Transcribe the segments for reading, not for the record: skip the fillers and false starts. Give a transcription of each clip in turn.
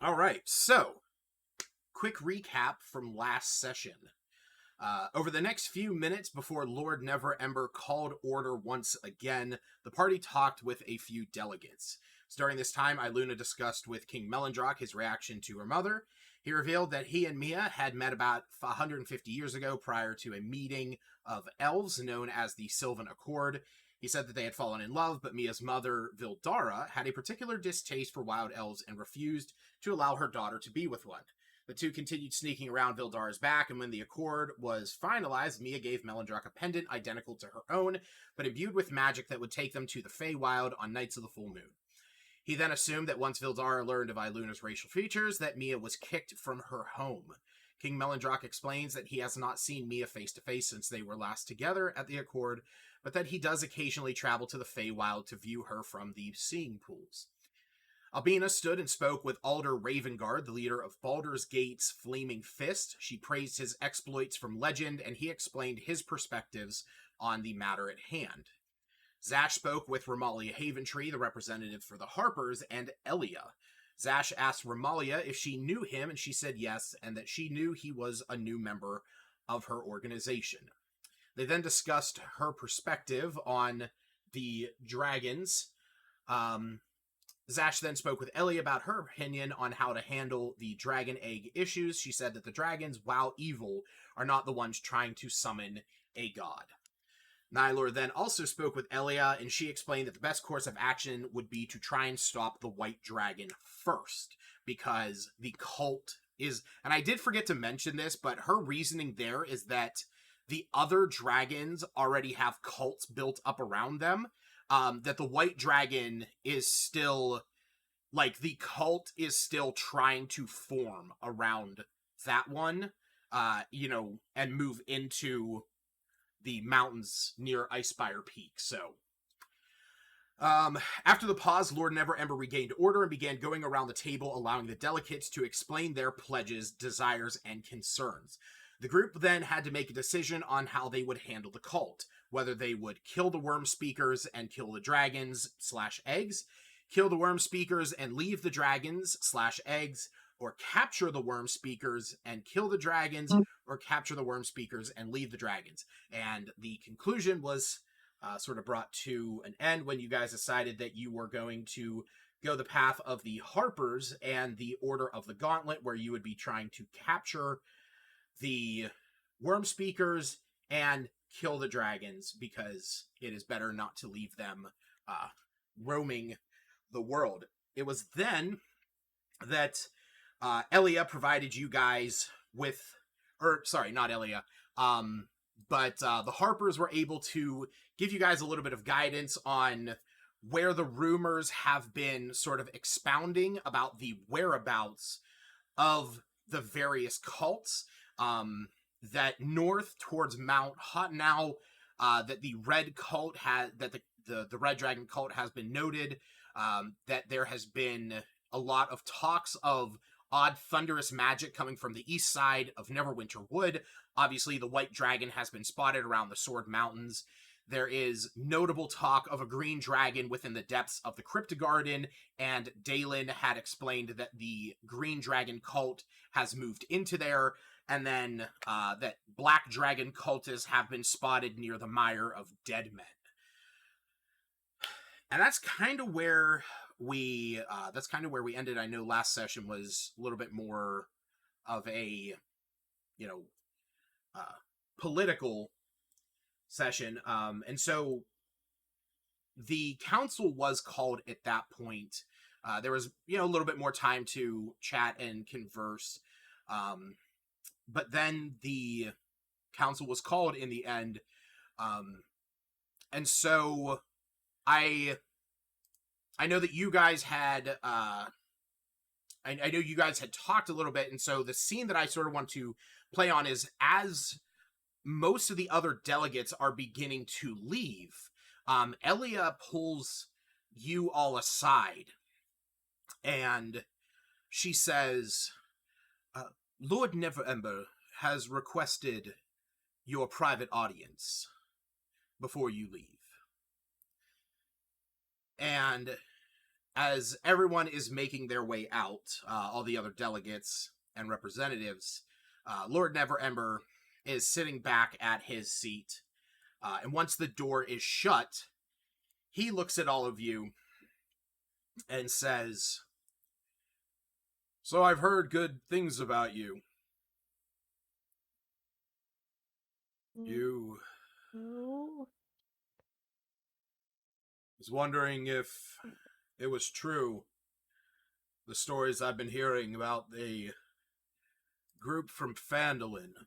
All right, so quick recap from last session. Over the next few minutes before Lord Neverember called order once again, the party talked with a few delegates. So during this time, Iluna discussed with King Melindrock his reaction to her mother. He revealed that he and Mia had met about 150 years ago prior to a meeting of elves known as the Sylvan Accord. He said that they had fallen in love, but Mia's mother, Vildara, had a particular distaste for wild elves and refused to allow her daughter to be with one. The two continued sneaking around Vildara's back, and when the accord was finalized, Mia gave Melindrock a pendant identical to her own, but imbued with magic that would take them to the Feywild on nights of the full moon. He then assumed that once Vildara learned of Iluna's racial features, that Mia was kicked from her home. King Melindrock explains that he has not seen Mia face to face since they were last together at the Accord, but that he does occasionally travel to the Feywild to view her from the seeing pools. Albina stood and spoke with Alder Ravengard, the leader of Baldur's Gate's Flaming Fist. She praised his exploits from legend, and he explained his perspectives on the matter at hand. Zash spoke with Ramalia Haventree, the representative for the Harpers, and Elia. Zash asked Ramalia if she knew him, and she said yes, and that she knew he was a new member of her organization. They then discussed her perspective on the dragons. Zash then spoke with Ellie about her opinion on how to handle the dragon egg issues. She said that the dragons, while evil, are not the ones trying to summon a god. Nylor then also spoke with Elia, and she explained that the best course of action would be to try and stop the white dragon first, because the cult is... And I did forget to mention this, but her reasoning there is that the other dragons already have cults built up around them. That the white dragon is still, like, the cult is still trying to form around that one, and move into the mountains near Icespire Peak. So, after the pause, Lord Neverember regained order and began going around the table, allowing the delegates to explain their pledges, desires, and concerns. The group then had to make a decision on how they would handle the cult. Whether they would kill the worm speakers and kill the dragons/eggs, kill the worm speakers and leave the dragons/eggs, or capture the worm speakers and kill the dragons, or capture the worm speakers and leave the dragons. And the conclusion was sort of brought to an end when you guys decided that you were going to go the path of the Harpers and the Order of the Gauntlet, where you would be trying to capture the worm speakers and kill the dragons, because it is better not to leave them roaming the world. It was then that Elia provided you guys with, not Elia, but the Harpers were able to give you guys a little bit of guidance on where the rumors have been sort of expounding about the whereabouts of the various cults. That north towards Mount Hotnow, that the red cult that the red dragon cult has been noted, that there has been a lot of talks of odd thunderous magic coming from the east side of Neverwinter Wood. Obviously, the white dragon has been spotted around the Sword Mountains. There is notable talk of a green dragon within the depths of the Cryptogarden, and Dalen had explained that the green dragon cult has moved into there. And then that black dragon cultists have been spotted near the Mire of Dead Men. And that's kind of where we ended. I know last session was a little bit more of a, political session. And so the council was called at that point. There was, a little bit more time to chat and converse. But then the council was called in the end. And so I know that you guys had, I know you guys had talked a little bit. And so the scene that I sort of want to play on is as most of the other delegates are beginning to leave, Elia pulls you all aside and she says, Lord Neverember has requested your private audience before you leave. And as everyone is making their way out, all the other delegates and representatives, Lord Neverember is sitting back at his seat. And once the door is shut, he looks at all of you and says, "So I've heard good things about you. You was wondering if it was true, the stories I've been hearing about the group from Phandalin."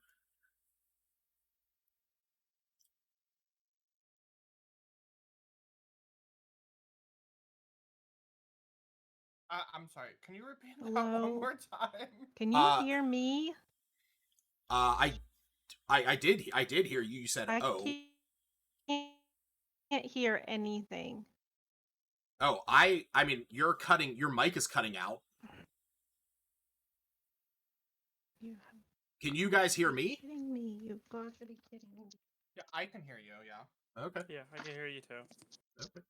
I'm sorry. Can you repeat that one more time? Can you hear me? I did hear you. You said, "Oh." Can't hear anything. Oh, I mean, your mic is cutting out. Can you guys hear me? Kidding me? You've got to be kidding me. Yeah, I can hear you. Yeah. Okay. Yeah, I can hear you too. Okay.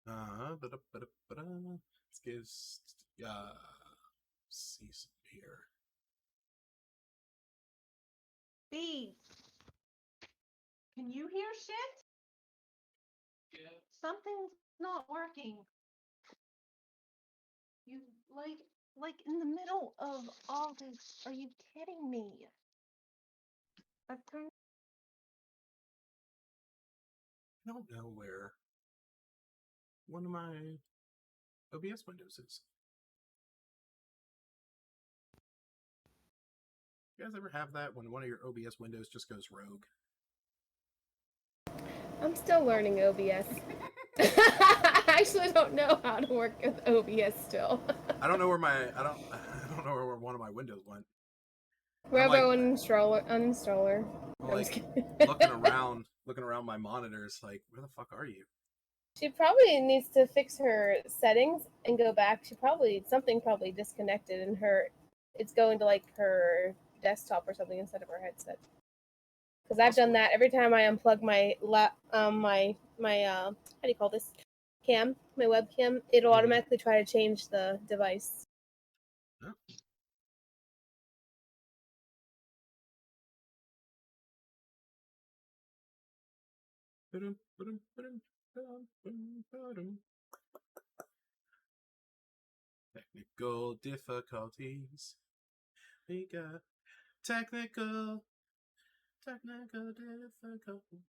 Let's give see some here. B, can you hear shit? Yeah. Something's not working. You like in the middle of all this. Are you kidding me? I've turned. I don't know where one of my OBS windows is. You guys ever have that when one of your OBS windows just goes rogue? I'm still learning OBS. I actually don't know how to work with OBS still. I don't know where I don't know where one of my windows went. Robo uninstaller. I'm like looking around my monitors, like, where the fuck are you? She probably needs to fix her settings and go back. Something probably disconnected and it's going to like her desktop or something instead of her headset. Because I've done that every time I unplug my how do you call this, my webcam, it'll automatically try to change the device. Oh. Technical difficulties. We got technical difficulties.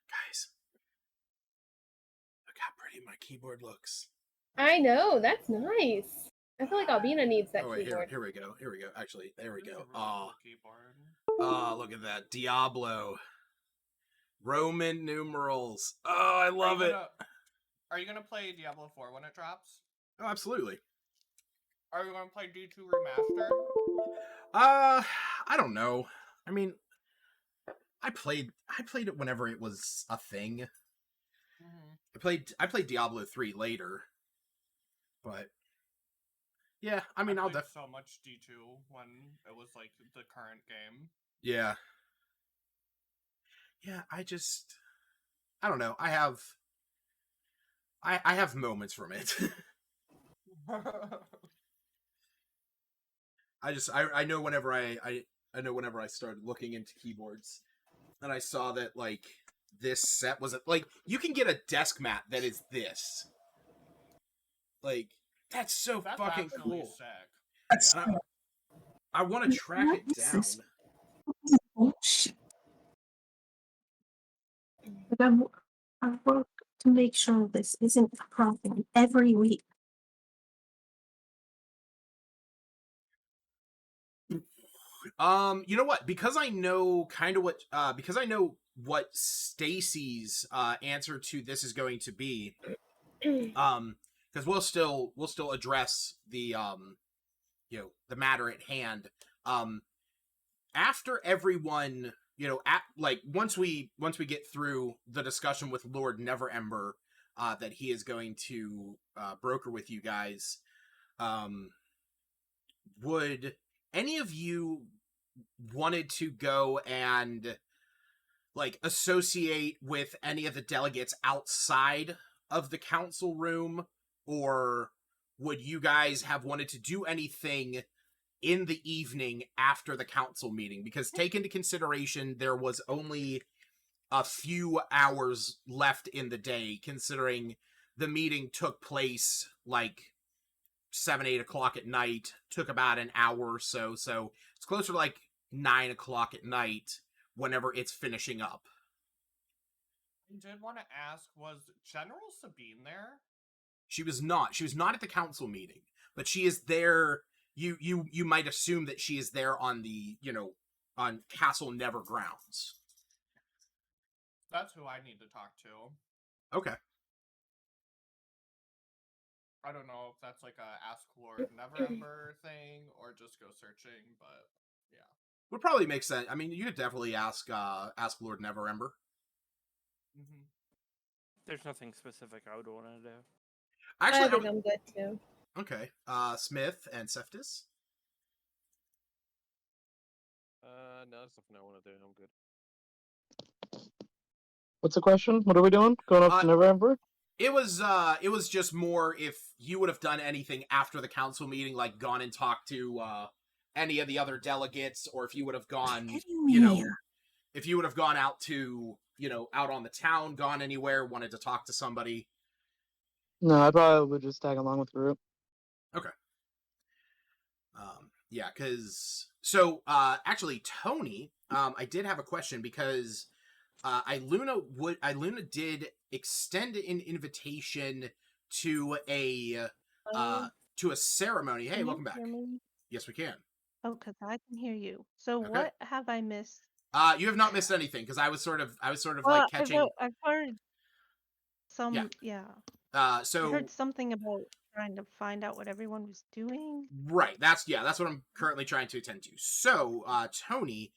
Guys, look how pretty my keyboard looks. I know, that's nice. I feel like Albina needs that keyboard. Here we go. Actually, there we go. Cool look at that. Diablo. Roman numerals. Oh, I love it. Are you gonna play Diablo 4 when it drops? Oh, absolutely. Are you gonna play D2 Remastered? I don't know. I mean, I played it whenever it was a thing. Mm-hmm. I played Diablo 3 later. But yeah, I mean, I'll definitely so much D2 when it was like the current game. Yeah. Yeah, I don't know. I have moments from it. I know whenever I know whenever I started looking into keyboards and I saw that like this set was like you can get a desk mat that is this. Like that's fucking cool. Sick. Yeah. I want to track it down. But I work to make sure this isn't a problem every week. You know what? Because I know what Stacy's answer to this is going to be. Because we'll still address the the matter at hand. After everyone, once we get through the discussion with Lord Neverember, that he is going to broker with you guys, would any of you wanted to go and like associate with any of the delegates outside of the council room, or would you guys have wanted to do anything in the evening after the council meeting? Because take into consideration there was only a few hours left in the day, considering the meeting took place like 7-8 o'clock at night, took about an hour or so, so it's closer to like 9 o'clock at night whenever it's finishing up. I did want to ask, was General Sabine there? She was not at the council meeting, but she is there. You might assume that she is there on the, on Castle Never grounds. That's who I need to talk to. Okay. I don't know if that's like a Ask Lord Neverember thing or just go searching, but yeah. Would probably make sense. I mean, you could definitely ask Lord Neverember. Mm-hmm. There's nothing specific I would want to do. Actually, I think I'm good too. okay. Smith and Seftis. No, there's nothing I want to do. I'm good. What's the question? What are we doing? Going up to November? It was just more if you would have done anything after the council meeting, like gone and talked to any of the other delegates, or if you would have gone, if you would have gone out to, out on the town, gone anywhere, wanted to talk to somebody. No, I probably would just tag along with the group. Okay. Yeah, because actually, Tony, I did have a question because Iluna did extend an invitation to a ceremony. Hey, welcome back. Yes, we can. Oh, because I can hear you. So Okay. what have I missed? You have not missed anything because I was sort of Well, like catching. I've heard some. Yeah. I So heard something about trying to find out what everyone was doing. right, that's what I'm currently trying to attend to. So, Tony,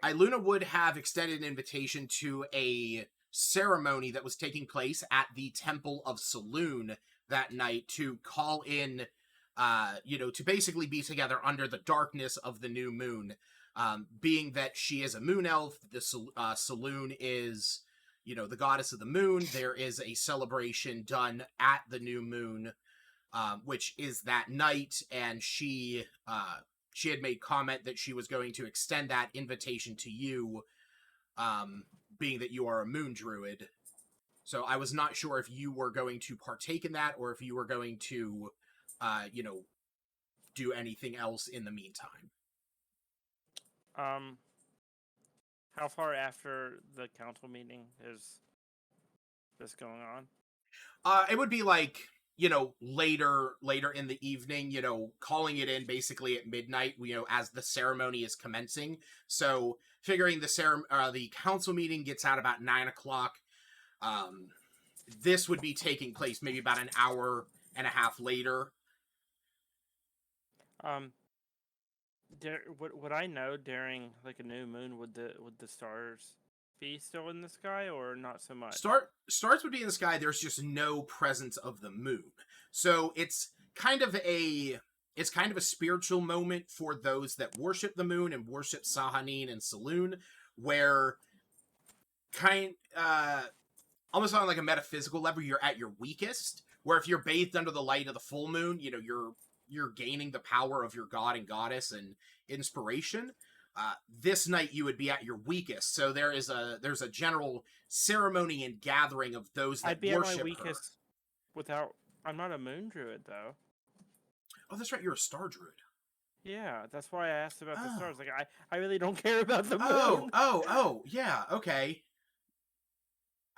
Iluna would have extended an invitation to a ceremony that was taking place at the Temple of Saloon that night to call in, to basically be together under the darkness of the new moon. Being that she is a moon elf, the Saloon is, the goddess of the moon. There is a celebration done at the new moon, which is that night, and she had made comment that she was going to extend that invitation to you, being that you are a moon druid. So I was not sure if you were going to partake in that, or if you were going to, do anything else in the meantime. How far after the council meeting is this going on? It would be like, later in the evening, calling it in basically at midnight, as the ceremony is commencing. So figuring the council meeting gets out about 9 o'clock. This would be taking place maybe about an hour and a half later. Would I know during like a new moon, would the stars be still in the sky or not so much? Stars would be in the sky. There's just no presence of the moon. So it's kind of a spiritual moment for those that worship the moon and worship Sahanin and Saloon, where almost on like a metaphysical level, you're at your weakest, where if you're bathed under the light of the full moon, you're gaining the power of your god and goddess and inspiration. This night you would be at your weakest, so there's a general ceremony and gathering of those that I'd be worship at my weakest her. I'm not a moon druid though. Oh, that's right, you're a star druid. Yeah, that's why I asked about the stars. Like I really don't care about the moon. Oh, yeah, okay.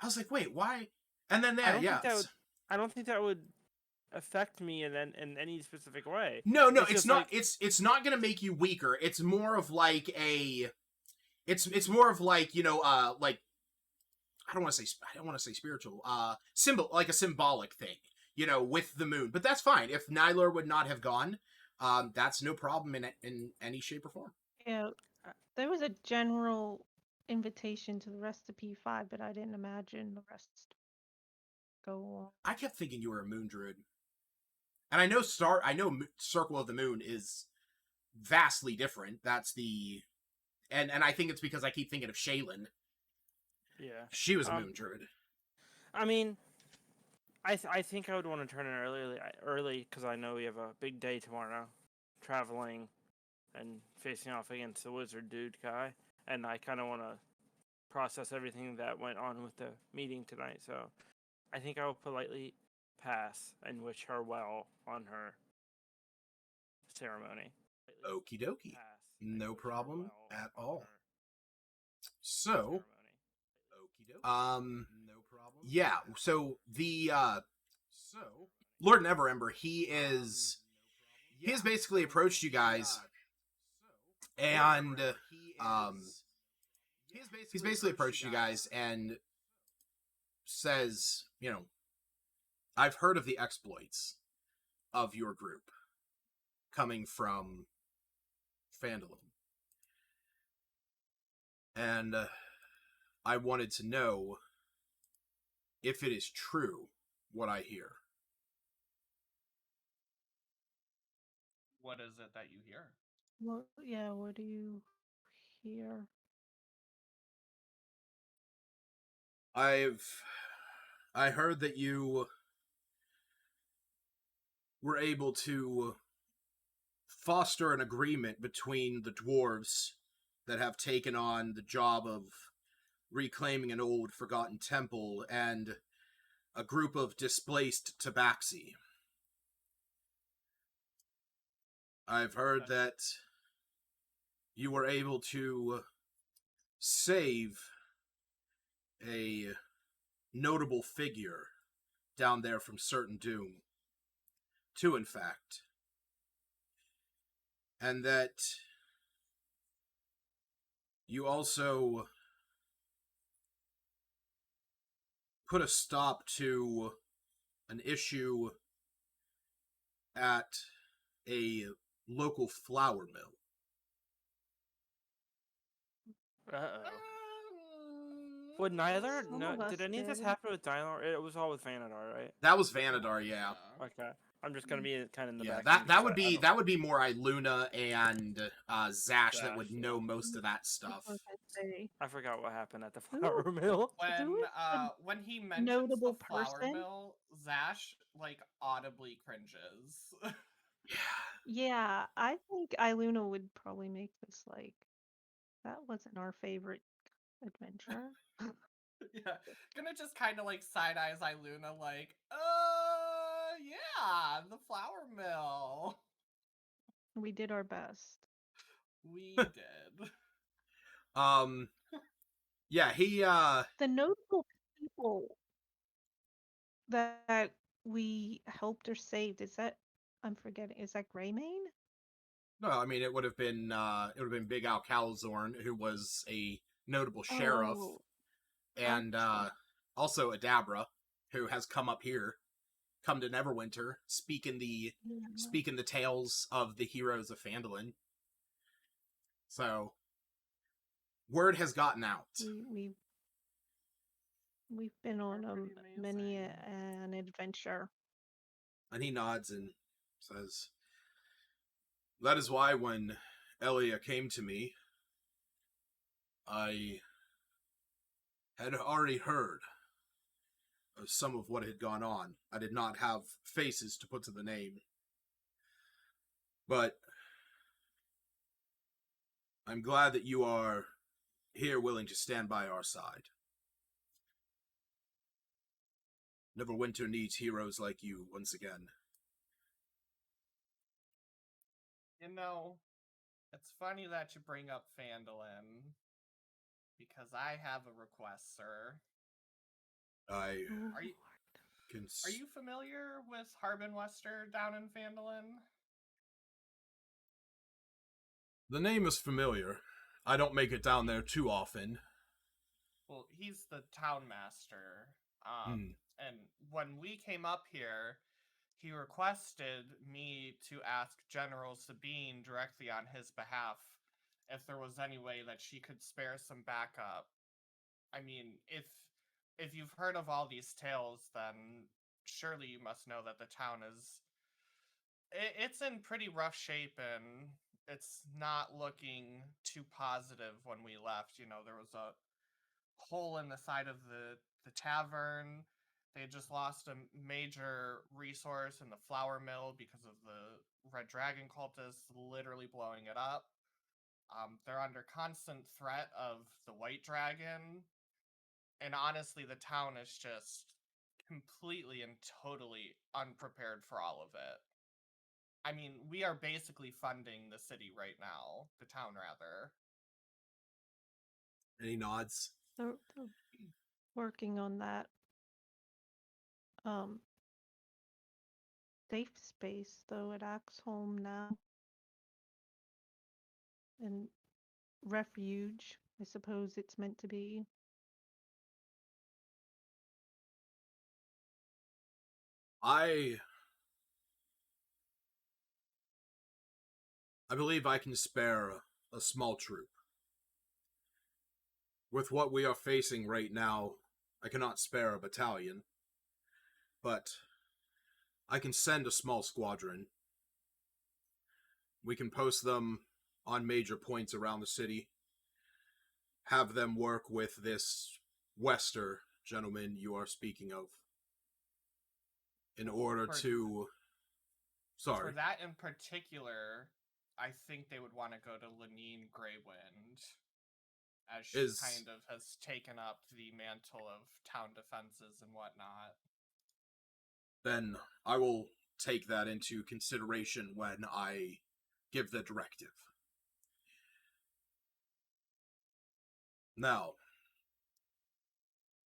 I was like, wait, why? And then I don't think that would affect me in any specific way. No, it's not. Like, it's not going to make you weaker. It's more of like it's more of like, like I don't want to say spiritual. Like a symbolic thing, with the moon. But that's fine. If Nylar would not have gone, that's no problem in any shape or form. Yeah, there was a general invitation to the rest of P5, but I didn't imagine the rest go on. I kept thinking you were a moon druid. And I know Circle of the Moon is vastly different. That's and I think it's because I keep thinking of Shaylin. Yeah. She was a moon druid. I mean, I think I would want to turn in early because I know we have a big day tomorrow, traveling and facing off against the wizard dude guy, and I kind of want to process everything that went on with the meeting tonight. So I think I will politely pass and wish her well on her ceremony. Okie dokie. Pass and No wish her problem well at on all. her So, ceremony. yeah. So the Lord Neverember, he is basically approached you guys, and he's basically approached you guys and says, you know, I've heard of the exploits of your group coming from Phandalin, and I wanted to know if it is true what I hear. What is it that you hear? What? Yeah. What do you hear? I heard that you were able to foster an agreement between the dwarves that have taken on the job of reclaiming an old forgotten temple and a group of displaced tabaxi. I've heard that you were able to save a notable figure down there from certain doom. Two, in fact. And that you also put a stop to an issue at a local flour mill. Uh-oh. Would neither? Some No. of us Did any of this did. happen with Dynor? It was all with Vanadar, right? That was Vanadar, yeah. Okay. I'm just gonna be kind of in the Yeah, back. that would be more Iluna and Zash that would Zash, know yeah. most of that stuff. What was I say? I forgot what happened at the Ooh. flour mill. When he mentions notable the flour person? mill, Zash like audibly cringes. Yeah, I think Iluna would probably make this like that wasn't our favorite adventure. Yeah, gonna just kind of like side eyes Iluna, like, yeah, the flour mill. We did our best. We did. Yeah, he The notable people that we helped or saved, is that I'm forgetting, is that Greymane? no, I mean it would have been Big Al Calzorn, who was a notable sheriff, Oh, and gotcha. also Adabra, who has come up here, come to Neverwinter, speaking the tales of the heroes of Phandalin. So word has gotten out. We've been on pretty many amazing. an adventure. And he nods and says, that is why when Elia came to me, I had already heard of some of what had gone on. I did not have faces to put to the name. But I'm glad that you are here willing to stand by our side. Neverwinter needs heroes like you once again. You know, it's funny that you bring up Phandalin, because I have a request, sir. I Are you can... Are you familiar with Harbin Wester down in Phandalin? The name is familiar. I don't make it down there too often. Well, he's the town master. And when we came up here, he requested me to ask General Sabine directly on his behalf if there was any way that she could spare some backup. I mean, if you've heard of all these tales, then surely you must know that the town is it's in pretty rough shape, and it's not looking too positive when we left. You know, there was hole in the side of the tavern. They had just lost a major resource in the flour mill because of the Red Dragon cultists literally blowing it up. They're under constant threat of the White Dragon. And honestly, the town is just completely and totally unprepared for all of it. I mean, we are basically funding the city right now. The town, rather. Any nods? They're working on that. Safe space though at Axholm now. And refuge, I suppose it's meant to be. I believe I can spare a small troop. With what we are facing right now, I cannot spare a battalion, but I can send a small squadron. We can post them on major points around the city, have them work with this Wester gentleman you are speaking of, in order to... Sorry. For that in particular, I think they would want to go to Lenine Greywind, as she kind of has taken up the mantle of town defenses and whatnot. Then I will take that into consideration when I give the directive. Now,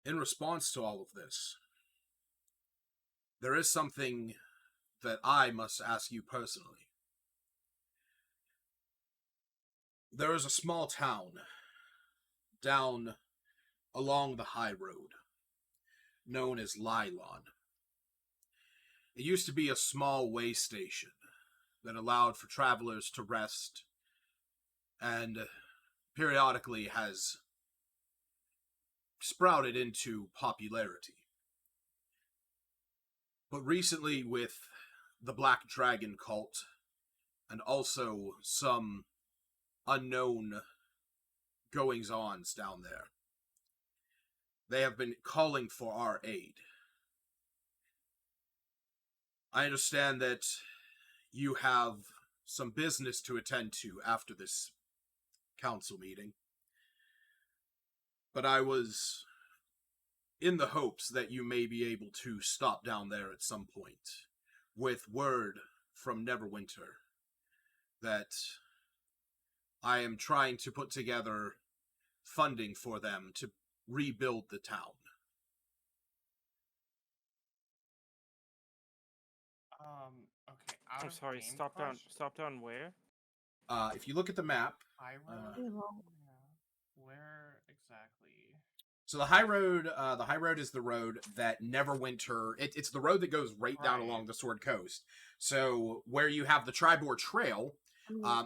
in response to all of this, there is something that I must ask you personally. There is a small town down along the high road known as Lylon. It used to be a small way station that allowed for travelers to rest and periodically has sprouted into popularity. But recently, with the Black Dragon cult and also some unknown goings-ons down there, they have been calling for our aid. I understand that you have some business to attend to after this council meeting, but I was in the hopes that you may be able to stop down there at some point, with word from Neverwinter that I am trying to put together funding for them to rebuild the town. Okay. I'm sorry. Stop down where? If you look at the map, High road. Where exactly? So the high road is the road that Neverwinter. It's the road that goes right down along the Sword Coast. So where you have the Tribor Trail,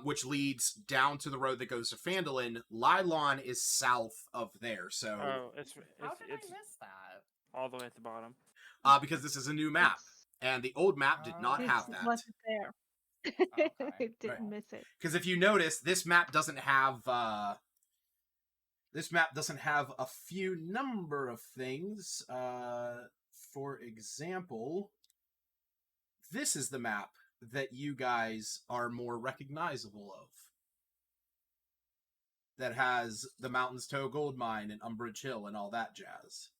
which leads down to the road that goes to Phandalin, Lylon is south of there. So how did I miss that? All the way at the bottom. Because this is a new map, and the old map did not have that. It wasn't there. It didn't miss it. Because if you notice, this map doesn't have a few number of things. For example, this is the map that you guys are more recognizable of. That has the Mountains Toe Gold Mine and Umbrage Hill and all that jazz.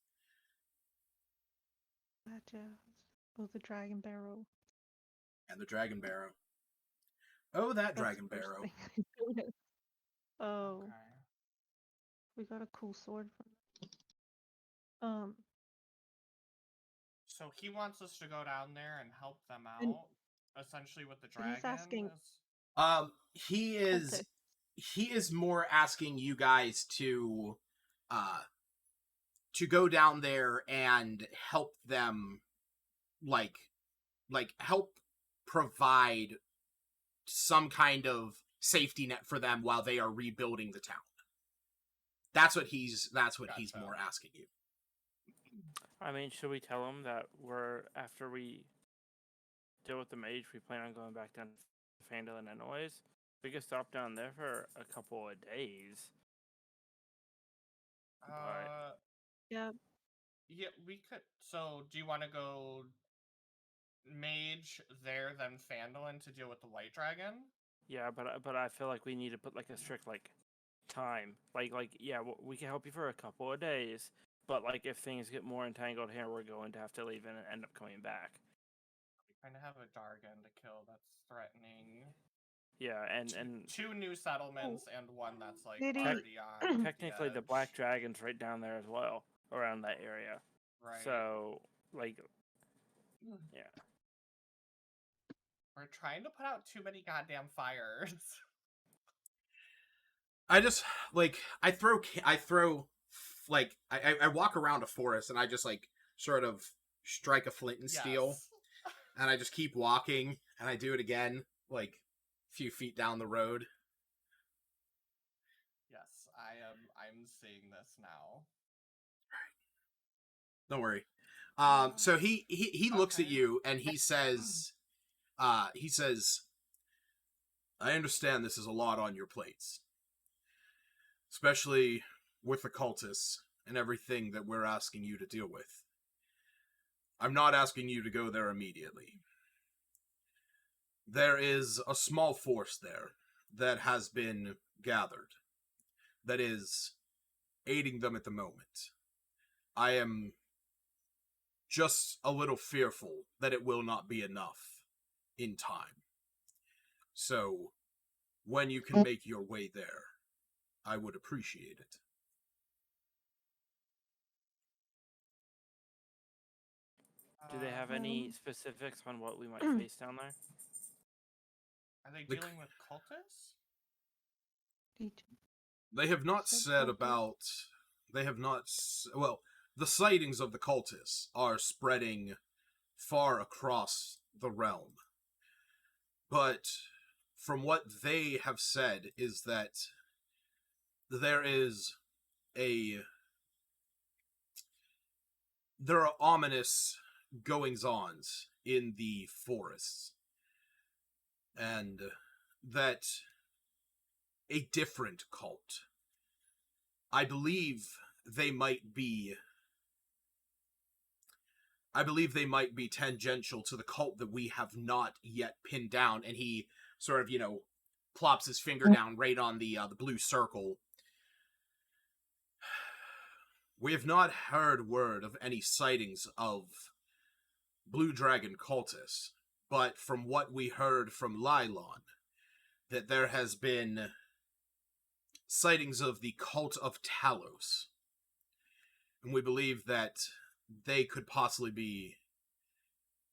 That jazz. Oh, the Dragon Barrow. And the Dragon Barrow. Oh, that That's Dragon the first Barrow. thing I noticed. Oh. Okay. We got a cool sword from it. So he wants us to go down there and help them out, And- essentially with the dragon. He's asking. He is more asking you guys to go down there and help them, like help provide some kind of safety net for them while they are rebuilding the town. That's what he's more asking you. I mean, should we tell him that after we deal with the mage, we plan on going back down to Phandalin anyways? We could stop down there for a couple of days. Yeah. Yeah, we could. So, do you want to go mage there, then Phandalin to deal with the white dragon? Yeah, but I feel like we need to put like a strict like time. Yeah, we can help you for a couple of days, but like if things get more entangled here, we're going to have to leave and end up coming back. We kind of have a Dargon to kill that's threatening. Yeah, and two new settlements and one that's like Did he- already on. technically the Black Dragon's right down there as well, around that area. Right. So like, yeah. We're trying to put out too many goddamn fires. I just like I walk around a forest and I just like sort of strike a flint and steel, Yes. and I just keep walking and I do it again like a few feet down the road. Yes, I'm seeing this now. Don't worry. So he looks at Okay. you and he says, I understand this is a lot on your plates, especially with the cultists and everything that we're asking you to deal with. I'm not asking you to go there immediately. There is a small force there that has been gathered, that is aiding them at the moment. I am just a little fearful that it will not be enough in time. So, when you can make your way there, I would appreciate it. Do they have any specifics on what we might face down there? Are they dealing with cultists? They have not said about... They have not... Well, the sightings of the cultists are spreading far across the realm. But from what they have said is that there are ominous goings-ons in the forests, and that a different cult, I believe they might be tangential to the cult that we have not yet pinned down. And he sort of, plops his finger down right on the blue circle. We have not heard word of any sightings of Blue Dragon cultists, but from what we heard from Lylon, that there has been sightings of the cult of Talos. And we believe that they could possibly be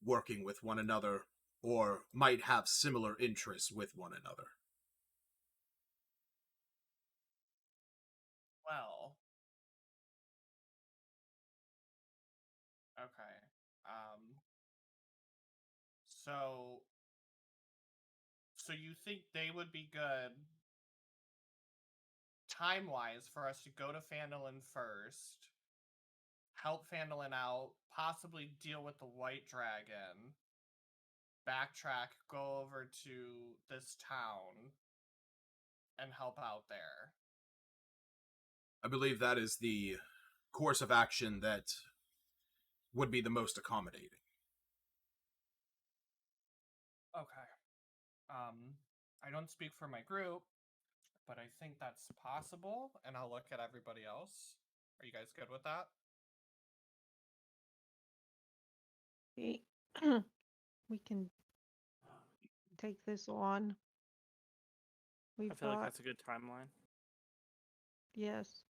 working with one another, or might have similar interests with one another. Well. Okay. So you think they would be good time-wise for us to go to Phandalin first, help Phandalin out, possibly deal with the White Dragon, backtrack, go over to this town, and help out there? I believe that is the course of action that would be the most accommodating. Okay. I don't speak for my group, but I think that's possible, and I'll look at everybody else. Are you guys good with that? We can take this on. I feel like that's a good timeline. Yes.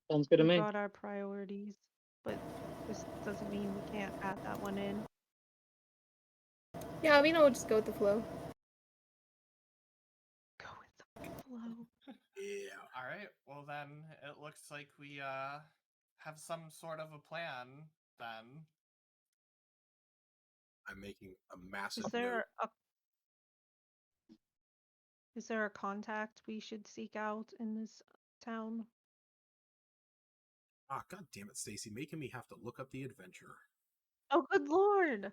Sounds good to We me. got our priorities, but this doesn't mean we can't add that one in. Yeah, we'll just go with the flow. Go with the flow. Yeah. All right. Well, then it looks like we have some sort of a plan. Then I'm making a massive Is there a contact we should seek out in this town? Ah, god damn it, Stacy, making me have to look up the adventure. Oh, good lord!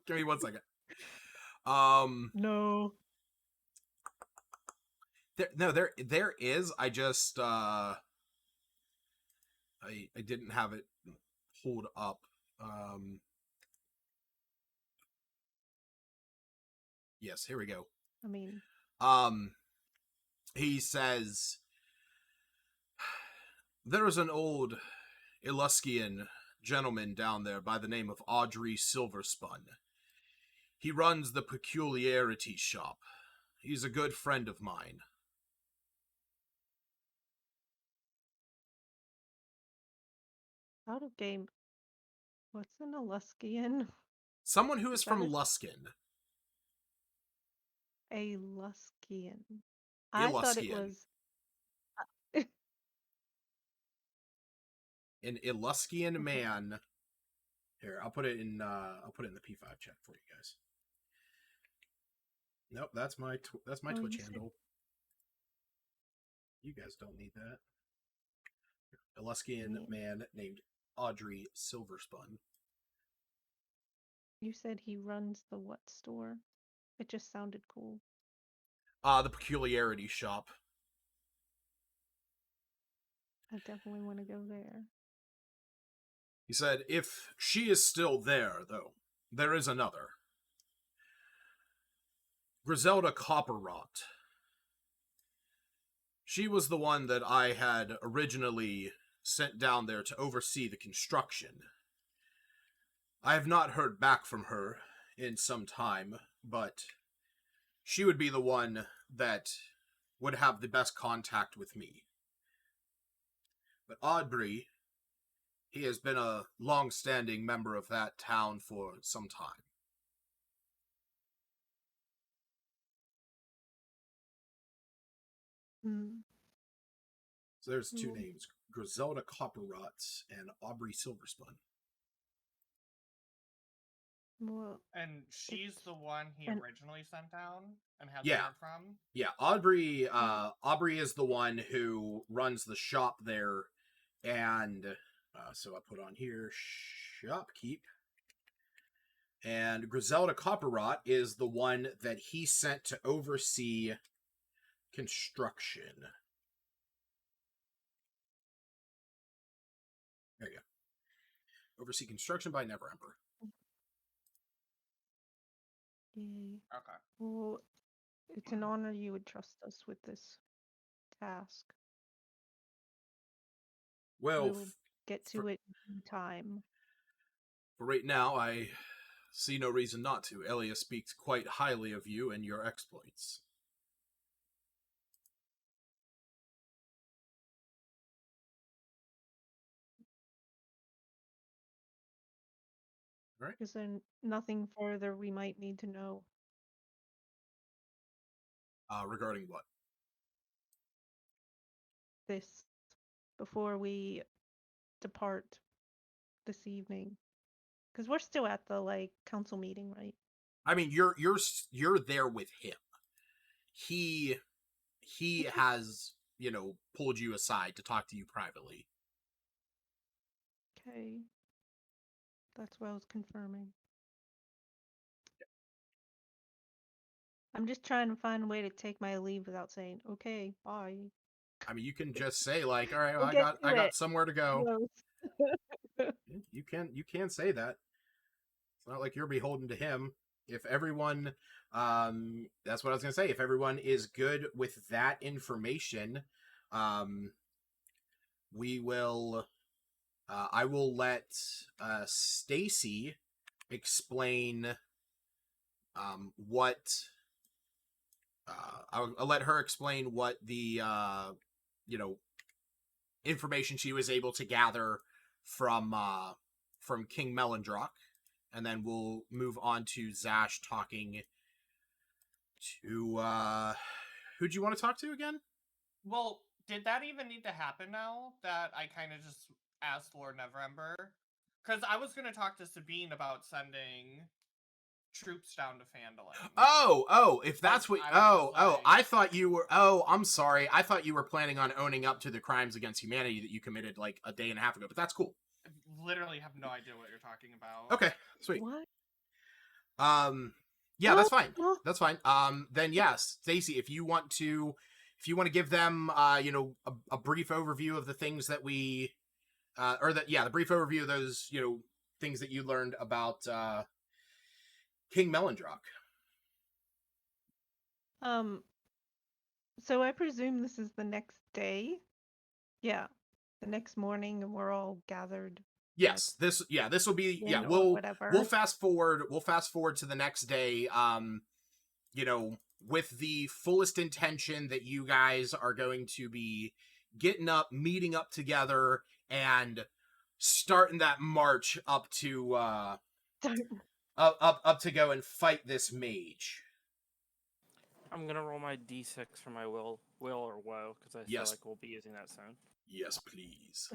Give me 1 second. No. There is. I just I didn't have it pulled up. Yes, here we go. I mean, He says there is an old Illuskian gentleman down there by the name of Audrey Silverspun. He runs the Peculiarity Shop. He's a good friend of mine. out of game. What's an Eluskian? Someone who is Is that from a- Luskin. A Luskian. I thought it Illuskian. was. An Illuskian Okay. man. Here, I'll put it in the P5 chat for you guys. Nope, that's my Oh, Twitch you said- handle. You guys don't need that. Illuskian man named Audrey Silverspun. You said he runs the what store? It just sounded cool. The Peculiarity Shop. I definitely want to go there. He said, if she is still there, though, there is another. Griselda Copperrot. She was the one that I had originally sent down there to oversee the construction. I have not heard back from her in some time, but she would be the one that would have the best contact with me. But Audrey, he has been a long-standing member of that town for some time. Hmm. So there's two Cool. names, Griselda Copperrot and Aubrey Silverspun. Well, And she's the one he and- originally sent down and had Yeah. letter from. Yeah, Aubrey is the one who runs the shop there, and so I put on here shopkeep. And Griselda Copperrot is the one that he sent to oversee construction. There you go. Oversee construction by Neverember. yay. Okay. Well, it's an honor you would trust us with this task. Well, We'll get to it in time. for right now, I see no reason not to. Elia speaks quite highly of you and your exploits. Right. Is there nothing further we might need to know? Regarding what? This before we depart this evening, because we're still at the council meeting, right? I mean, you're there with him. He Okay. has, pulled you aside to talk to you privately. Okay, that's what I was confirming. I'm just trying to find a way to take my leave without saying okay, bye. I mean, you can just say like, "All right, well, We'll I get to got it. somewhere to go." Gross. You can say that. It's not like you're beholden to him. If everyone, that's what I was gonna say. If everyone is good with that information, we will. I will let Stacy explain what. I'll let her explain what the information she was able to gather from King Melendrock, and then we'll move on to Zash talking to who'd you want to talk to again? Well, did that even need to happen now that I kind of just asked Lord Neverember? Because I was going to talk to Sabine about sending troops down to Phandalin. If that's what. I thought you were. I'm sorry. I thought you were planning on owning up to the crimes against humanity that you committed like a day and a half ago. But that's cool. I literally have no idea what you're talking about. Okay, sweet. What? Yeah, that's fine. Well, That's fine. Then yes, Stacy, if you want to if you want to give them, a brief overview of the things that we, the brief overview of those, things that you learned about King Melindrock. So I presume this is the next day? Yeah. The next morning and we're all gathered. Yes, this will be, in or we'll whatever. fast forward to the next day, with the fullest intention that you guys are going to be getting up, meeting up together, and starting that march up to up to go and fight this mage. I'm gonna roll my d6 for my will or woe, because I feel Yes. like we'll be using that soon. Yes, please.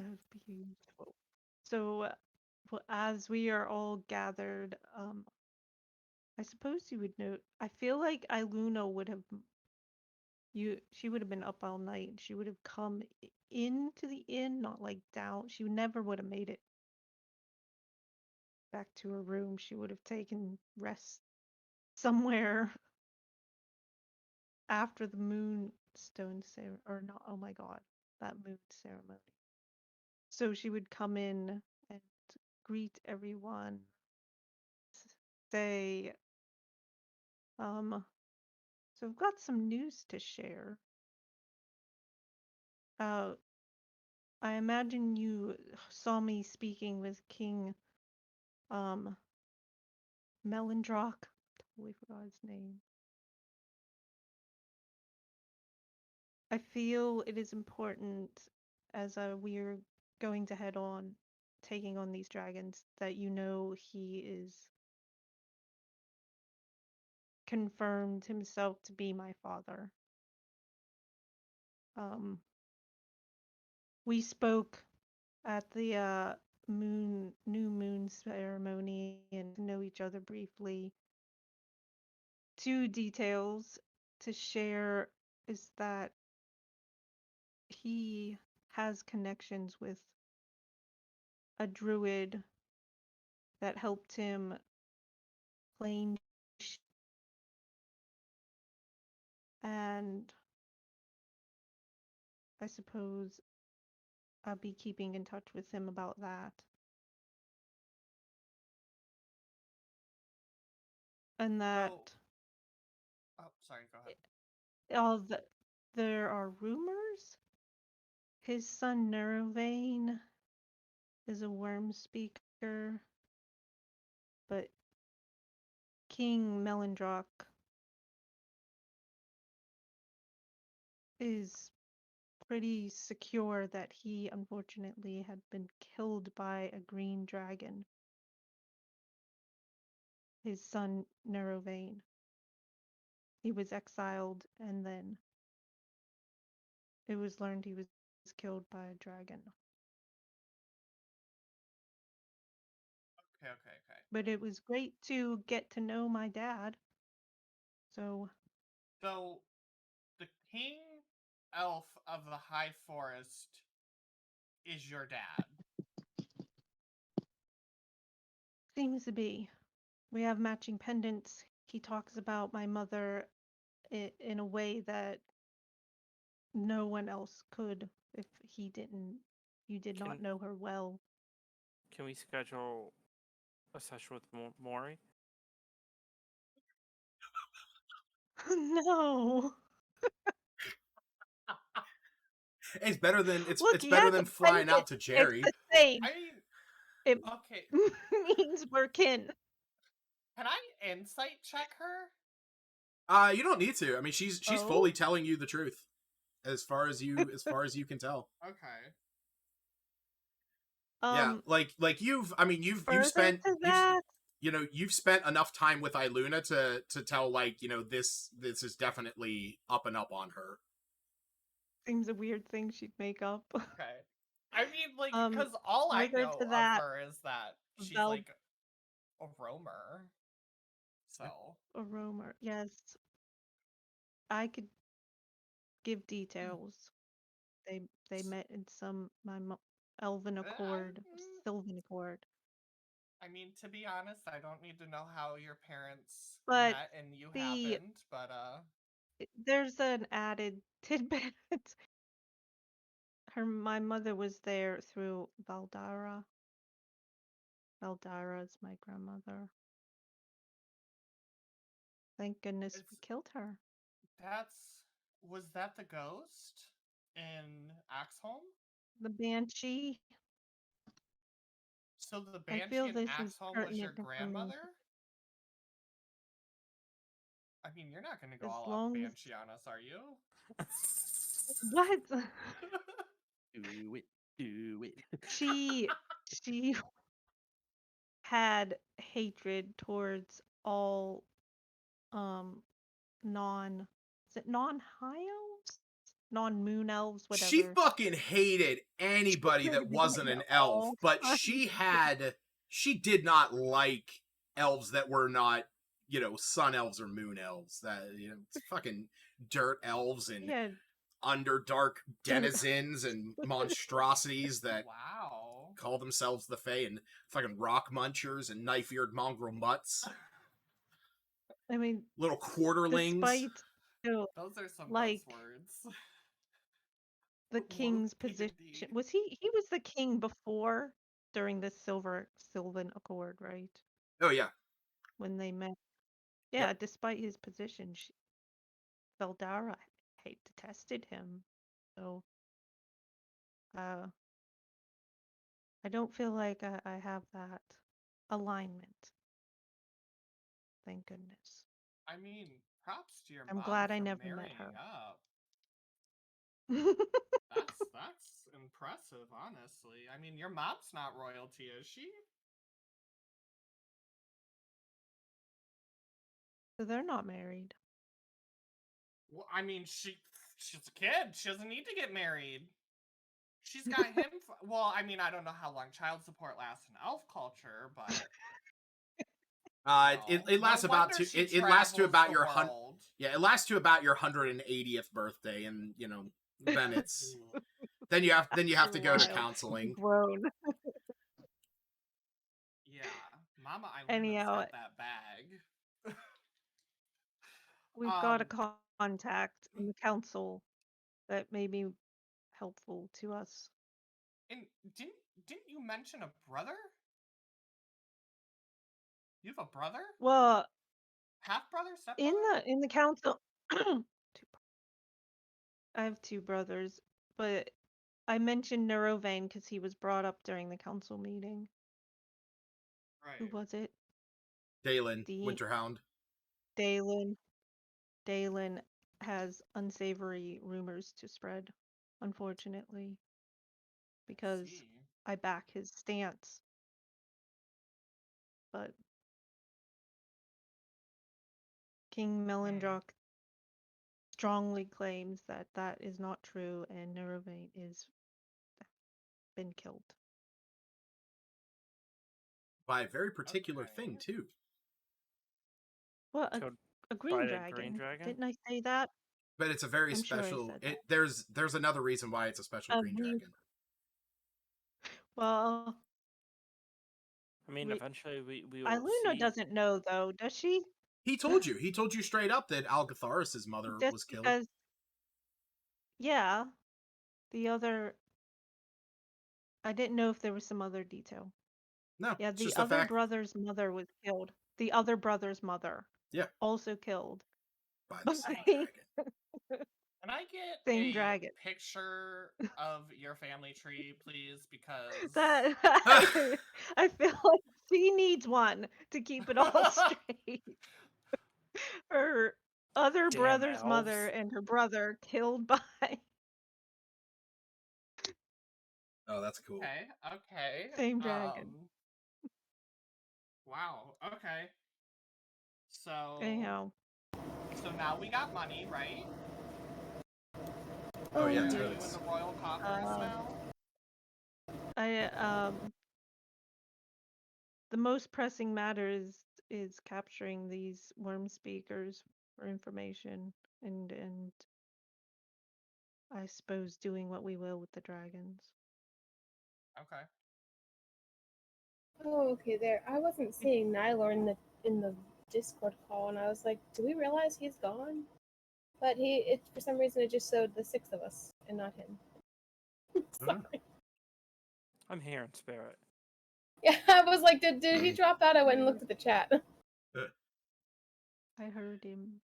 Beautiful. So, well, as we are all gathered, I suppose you would note. I feel like Iluna would have. She would have been up all night. She would have come into the inn, not like down. She never would have made it back to her room. She would have taken rest somewhere after the moonstone ceremony, or not. Oh my God, that moon ceremony. So she would come in and greet everyone, say, so I've got some news to share. I imagine you saw me speaking with King, Melindrock. Totally forgot his name. I feel it is important as we're going to head on, taking on these dragons, that you know he is confirmed himself to be my father. We spoke at the new moon ceremony and know each other briefly. 2 details to share is that he has connections with a druid that helped him plane, and I suppose I'll be keeping in touch with him about that. And that Oh, sorry, go ahead. There are rumors his son Neurovane is a worm speaker, but King Melindrock is pretty secure that he unfortunately had been killed by a green dragon. His son Neurovane. He was exiled and then it was learned he was killed by a dragon. Okay. But it was great to get to know my dad. So the king elf of the High Forest is your dad. seems to be. We have matching pendants. He talks about my mother in a way that no one else could if he didn't. You did not know her well. Can we schedule a session with Maury? No. It's better than Look, it's he better has than a flying out pendant. to Jerry. It's the same. I mean, It okay. means we're kin. Can I insight check her? You don't need to. I mean, she's Oh? fully telling you the truth, as far as you can tell. Okay. Yeah, like you've Further spent to that, you've spent enough time with Iluna to tell, like, this is definitely up and up on her. seems a weird thing she'd make up. Okay. I mean, like, because all I further know to of that, her is that she's Vel- like a roamer. So. A roamer, yes. I could give details. They met in some elven accord, sylvan accord. I mean, to be honest, I don't need to know how your parents But met and you the happened, but there's an added tidbit. My mother was there through Valdara. Valdara is my grandmother. Thank goodness we killed her. Was that the ghost in Axholm? The banshee. So the I banshee feel in this is Axholm was your pertinent information. grandmother? I mean, you're not gonna go As all out long as banshee on us, are you? what? Do it. Do it. She had hatred towards all non is it non-high elves? Non-moon elves, She whatever. fucking hated anybody that wasn't an elf, all but kinds. she did not like elves that were not, sun elves or moon elves. That it's fucking dirt elves and Yeah, underdark dirt. denizens and monstrosities that Wow. call themselves the Fae and fucking rock munchers and knife-eared mongrel mutts. I mean, Little quarterlings. despite Those are some like buzzwords. the king's Loathing position, indeed. was he was the king before during the Sylvan Accord, right? Oh yeah. When they met. Yeah, despite his position, Veldara detested him. So I don't feel like I have that alignment. Thank goodness. I mean, props to your I'm mom glad I for never met marrying her. up. That's impressive, honestly. I mean, your mom's not royalty, is she? So they're not married. Well, I mean, she's a kid. She doesn't need to get married. She's got him. Well, I mean, I don't know how long child support lasts in elf culture, but It lasts about two. It lasts to about your it lasts to about your 180th birthday, and then it's then you have to go to counseling. Grown. Yeah, Mama Iluna's Anyhow, got that bag. we've got a contact in the council that may be helpful to us. And didn't you mention a brother? You have a brother? Well, half brother, step brother? in the council, I have two brothers, but I mentioned Neurovane because he was brought up during the council meeting. Right. Who was it? Dalen, Winterhound. Dalen has unsavory rumors to spread, unfortunately, because I back his stance. But King Melindrock strongly claims that that is not true, and Neurovane is been killed. By a very particular thing, too. Well, a green dragon. Didn't I say that? But it's a very special. There's another reason why it's a special green dragon. Well, I mean, eventually we will Iluna see. doesn't know, though, does she? He told you. He told you straight up that Algatharis' mother was killed. Because, yeah, the other. I didn't know if there was some other detail. No. Yeah, the other brother's mother was killed. The other brother's mother. Yeah. Also killed. By the same dragon. Can I get same a dragon. picture of your family tree, please? Because that I feel like she needs one to keep it all straight. Her other brother's mother and her brother killed by. Oh, that's cool. Okay. Same dragon. Wow. Okay. So. Anyhow. So now we got money, right? Oh yeah, Are you in the royal coffers now? The most pressing matter is capturing these worm speakers for information and I suppose doing what we will with the dragons. Okay. Oh, okay. There, I wasn't seeing Nylor in the Discord call, and I was like, "Do we realize he's gone?" But for some reason, it just showed the 6 of us and not him. Sorry. I'm here in spirit. Yeah, I was like, did he drop out? I went and looked at the chat. I heard him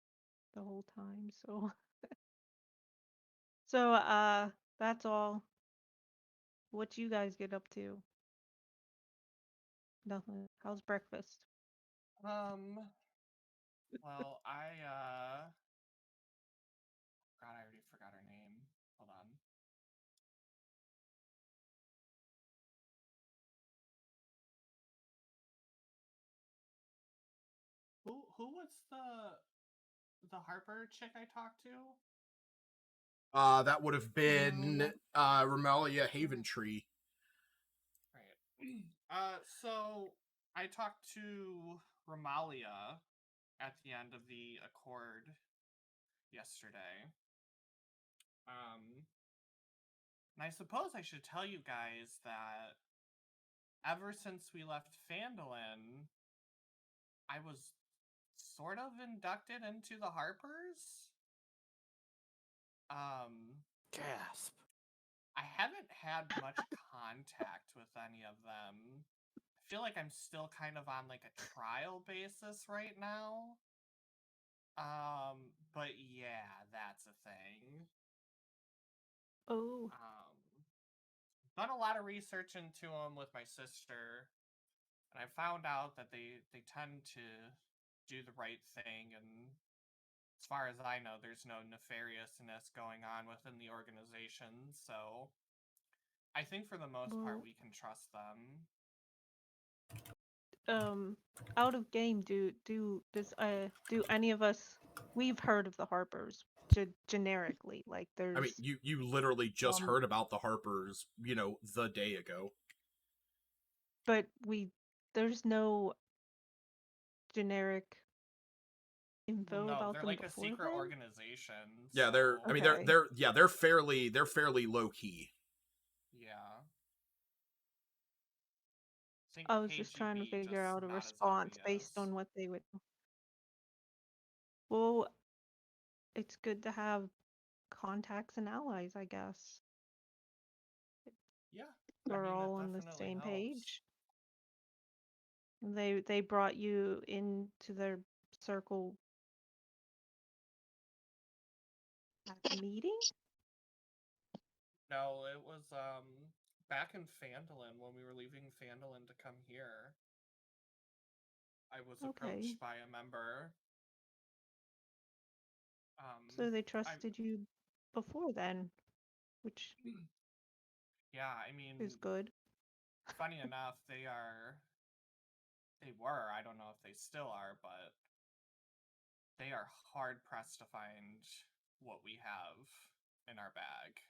the whole time, so so that's all. What you guys get up to? Nothing. How's breakfast? Well, God, I already forgot her name. Hold on. Who was the Harper chick I talked to? That would have been Remelia Haventree. Right. So I talked to Ramalia at the end of the Accord yesterday. And I suppose I should tell you guys that ever since we left Phandalin, I was sort of inducted into the Harpers. Gasp. I haven't had much contact with any of them. I feel like I'm still kind of on like a trial basis right now. But yeah, that's a thing. Oh, Done a lot of research into them with my sister, and I found out that they tend to do the right thing, and as far as I know, there's no nefariousness going on within the organization, so I think for the most part well, we can trust them. out of game, do any of us, we've heard of the Harpers generically, like I mean, there's you literally just heard about the Harpers, the day ago. but there's no generic Well, info no, about they're them like a before secret then? organization. Yeah, so... I mean, Okay. they're fairly low key. Yeah. Think I was just trying to KGB, figure just out a not as response based obvious. on what they would. Well, it's good to have contacts and allies, I guess. Yeah, We're all it on the definitely same helps. page. They brought you into their circle at the meeting? No, it was back in Phandalin when we were leaving Phandalin to come here. I was Okay. approached by a member. So they trusted you before then, which yeah, I mean, is good. funny enough, they were, I don't know if they still are, but they are hard pressed to find what we have in our bag.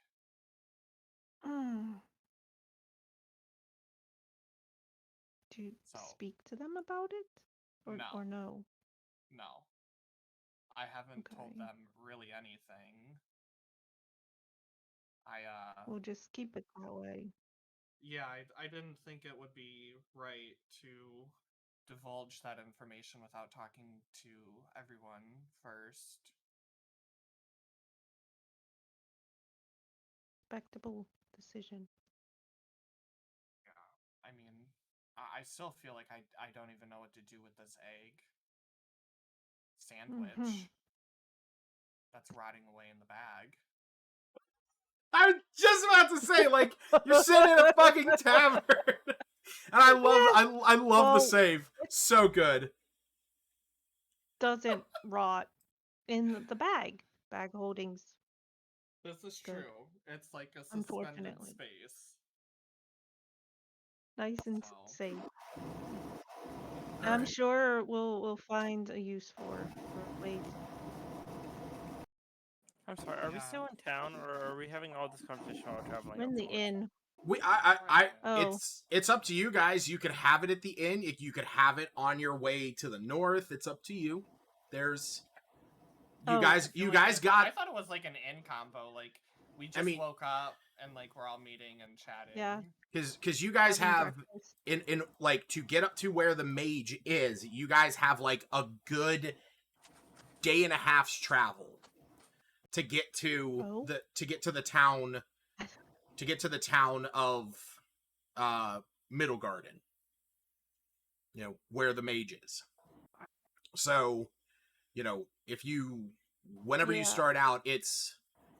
Do you So, speak to them about it? Or no? No. I haven't told Okay. them really anything. We'll just keep it that way. Yeah, I didn't think it would be right to divulge that information without talking to everyone first. Respectable decision. Yeah, I mean, I still feel like I don't even know what to do with this egg sandwich that's rotting away in the bag. I was just about to say, like, you're sitting in a fucking tavern, and I love the save. So good. Doesn't rot in the bag holdings. This is Good. true. It's like a suspended Unfortunately. space. Nice and So. safe. I'm sure we'll find a use for ways. I'm sorry, are we still in town, or are we having all this conversation while traveling We're in the upwards? inn. Oh. It's up to you guys. You could have it at the inn. You could have it on your way to the north. It's up to you. There's you guys got. I thought it was like an inn combo. Like we just woke up and like we're all meeting and chatting. Yeah. Because you guys have in like to get up to where the mage is. You guys have like a good day and a half's travel. to get to Oh. the town of Middle Garden. You know, where the mage is. So, you know, whenever you Yeah. start out,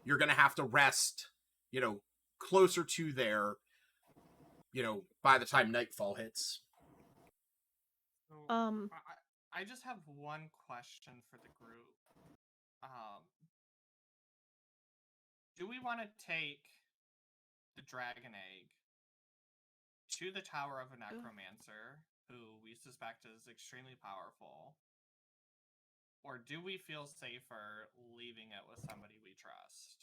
you're gonna have to rest, you know, closer to there, you know, by the time nightfall hits. So, Um, I just have one question for the group. Do we want to take the dragon egg to the tower of a necromancer, who we suspect is extremely powerful? Or do we feel safer leaving it with somebody we trust?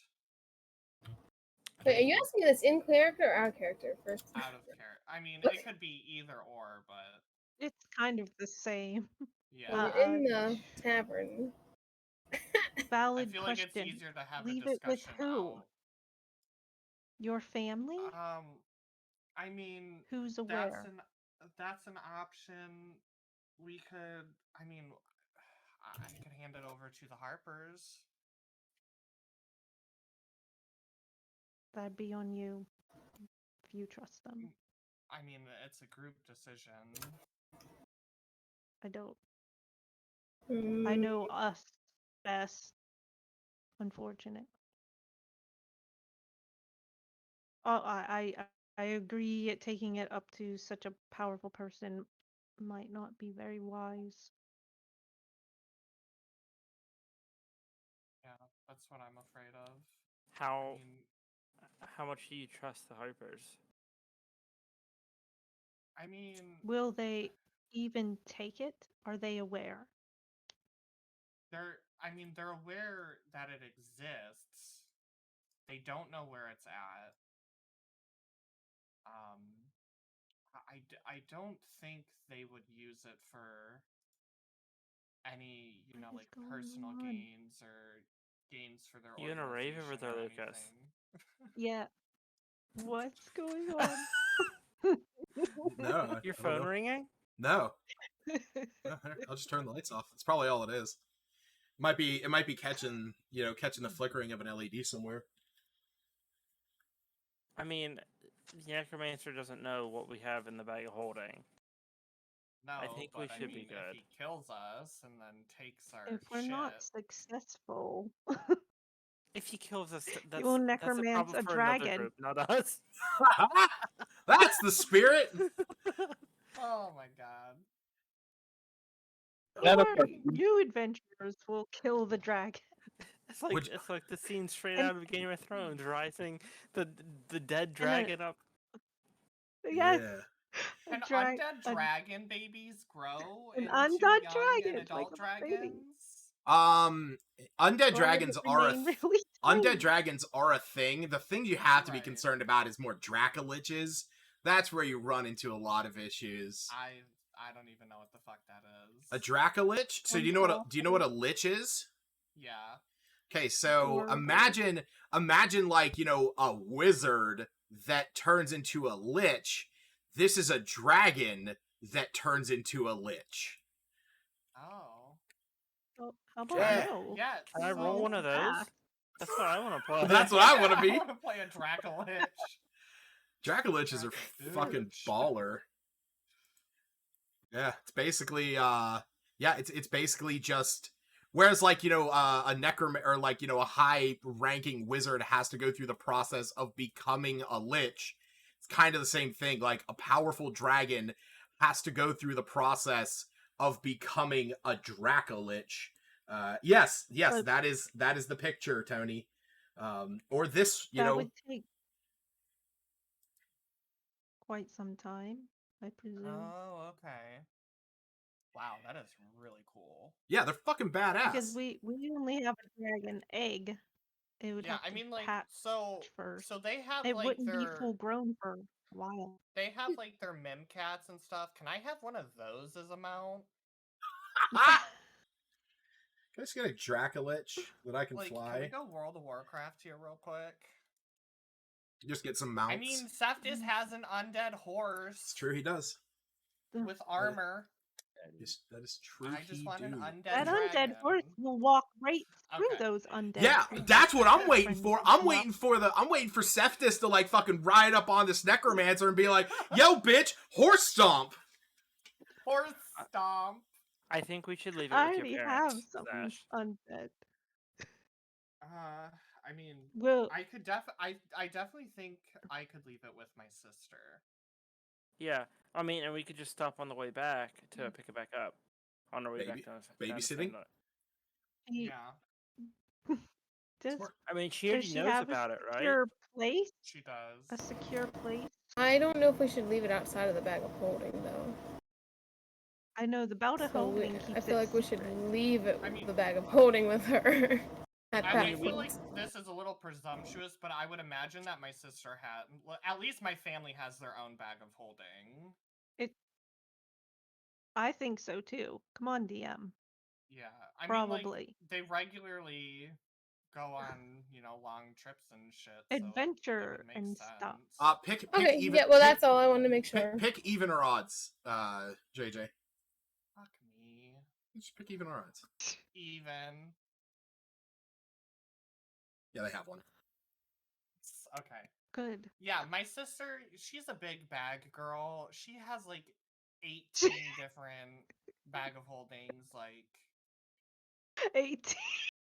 Wait, are you asking me this in character or out of character first? Out of character. I mean, it could be either or, but it's kind of the same. yeah. We're in the tavern. Valid I feel question. like it's easier to have Leave a it with discussion who? out. Your family? I mean, Who's aware? that's an option. We could. I mean, I could hand it over to the Harpers. That'd be on you if you trust them. I mean, it's a group decision. I don't. I Mm, know us best. Unfortunate. Oh, I agree. Taking it up to such a powerful person might not be very wise. Yeah, that's what I'm afraid of. How I mean, how much do you trust the Harpers? I mean, Will they even take it? Are they aware? they're aware that it exists. They don't know where it's at. I don't think they would use it for any, What is like going personal on? gains or gains for their You in a rave over organization there, or Lucas? anything. Yeah. What's going on? No, Your I don't phone know. ringing? No. No, I'll just turn the lights off. That's probably all it is. It might be catching the flickering of an LED somewhere. I mean, the necromancer doesn't know what we have in the bag of holding. No, I think we but should I be mean, good. if he kills us and then takes our If we're shit, not successful, If he kills us, you will that's a necromance problem a for another dragon. group, not us. That's the spirit. oh my god. Yeah, Or that's you adventurers will kill the dragon. It's like the scene straight And out of Game of Thrones, rising the dead and a, dragon up. yes, Yeah. Can a undead dragon babies grow an into undead young and dragon, like adult a baby. dragons? Undead Or dragons does it are remain really tiny? undead dragons are a thing. The thing you have to be Right. concerned about is more dracoliches. That's where you run into a lot of issues. I don't even know what the fuck that is. A dracolich? So do you know what a lich is? Yeah. Okay, so Horrible. imagine like, a wizard that turns into a lich. This is a dragon that turns into a lich. Oh. Oh, how about Yeah. no? Yeah. Can I roll so- one of those? Pass. That's what I want to play. That's what I want to I be. want to play a Dracolich. Dracoliches are fucking baller. Yeah, it's basically it's basically just whereas like, a necromancer or like, a high ranking wizard has to go through the process of becoming a lich. It's kind of the same thing. Like a powerful dragon has to go through the process of becoming a dracolich. Yes, But that is the picture, Tony. Or this, that would take quite some time, I presume. Oh, okay. Wow, that is really cool. yeah, they're fucking badass. Because we only have a dragon egg. It would Yeah, have I to mean, like, hatch so first. they have It like wouldn't be their full grown for a while. they have like their mimcats and stuff. Can I have one of those as a mount? Can I just get a Dracolich that I can Like, fly? can we go World of Warcraft here real quick? Just get some mounts. I mean, Seftis has an undead horse It's true, he does. with armor. That is true. I just want an undead That dragon. undead horse will walk right through Okay. those undead. Yeah, trees. that's what I'm waiting Friends for. will I'm come waiting up. for Cephas to like fucking ride up on this necromancer and be like, "Yo, bitch, horse stomp." Horse stomp. I think we should leave it I with your already have parents, some Zash. undead. I mean, Well, I definitely think I could leave it with my sister. Yeah, I mean, and we could just stop on the way back to pick it back up. On our way back down. Babysitting? he- Yeah, does Smart. I mean, she does already she knows have about a it, right? secure place? she does. A secure place? I don't know if we should leave it outside of the bag of holding though. I know the belt of So holding I keeps feel it like we should secret. leave it I mean- the bag of holding with her. At I that feel point. like this is a little presumptuous, but I would imagine that my sister had, at least my family has their own bag of holding. I think so too. Come on, DM. Yeah, I mean, Probably. like, they regularly go on, long trips and shit. So Adventure it would make and sense. stuff. Pick Okay, even. yeah, well that's all I wanted to make sure. Pick even or odds, JJ. Fuck me. Just pick even or odds. Even. Yeah, they have one. Okay. Good. Yeah, my sister, she's a big bag girl. She has like 18 different bag of holdings. Like, 18.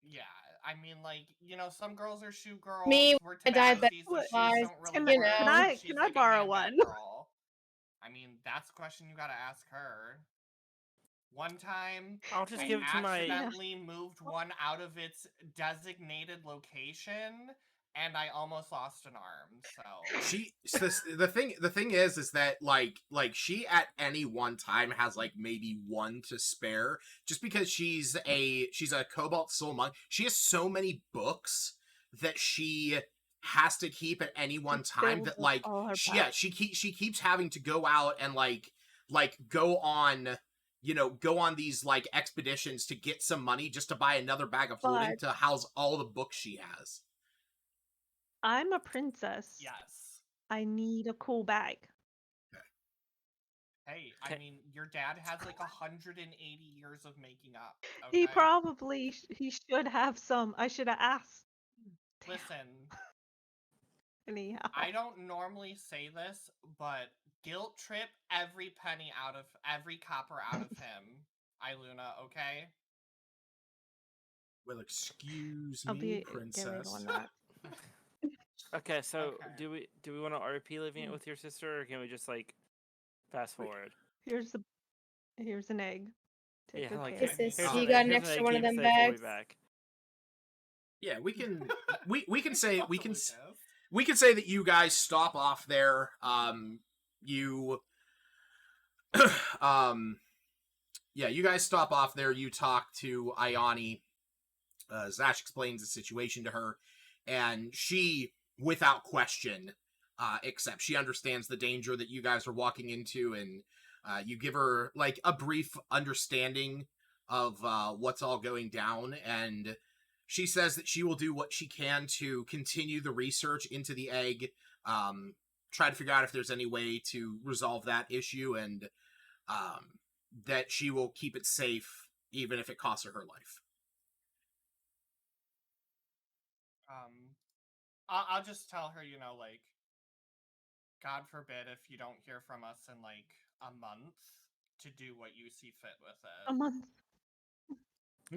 yeah, I mean, like, some girls are shoe girls. Me, we're I died tabaxis, so back shoes twice, don't really Can, you work. know. She's can I like a borrow handbag one? girl. I mean, that's a question you gotta ask her. One time, I'll just I give it to my. accidentally moved one out of its designated location, and I almost lost an arm. So The thing is that like she at any one time has like maybe one to spare, just because she's a Cobalt Soul monk. She has so many books that she has to keep at any one time that like she keeps having to go out and like go on these like expeditions to get some money just to buy another bag of holding But- to house all the books she has. I'm a princess. yes. I need a cool bag. Hey, I Okay. mean, your dad has like 180 years of making up. He Okay? probably he should have some. I should have asked. Damn. Listen, Anyhow. I don't normally say this, but guilt trip every copper out of him, Iluna, okay? Well, excuse I'll me, be getting princess. on that. Okay, so Okay. do we want to RP living it with your sister, or can we just like fast forward? Here's an egg. Take Yeah, good like care. This is- here's you an got egg, an here's extra egg, one of keep them it safe, we'll be bags? back. Yeah, we can we can say Fuck we can Lucas. we can say that you guys stop off there. You yeah, you guys stop off there. You talk to Ayani. Zash explains the situation to her, and she, without question, accepts. She understands the danger that you guys are walking into, and you give her like a brief understanding of what's all going down, and she says that she will do what she can to continue the research into the egg, try to figure out if there's any way to resolve that issue, and that she will keep it safe even if it costs her her life. I'll just tell her, like, God forbid if you don't hear from us in like a month, to do what you see fit with it. A month.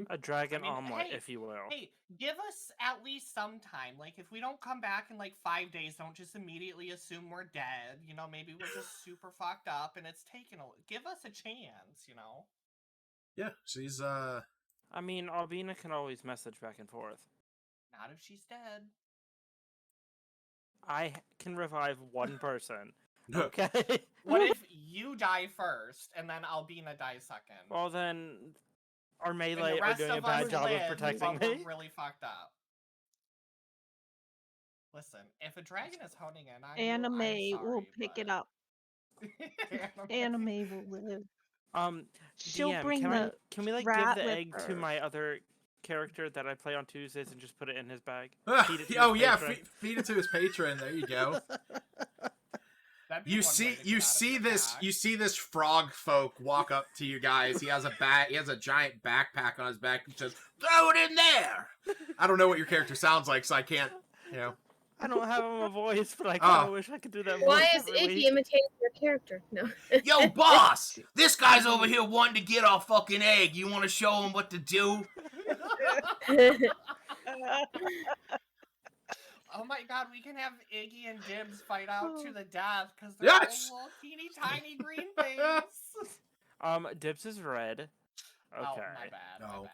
A dragon I mean, omelet, hey, if you will. Hey, give us at least some time. Like, if we don't come back in like 5 days, don't just immediately assume we're dead. Maybe we're just super fucked up and it's taken give us a chance, Yeah, she's I mean, Albina can always message back and forth. Not if she's dead. I can revive one person. Okay. What if you die first and then Albina dies second? Well, then our And melee the are rest doing a of bad us job of live, protecting but me. we're really fucked up. Listen, if a dragon is honing in on Anime you, I'm will sorry, pick it but- up. Anime will live. She'll DM, bring the can we like give rat the with egg to her. my other character that I play on Tuesdays and just put it in his bag? Feed it to oh his yeah, patron? feed it to his patron. There you go. That'd be You one see, way to you get out of see your this, pack. you see this frog folk walk up to you guys. He has a bag, he has a giant backpack on his back. He says, "Throw it in there." I don't know what your character sounds like, so I can't, you know. I don't have a voice, but I kind of Oh. wish I could do that Why voice is every Iggy week. imitating your character? No. Yo, boss! This guy's over here wanting to get our fucking egg. You want to show him what to do? Oh my god, we can have Iggy and Dibs fight out to the death because they're Yes! all little teeny tiny green things. Dibs is red. Okay. Oh, my bad, my Oh. bad.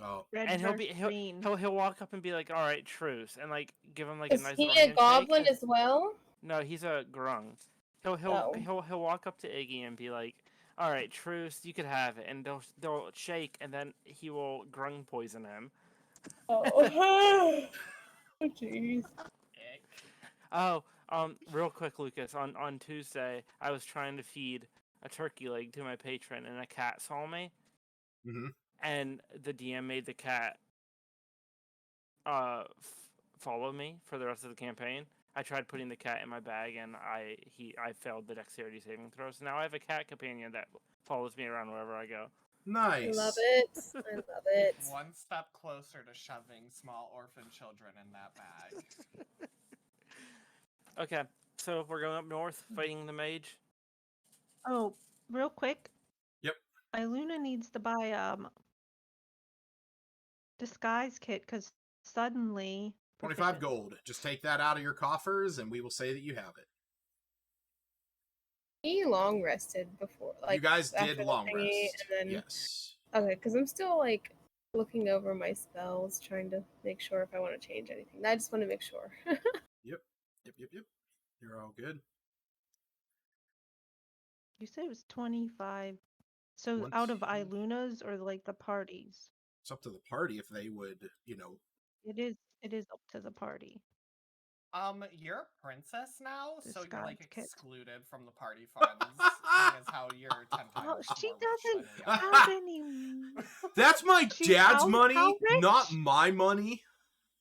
Oh. Red And versus green. he'll walk up and be like, "All right, truce," and like give him like Is a nice he little a handshake. goblin and- as well? No, he's a grung. Oh. He'll walk up to Iggy and be like, "All right, truce, you could have it," and they'll shake, and then he will grung poison him. Oh. Oh, jeez. Ick. Oh, real quick, Lucas. On Tuesday, I was trying to feed a turkey leg to my patron, and a cat saw me, Mm-hmm. and the DM made the cat follow me for the rest of the campaign. I tried putting the cat in my bag, and I failed the dexterity saving throw. So now I have a cat companion that follows me around wherever I go. Nice. I love it. I love it. One step closer to shoving small orphan children in that bag. Okay, so we're going up north, fighting the mage. Oh, real quick. Yep. Iluna needs to buy disguise kit because suddenly 25 proficient. gold. Just take that out of your coffers, and we will say that you have it. He long rested before, like you guys after did the long thingy, rest. and then Yes. okay, because I'm still like looking over my spells, trying to make sure if I want to change anything. I just want to make sure. Yep. You're all good. You said it was 25. So out of 20. Iluna's or like the parties? It's up to the party if they would, It is up to the party. You're a princess now, so you're like Disguise kit. excluded from the party funds. Seeing as how you're 10 times Oh, she more rich doesn't than we are. have any. That's my She's dad's how money, rich? not my money.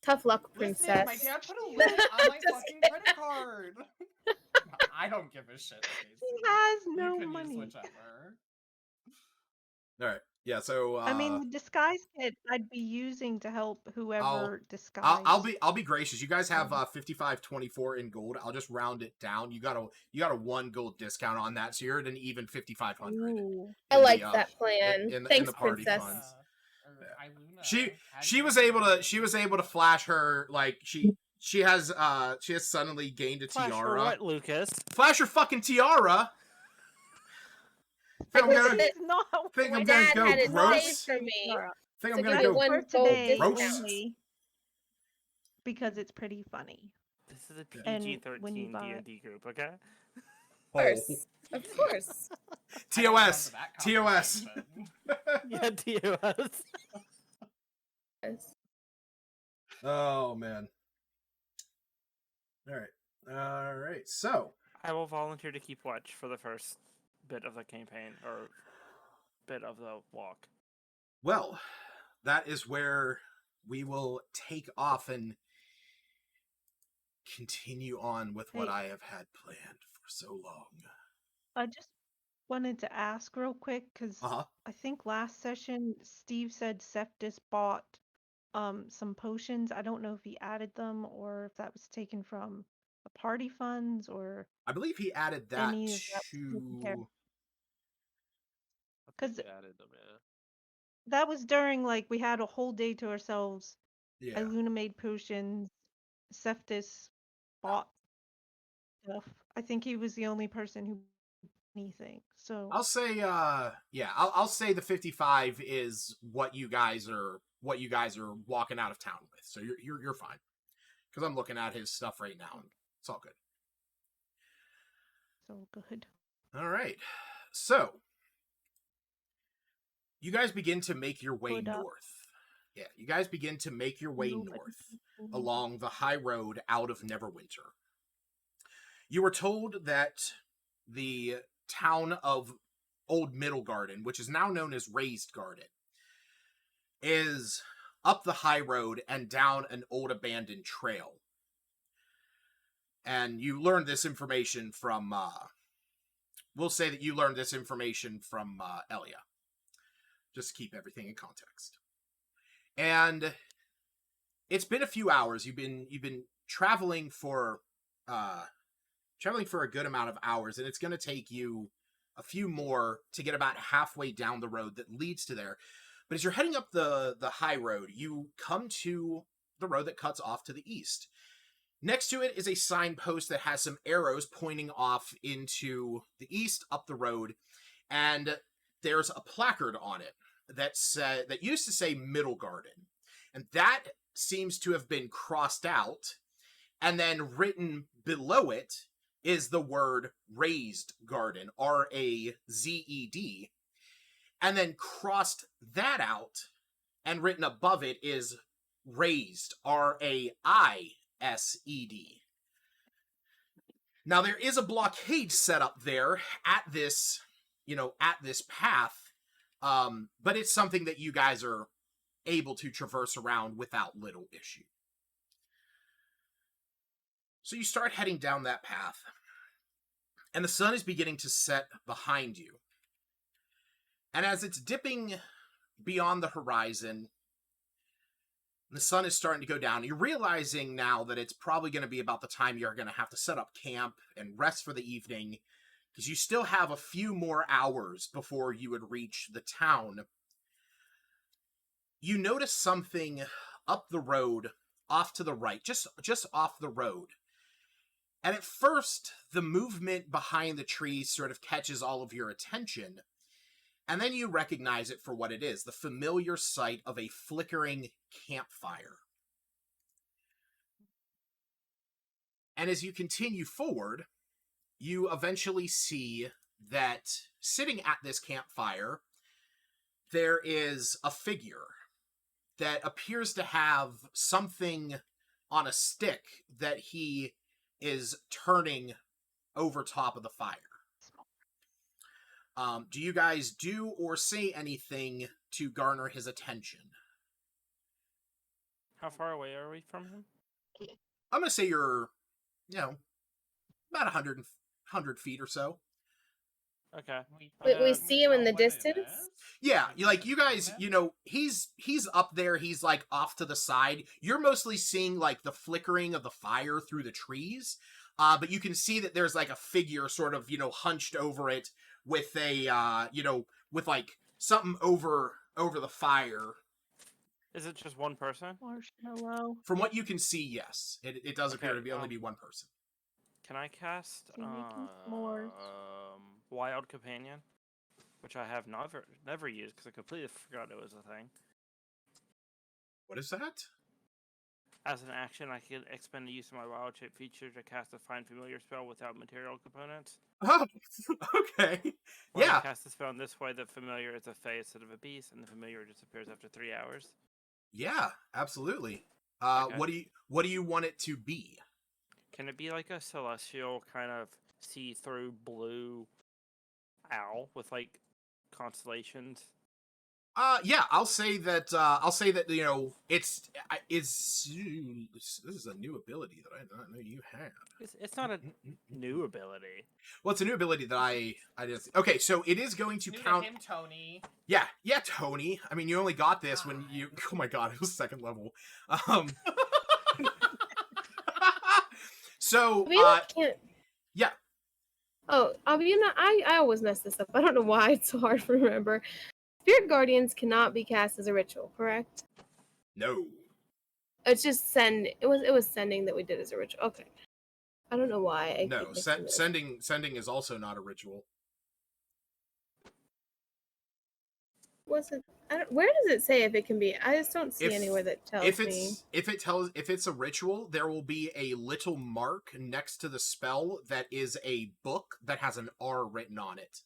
Tough luck, Listen, princess. my dad put a limit on my Just fucking credit card. I don't give a shit, She Stacey. has You no can money. use whichever. All right. Yeah. So I mean, the disguise kit I'd be using to help whoever disguise. I'll be gracious. You guys have 55.24 in gold. I'll just round it down. You got a 1 gold discount on that, so you're at an even 5,500. Ooh. I like that plan. in Thanks, the party princess. funds. Or Iluna, She how was do you able know? to flash her, like she has suddenly gained a Flash for tiara. what, Lucas? Flash your fucking tiara. Think I'm Because gonna it- It's not think my I'm gonna dad go had it gross. saved for me. Think So I'm gonna give go it one for gold today gross. discount. only because it's pretty funny. This is a And PG-13 when you buy- D&D group, okay? Of course. Of course. I don't TOS. remember that TOS. conversation. Yeah, TOS. Yes. Oh man. All right. So I will volunteer to keep watch for the first bit of the campaign, or bit of the walk. well, that is where we will take off and continue on with what Hey. I have had planned for so long. I just wanted to ask real quick because Uh huh. I think last session Steve said Septis bought some potions. I don't know if he added them or if that was taken from the party funds or I believe he added that any of that was taken care of. to. I think 'Cause they added them, yeah. that was during like we had a whole day to ourselves. Yeah. Iluna made potions. Septis bought stuff. I think he was the only person who bought anything. So I'll say, yeah, I'll say the 55 is what you guys are walking out of town with. So you're fine, because I'm looking at his stuff right now, and it's all good. good. All right, so you guys begin to make your way Good up. north. Yeah, you guys begin to make your way Nobody- north along the high road out of Neverwinter. You were told that the town of Old Middle Garden, which is now known as Raised Garden, is up the high road and down an old abandoned trail. And you learned this information from, we'll say that you learned this information from Elia. Just to keep everything in context. And it's been a few hours. You've been traveling for a good amount of hours, and it's going to take you a few more to get about halfway down the road that leads to there. But as you're heading up the high road, you come to the road that cuts off to the east. Next to it is a signpost that has some arrows pointing off into the east up the road, and there's a placard on it that used to say Middle Garden, and that seems to have been crossed out, and then written below it is the word Raised Garden, R-A-Z-E-D, and then crossed that out, and written above it is Raised, R-A-I-S-E-D. Now, there is a blockade set up there at this path, but it's something that you guys are able to traverse around without little issue. So you start heading down that path, and the sun is beginning to set behind you. And as it's dipping beyond the horizon, the sun is starting to go down. You're realizing now that it's probably going to be about the time you're going to have to set up camp and rest for the evening, because you still have a few more hours before you would reach the town. You notice something up the road, off to the right, just off the road. And at first, the movement behind the trees sort of catches all of your attention. And then you recognize it for what it is, the familiar sight of a flickering campfire. And as you continue forward, you eventually see that sitting at this campfire, there is a figure that appears to have something on a stick that he is turning over top of the fire. Do you guys do or say anything to garner his attention? How far away are we from him? I'm going to say you're, about 100 feet or so. Okay. We see him in the distance? Yeah, you guys, he's up there, he's like off to the side. You're mostly seeing like the flickering of the fire through the trees, but you can see that there's like a figure sort of, hunched over it with a, with like something over the fire. Is it just one person? Marshmallow. From what you can see, yes. It does appear to be only be one person. Can I cast See, making s'mores. Wild Companion? Which I have never used because I completely forgot it was a thing. What is that? As an action, I can expend the use of my wild shape feature to cast a Find Familiar spell without material components. Oh, okay. When Yeah. I cast the spell in this way, the familiar is a fae instead of a beast, and the familiar disappears after 3 hours. Yeah, absolutely. Okay. What do you want it to be? Can it be like a celestial kind of see-through blue owl with like constellations? Yeah, I'll say that it's this is a new ability that I did not know you had. It's not a new ability. Well, it's a new ability that I didn't see. Okay, so it is going to New count. to him, Tony. Yeah, Tony. I mean, you only got this when you. Oh my god, it was second level. So Can't. yeah. Oh, I always mess this up. I don't know why it's so hard to remember. Spirit Guardians cannot be cast as a ritual, correct? No. It's just send. It was sending that we did as a ritual. Okay. I don't know why. No, sending is also not a ritual. Was it? Where does it say if it can be? I just don't see anywhere that tells me. If it's a ritual, there will be a little mark next to the spell that is a book that has an R written on it.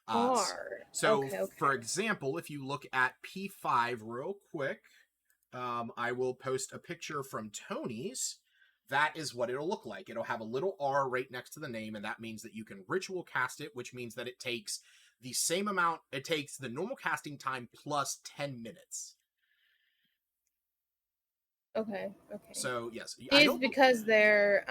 R. So, okay. for example, if you look at P5 real quick, I will post a picture from Tony's. That is what it'll look like. It'll have a little R right next to the name, and that means that you can ritual cast it, which means that it takes the same amount. It takes the normal casting time plus 10 minutes. Okay. So, yes. These because they're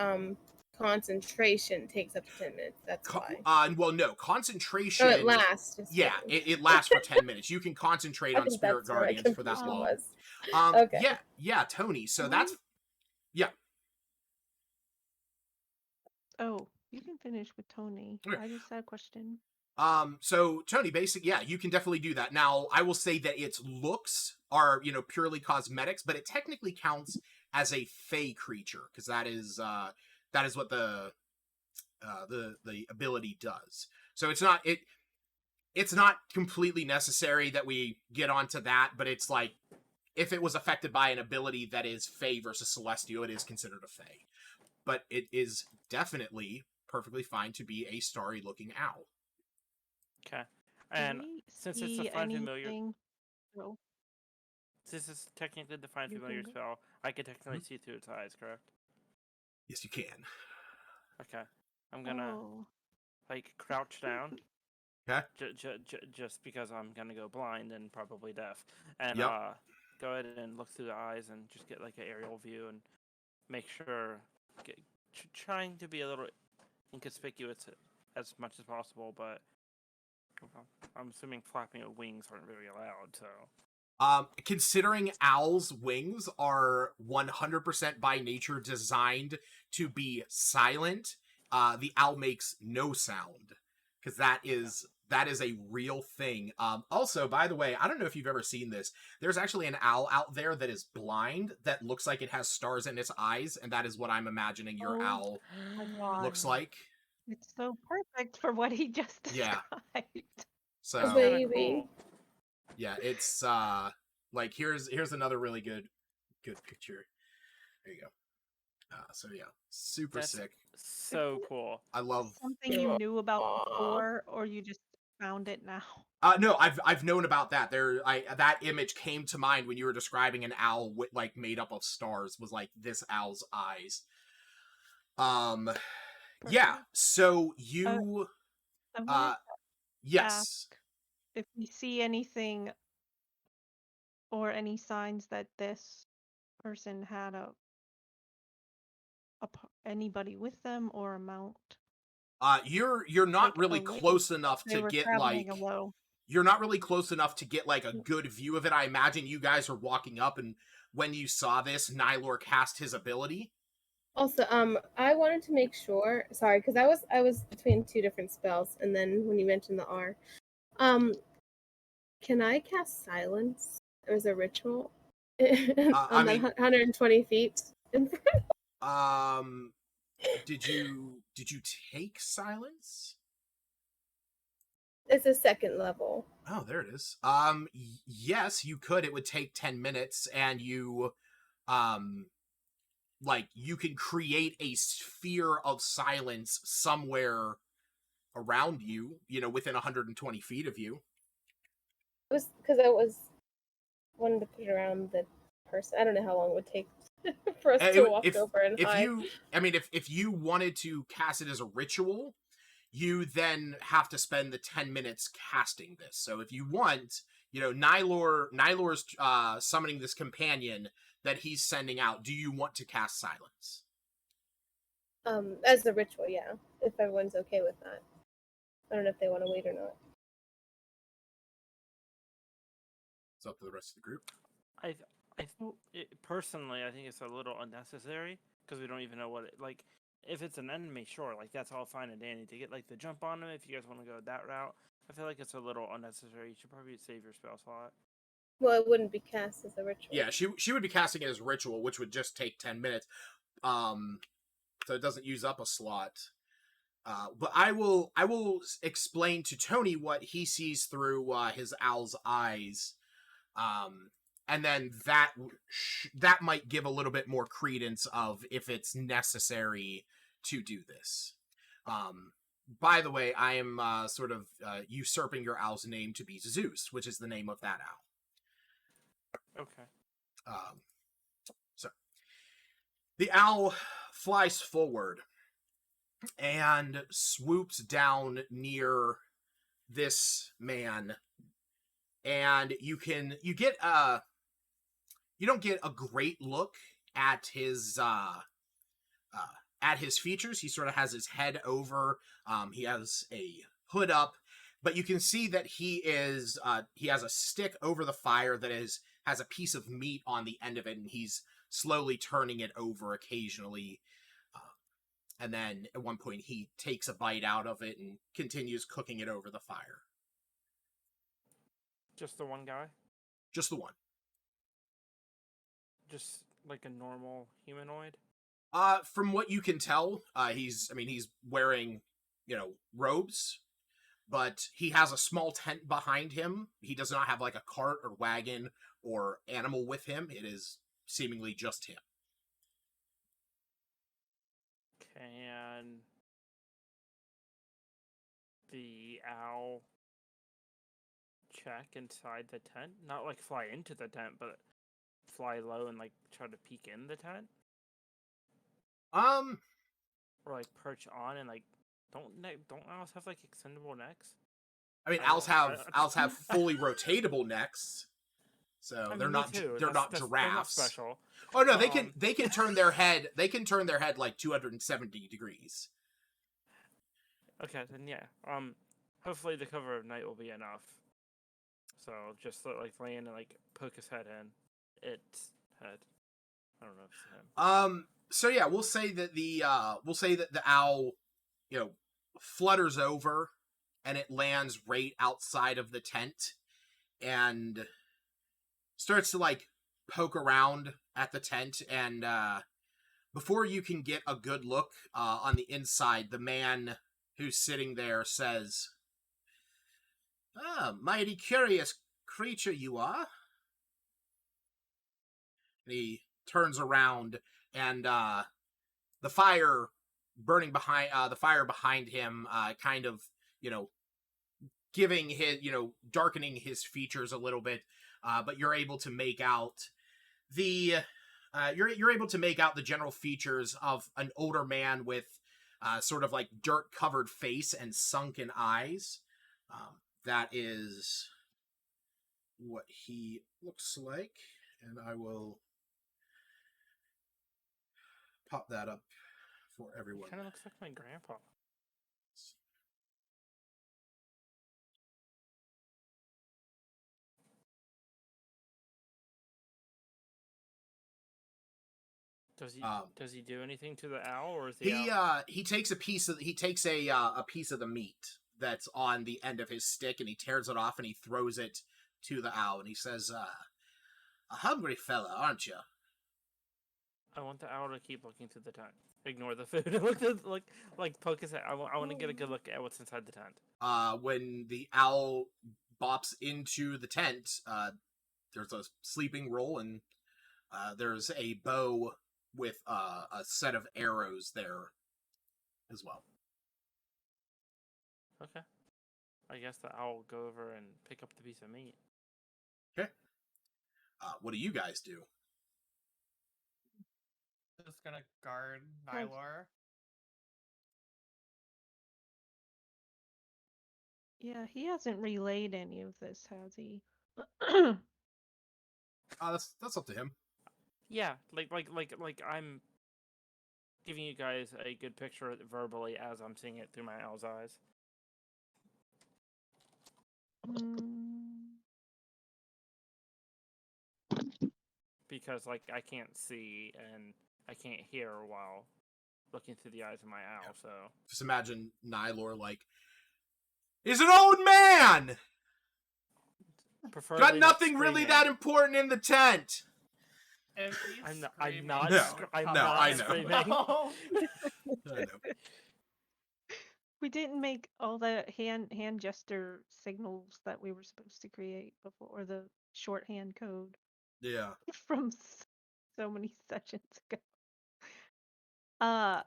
concentration takes up to 10 minutes. That's why. Well, no, concentration. Oh, it lasts. Just Yeah, kidding. it lasts for 10 minutes. You can concentrate I on think spirit that's where my guardians for that confusion long. was. Okay. Yeah, Tony. So Why- that's Oh, you can finish with Tony. Okay. I just had a question. So Tony, basically, yeah, you can definitely do that. Now, I will say that its looks are, purely cosmetics, but it technically counts as a fey creature because that is what the ability does. So it's not completely necessary that we get onto that, but it's like if it was affected by an ability that is fey versus celestial, it is considered a fey. But it is definitely perfectly fine to be a starry looking owl. Okay. Do And we since it's a see find familiar, anything? Oh, since it's technically the find You familiar can go. spell, I can technically see through its eyes, correct? Yes, you can. Okay. I'm gonna oh. crouch down. Okay. Just because I'm gonna go blind and probably deaf, and Yep. go ahead and look through the eyes and just get like an aerial view and make sure, trying to be a little inconspicuous as much as possible, but I'm assuming flapping of wings aren't very allowed, so. Considering owls' wings are 100% by nature designed to be silent, the owl makes no sound because that is a real thing. Also, by the way, I don't know if you've ever seen this. There's actually an owl out there that is blind that looks like it has stars in its eyes, and that is what I'm imagining your Oh owl my God. looks like. It's so perfect for what he just described. Yeah. So That's Kinda Baby. cool. yeah, it's like here's another really good picture. There you go. So yeah, super That's sick. so cool. I love. Something you knew about Aw. before, or you just found it now? No, I've known about that. That image came to mind when you were describing an owl with like made up of stars. Was like this owl's eyes. Yeah. Perfect. So you I wanted to yes. ask if we see anything or any signs that this person had anybody with them or a mount. You're not Like, really alone. close enough They to were get traveling like. alone. You're not really close enough to get like a good view of it. I imagine you guys are walking up, and when you saw this, Nylor cast his ability. Also, I wanted to make sure. Sorry, because I was between two different spells, and then when you mentioned the R, can I cast silence as a ritual I on mean- the 120 feet? Did you take silence? It's a second level. Oh, there it is. Yes, you could. It would take 10 minutes, and you, like, you can create a sphere of silence somewhere around you, within 120 feet of you. It was because I was wanted to put it around the person. I don't know how long it would take for us to walk over and hide. If you wanted to cast it as a ritual, you then have to spend the 10 minutes casting this. So if you want, Nylor's summoning this companion that he's sending out. Do you want to cast silence? As the ritual, yeah. If everyone's okay with that. I don't know if they want to wait or not. It's up to the rest of the group. Personally, I think it's a little unnecessary because we don't even know what it like. If it's an enemy, sure, like that's all fine and dandy to get like the jump on them. If you guys want to go that route, I feel like it's a little unnecessary. You should probably save your spell slot. Well, it wouldn't be cast as a ritual. Yeah, she would be casting it as ritual, which would just take 10 minutes. So it doesn't use up a slot. But I will explain to Tony what he sees through his owl's eyes. And then that might give a little bit more credence of if it's necessary to do this. By the way, I am sort of usurping your owl's name to be Zeus, which is the name of that owl. Okay. So the owl flies forward and swoops down near this man, and you don't get a great look at his at his features. He sort of has his head over. He has a hood up, but you can see that he has a stick over the fire that has a piece of meat on the end of it, and he's slowly turning it over occasionally. And then at one point he takes a bite out of it and continues cooking it over the fire. Just the one guy? Just the one. Just like a normal humanoid? From what you can tell, he's wearing, robes, but he has a small tent behind him. He does not have like a cart or wagon or animal with him. It is seemingly just him. Can the owl check inside the tent? Not like fly into the tent, but fly low and like try to peek in the tent? Or like perch on and like don't owls have like extendable necks? I mean, I owls don't- have fully rotatable necks, so I mean, they're me not too. they're not They're not giraffes. special. Oh no, they can turn their head. They can turn their head like 270 degrees. Okay, then yeah. Hopefully the cover of night will be enough. So just like land and like poke his head in. Its head. I don't know if it's him. So yeah, we'll say that the owl, flutters over, and it lands right outside of the tent, and starts to like poke around at the tent, and before you can get a good look on the inside, the man who's sitting there says, "Ah, mighty curious creature you are." And he turns around, and the fire burning behind him, kind of, giving his, darkening his features a little bit, but you're able to make out the you're able to make out the general features of an older man with sort of like dirt covered face and sunken eyes. That is what he looks like, and I will pop that up for everyone. Kind of looks like my grandpa. Does he do anything to the owl, or is the owl... He takes a piece of the meat that's on the end of his stick, and he tears it off and he throws it to the owl, and he says, "A hungry fella, aren't you?" I want the owl to keep looking through the tent. Ignore the food. Look, poke his head. I want to get a good look at what's inside the tent. When the owl bops into the tent, there's a sleeping roll, and there's a bow with a set of arrows there as well. Okay. I guess the owl will go over and pick up the piece of meat. Okay. What do you guys do? Just gonna guard Nylor. Yeah, he hasn't relayed any of this, has he? That's up to him. Yeah, like I'm giving you guys a good picture verbally as I'm seeing it through my owl's eyes. Because like I can't see and I can't hear while looking through the eyes of my owl, so Just imagine Nylor like, "Is an old man! Got nothing really that important in the tent!" If he's I'm screaming, not No, don't I'm come no, out. I know. screaming. No. I know. We didn't make all the hand gesture signals that we were supposed to create before, or the shorthand code Yeah. from so many sessions ago. I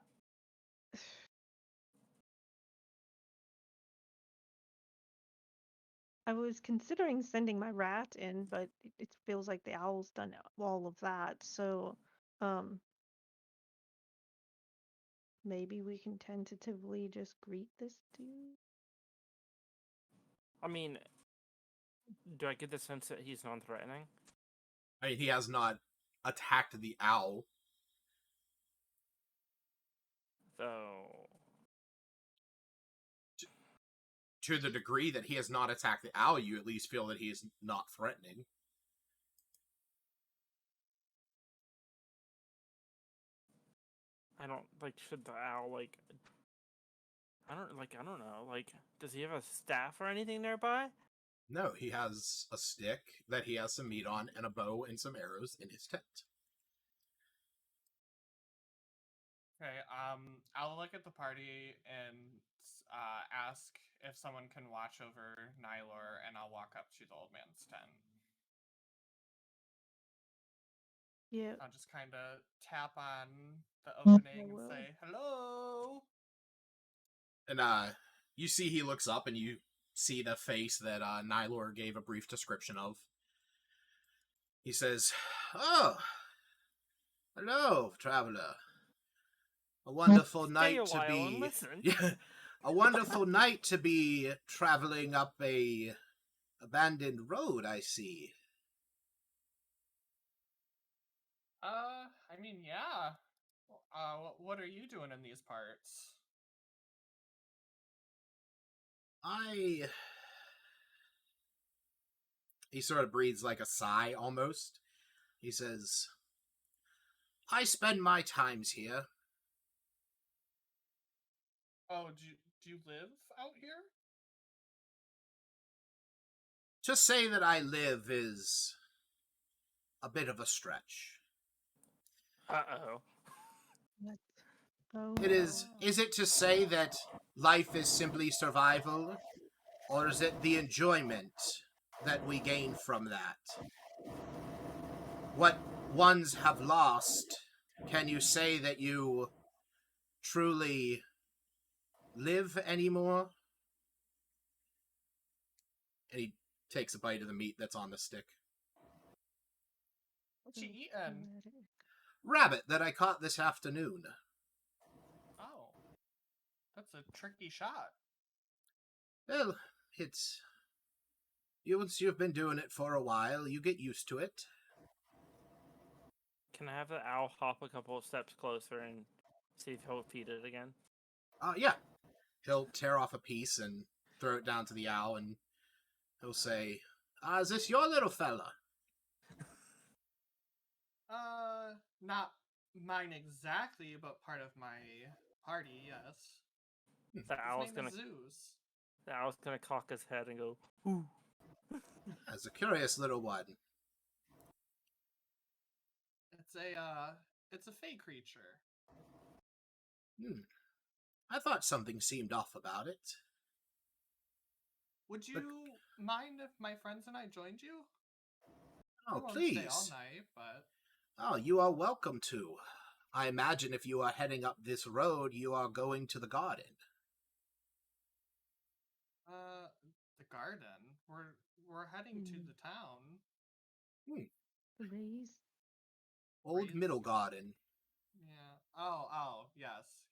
was considering sending my rat in, but it feels like the owl's done all of that. So, maybe we can tentatively just greet this dude. I mean, do I get the sense that he's non-threatening? I mean, he has not attacked the owl. though. To the degree that he has not attacked the owl, you at least feel that he is not threatening. I don't like. Should the owl like? I don't know. Like, does he have a staff or anything nearby? No, he has a stick that he has some meat on, and a bow and some arrows in his tent. Okay, I'll look at the party and ask if someone can watch over Nylor, and I'll walk up to the old man's tent. Yeah. I'll just kind of tap on the opening and will. say, "Hello." And you see he looks up, and you see the face that Nylor gave a brief description of. He says, "Oh, hello, traveler. A wonderful Stay night a to while and be listen." Yeah, a wonderful night to be traveling up a abandoned road, I see." I mean, yeah. What are you doing in these parts? He sort of breathes like a sigh, almost. He says, "I spend my times here." Oh, do you live out here? To say that I live is a bit of a stretch. Uh-oh. What? Oh, It is it to say that life is simply survival, or is it the enjoyment that we gain from that? What ones have lost, can you say that you truly live anymore? And he takes a bite of the meat that's on the stick. What you eating? Rabbit that I caught this afternoon. Oh, that's a tricky shot. Well, it's... once you've been doing it for a while, you get used to it. Can I have the owl hop a couple of steps closer and see if he'll feed it again? Yeah. He'll tear off a piece and throw it down to the owl, and he'll say, "Is this your little fella?" Not mine exactly, but part of my party, yes. The owl's His name gonna is Zeus. the owl's gonna cock his head and go, "Ooh." As a curious little one. It's a fey creature. I thought something seemed off about it. Would you mind if my friends and I joined you? Oh, We won't stay all please. night, but Oh, you are welcome to. I imagine if you are heading up this road, you are going to the garden. the garden. We're heading to the town. Raise. Old Right. Middle Garden. Yeah. Oh, yes.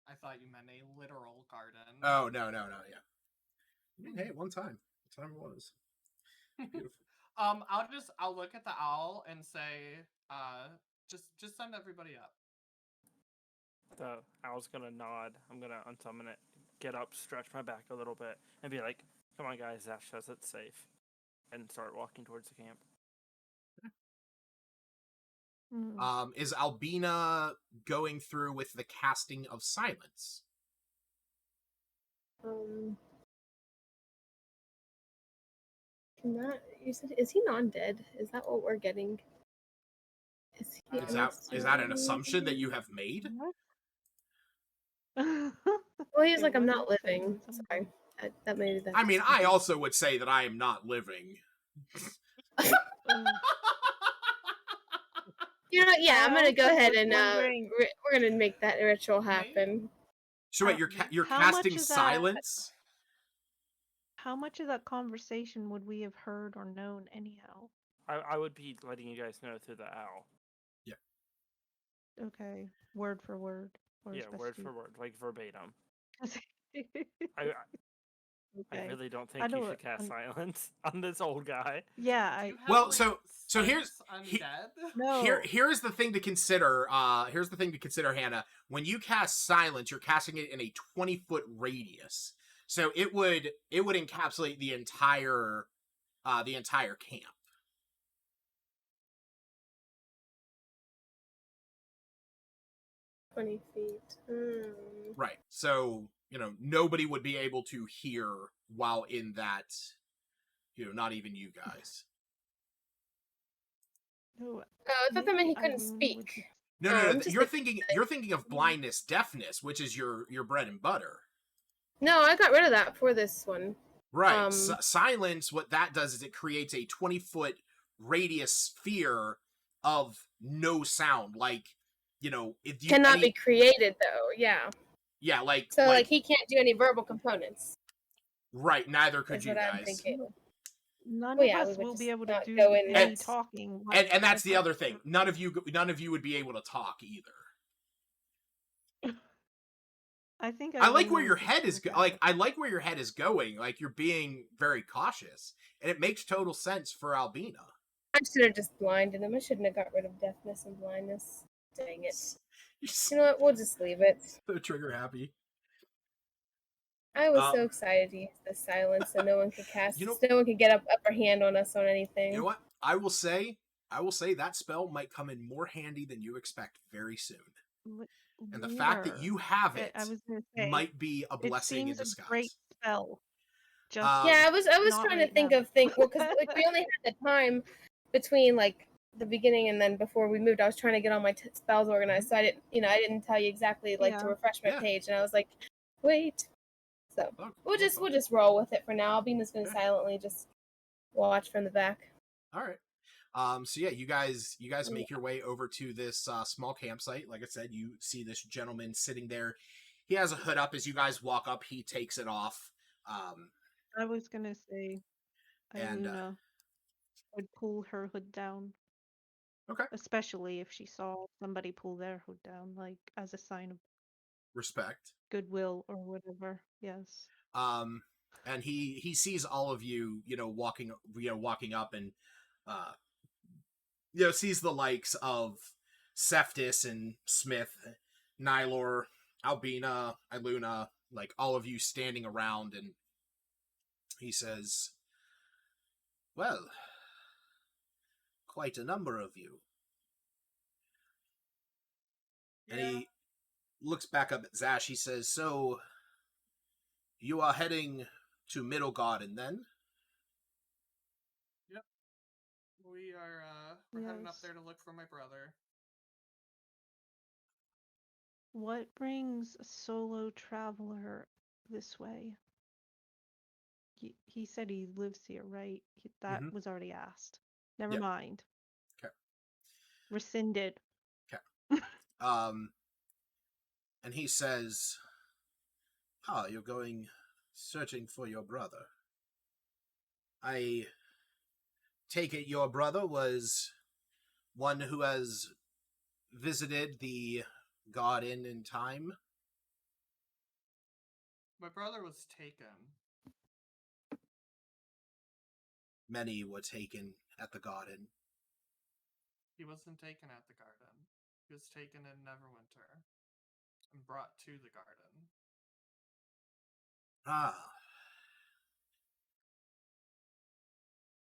I thought you meant a literal garden. Oh, no, yeah. I mean, hey, one time it was. Beautiful. I'll look at the owl and say, just send everybody up. The owl's gonna nod. I'm gonna unsummon it, get up, stretch my back a little bit, and be like, "Come on, guys, Ash says it's safe," and start walking towards the camp. Is Albina going through with the casting of silence? You said, is he non-dead? Is that what we're getting? Is he? Is that an assumption that you have made? Well, he's like, I'm not living. Sorry, that maybe that. I mean, I also would say that I am not living. You know what? Yeah, I'm gonna go ahead and wondering- we're gonna make that ritual happen. So wait, you're how much casting is that- silence? How much of that conversation would we have heard or known anyhow? I would be letting you guys know through the owl. Yeah. Okay, word for word. Or Yeah, is that word stupid? for word, like verbatim. I I okay. really don't I think you don't should cast un- silence on this old guy. Yeah, Do I you have, Well, like, so here's- silence he- undead. no. Here's the thing to consider. Here's the thing to consider, Hannah. When you cast silence, you're casting it in a 20-foot radius, so it would encapsulate the entire camp. 20 feet. Right. So nobody would be able to hear while in that. Not even you guys. No. Oh, I thought that meant Maybe he couldn't Eileen would speak. be- No, I'm just you're thinking of blindness, deafness, which is your bread and butter. No, I got rid of that for this one. Right. Silence, what that does is it creates a 20-foot radius sphere of no sound. Like, if you Cannot be created though. Yeah. Yeah, like So like he can't do any verbal components. right. Neither could Is you what I'm guys. thinking. None Well, of yeah, we us would will be just able to not do go in any there. talking. And that's the other whatsoever. thing. None of you would be able to talk either. I think I like Eileen where would your just head is look at like. it. I like where your head is going. Like you're being very cautious, and it makes total sense for Albina. I should have just blinded him. I shouldn't have got rid of deafness and blindness. Dang it. You're You know what? We'll just leave it. so trigger happy. I was so excited to use the silence so no one could cast. You know- no one could get upper hand on us on anything. You know what? I will say that spell might come in more handy than you expect very soon. And the fact that Where? you have it I was gonna say might be a blessing in it seems disguise. a great spell. Just Yeah, I was not trying to right think now. of things. Well, because like we only had the time between like the beginning and then before we moved. I was trying to get all my spells organized, so I didn't tell you exactly like to Yeah. refresh my Yeah. page, and I was like, wait. So Oh, we'll just roll with it for now. Albina's gonna Okay. silently just watch from the back. All right. So yeah, you guys make your way over to this small campsite. Like I said, you see this gentleman sitting there. He has a hood up. As you guys walk up, he takes it off. I was gonna say And, Iluna would pull her hood down. Okay. Especially if she saw somebody pull their hood down, like as a sign of Respect. goodwill or whatever. Yes. And he sees all of you, walking up and, sees the likes of Seftis and Smith, Nylor, Albina, Iluna, like all of you standing around, and he says, "Well, quite a number of you." And he looks back up at Zash. He says, "So, you are heading to Middle Garden, then?" Yep. We're heading up Yes. there to look for my brother. What brings a solo traveler this way? He said he lives here, right? That Mhm. was already asked. Never Yep. mind. Okay. Rescinded. And he says, you're going searching for your brother. I take it your brother was one who has visited the garden in time?" My brother was taken. Many were taken at the garden. He wasn't taken at the garden. He was taken in Neverwinter and brought to the garden.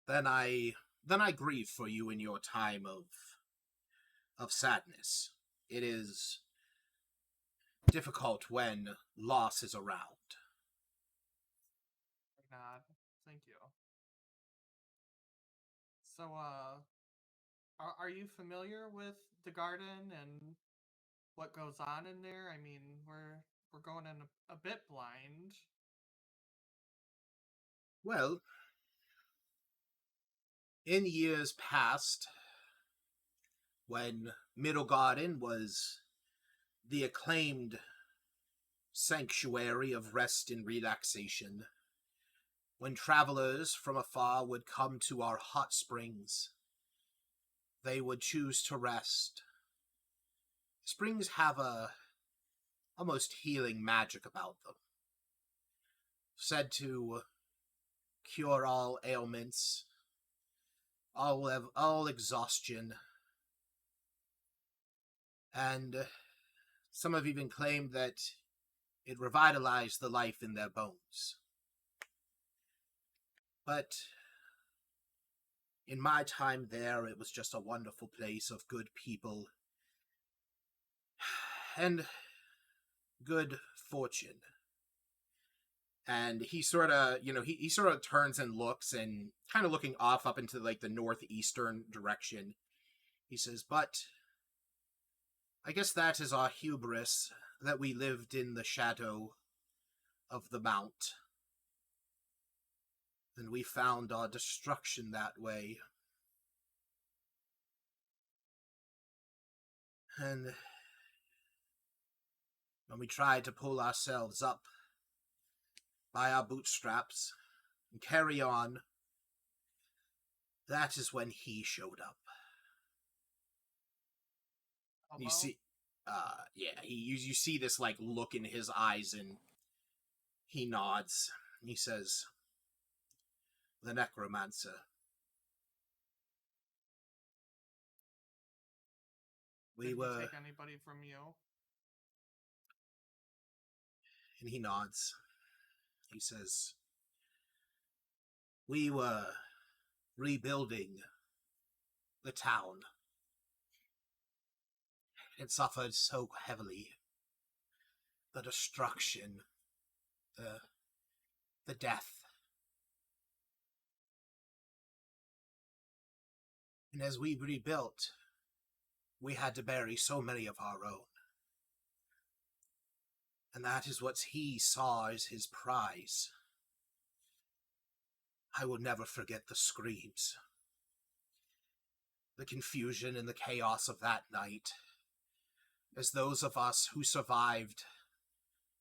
Then I grieve for you in your time of sadness. It is difficult when loss is around. I nod. Thank you. So, are you familiar with the garden and what goes on in there? I mean, we're going in a bit blind. Well, in years past, when Middle Garden was the acclaimed sanctuary of rest and relaxation, when travelers from afar would come to our hot springs, they would choose to rest. Springs have a almost healing magic about them. said to cure all ailments, all exhaustion, and some have even claimed that it revitalized the life in their bones. But in my time there, it was just a wonderful place of good people and good fortune. And he sort of, he sort of turns and looks, and kind of looking off up into like the northeastern direction. He says, but I guess that is our hubris, that we lived in the shadow of the mount. And we found our destruction that way. And when we tried to pull ourselves up by our bootstraps and carry on, that is when he showed up. Hello? You see, you see this like look in his eyes, and he nods. He says, "The necromancer." Did he take anybody from you? And he nods. He says, "We were rebuilding the town. It suffered so heavily. The destruction, the death. And as we rebuilt, we had to bury so many of our own. And that is what he saw as his prize. I will never forget the screams, the confusion and the chaos of that night, as those of us who survived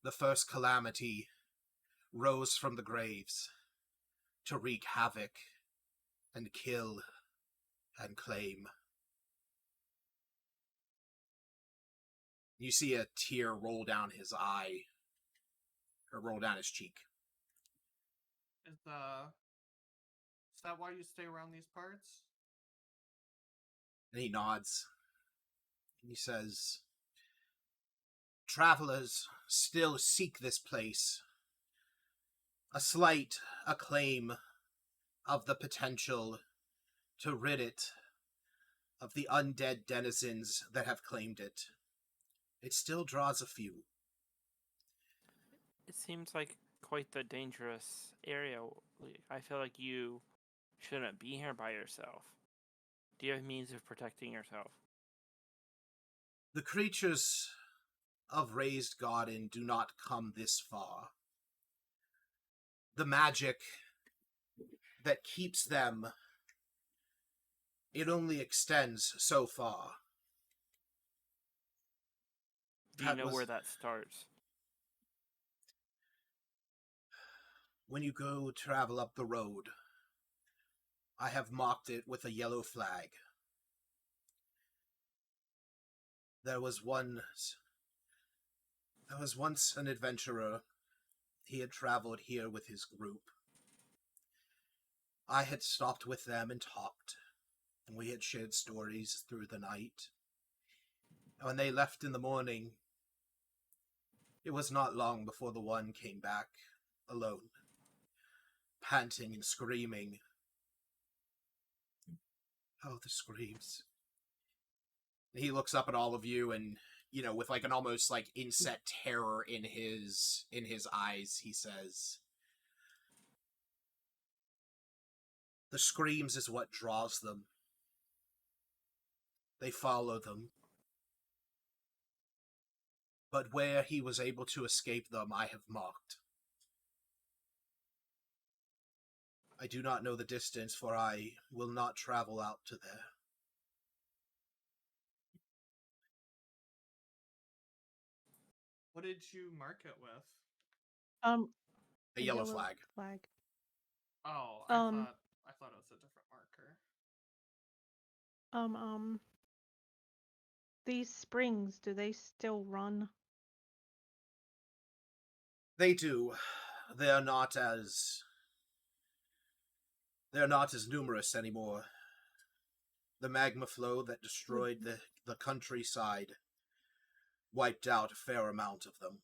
the first calamity rose from the graves to wreak havoc and kill and claim." You see a tear roll down his eye, or roll down his cheek. Is that why you stay around these parts? And he nods. And he says, "Travelers still seek this place. A slight acclaim of the potential to rid it of the undead denizens that have claimed it. It still draws a few." It seems like quite the dangerous area. I feel like you shouldn't be here by yourself. Do you have means of protecting yourself? The creatures of Raised Garden do not come this far. The magic that keeps them, it only extends so far. Do you know where that starts? When you go travel up the road, I have marked it with a yellow flag. There was once an adventurer. He had traveled here with his group. I had stopped with them and talked, and we had shared stories through the night. And when they left in the morning, it was not long before the one came back alone, panting and screaming. Oh, the screams. And he looks up at all of you, and with like an almost like inset terror in his eyes, he says, "The screams is what draws them. They follow them. But where he was able to escape them, I have marked. I do not know the distance, for I will not travel out to there." What did you mark it with? A yellow flag. Oh, I thought it was a different marker. These springs, do they still run? They do. they're not as numerous anymore. The magma flow that destroyed the countryside wiped out a fair amount of them.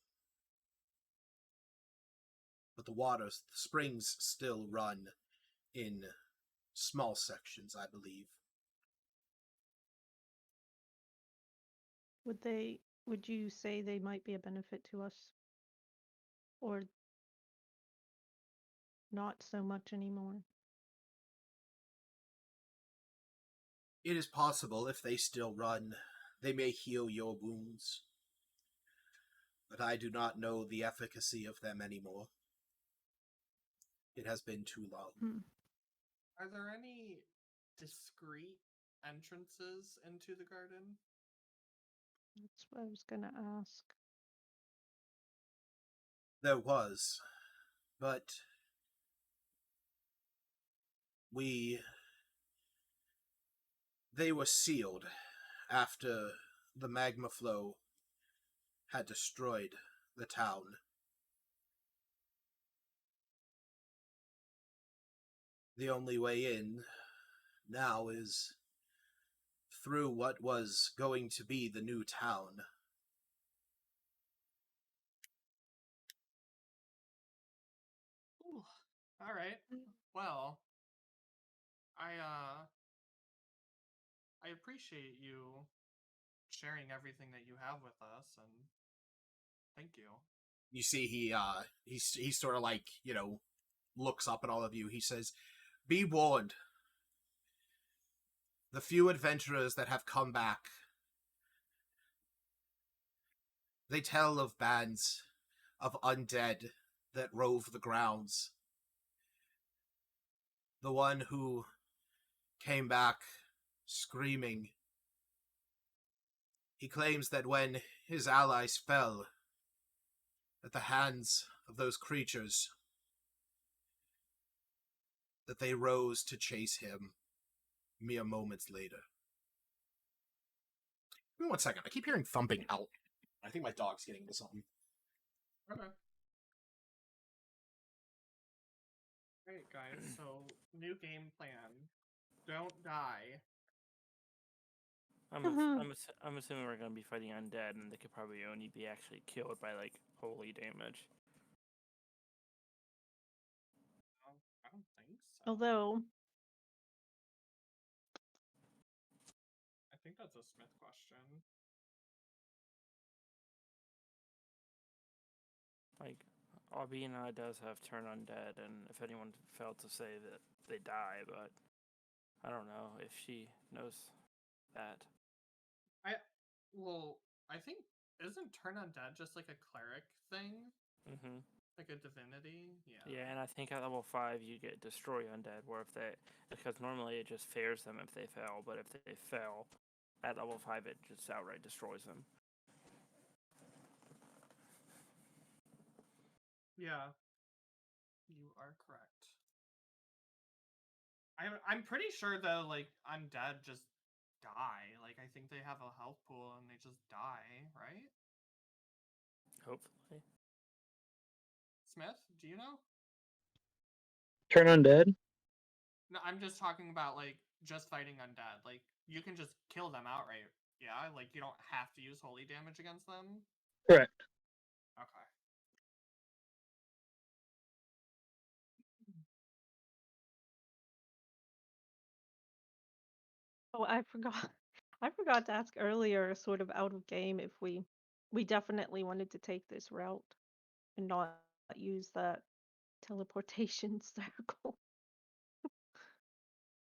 But the springs still run in small sections, I believe. Would you say they might be a benefit to us? Or not so much anymore? It is possible if they still run, they may heal your wounds. But I do not know the efficacy of them anymore. It has been too long. Are there any discreet entrances into the garden? That's what I was gonna ask. There was, but they were sealed after the magma flow had destroyed the town. The only way in now is through what was going to be the new town. Ooh, all right. Well, I appreciate you sharing everything that you have with us, and thank you. You see, he sort of like, looks up at all of you. He says, "Be warned. The few adventurers that have come back, they tell of bands of undead that rove the grounds. The one who came back screaming, he claims that when his allies fell at the hands of those creatures, that they rose to chase him mere moments later." Give me 1 second. I keep hearing thumping out. I think my dog's getting into something. Okay. Alright, guys, so new game plan. Don't die. I'm assuming we're gonna be fighting undead, and they could probably only be actually killed by like holy damage. I don't think so. Although, I think that's a Smith question. Like, Albina does have turn undead, and if anyone failed to say that they die, but I don't know if she knows that. I think isn't turn undead just like a cleric thing? Mm-hmm. Like a divinity? Yeah. Yeah, and I think at level 5 you get destroy undead, where if they, because normally it just fails them if they fail, but if they fail at level 5 it just outright destroys them. Yeah. You are correct. I'm pretty sure though, like undead just die. Like I think they have a health pool and they just die, right? Hopefully. Smith, do you know? Turn undead? No, I'm just talking about like just fighting undead. Like you can just kill them outright. Yeah, like you don't have to use holy damage against them. Correct. Okay. oh, I forgot. I forgot to ask earlier, sort of out of game, if we definitely wanted to take this route and not use that teleportation circle.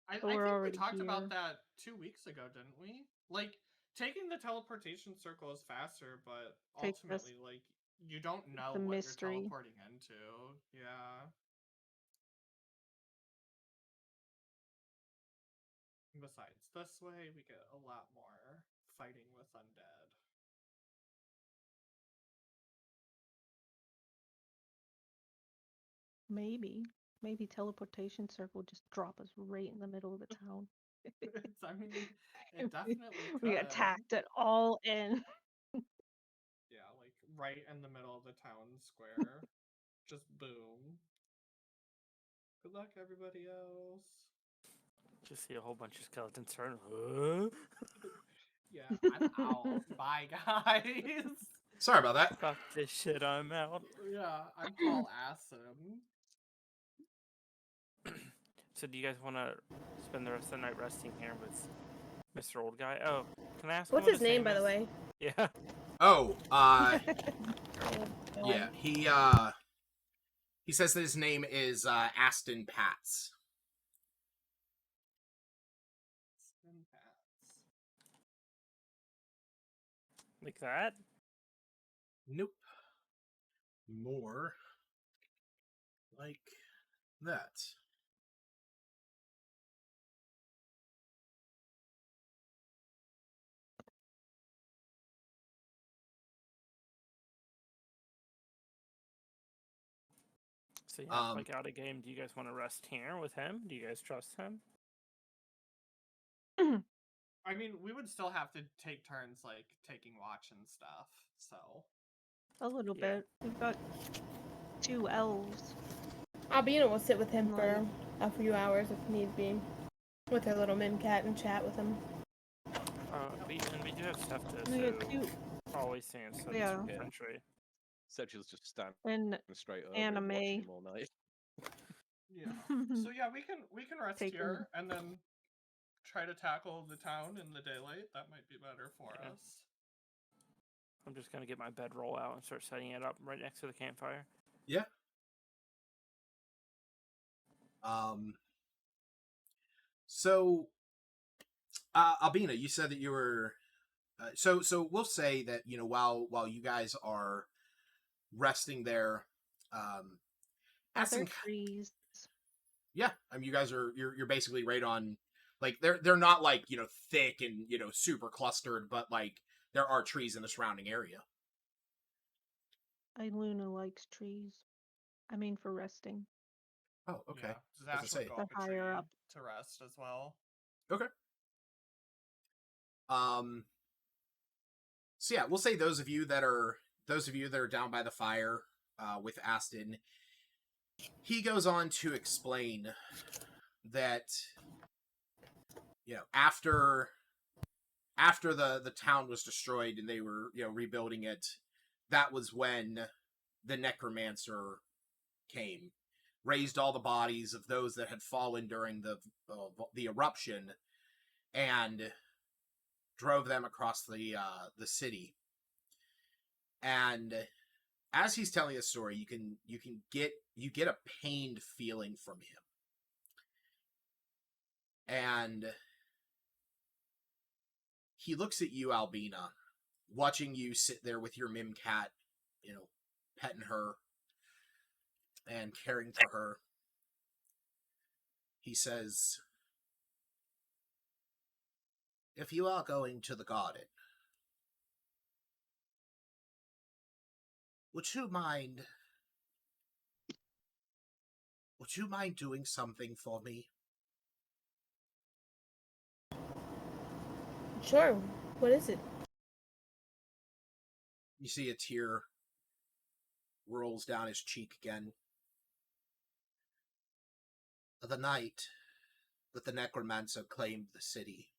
I But we're think we already talked here. about that 2 weeks ago, didn't we? Like taking the teleportation circle is faster, but Take this, ultimately, like you don't know the what you're mystery. teleporting into. Yeah. Besides, this way we get a lot more fighting with undead. Maybe teleportation circle just drop us right in the middle of the town. I mean, it definitely could. We get attacked at all in. Yeah, like right in the middle of the town square. Just boom. Good luck, everybody else. Just see a whole bunch of skeletons turn. Huh? Yeah, I'm out. Bye, guys. Sorry about that. Fuck this shit, I'm out. Yeah, I'm Paul Assam. So do you guys want to spend the rest of the night resting here with Mr. Old Guy? Oh, can I ask him What's what his name, by is? the way? Yeah. Oh, Oh, yeah, he says that his name is Aston Pats. Like that? Nope. More like that. So yeah, like out of game, do you guys want to rest here with him? Do you guys trust him? I mean, we would still have to take turns, like, taking watch and stuff, so. A little Yeah. bit. We've got 2 elves. Albina will sit with him Like- for a few hours if need be. With her little Mimcat and chat with him. And we do have stuff to We got so 2 always seeing stuff Yeah. from Yeah. country. Sedgill's just standing and straight over anime. and watching him all night. Yeah. So yeah, we can rest Take here and then try to tackle the town in the daylight. That might be better for Yeah. us. I'm just gonna get my bedroll out and start setting it up right next to the campfire. Yeah. So, Albina, you said that you were. So we'll say that while you guys are resting there, Other Aston. trees. Yeah, I mean, you guys are you're basically right on. Like they're not like thick and super clustered, but like there are trees in the surrounding area. Luna likes trees. I mean, for resting. Oh, okay. Yeah. I was Zash gonna would say. go up a Higher tree up. to rest as well. Okay. So yeah, we'll say those of you that are down by the fire with Aston, he goes on to explain that after the town was destroyed and they were rebuilding it, that was when the necromancer came, raised all the bodies of those that had fallen during the eruption, and drove them across the city. And as he's telling the story, you get a pained feeling from him, and he looks at you, Albina, watching you sit there with your Mim cat, petting her and caring for her. He says, "If you are going to the garden, would you mind doing something for me?" Sure. What is it? You see a tear rolls down his cheek again. The night that the necromancer claimed the city,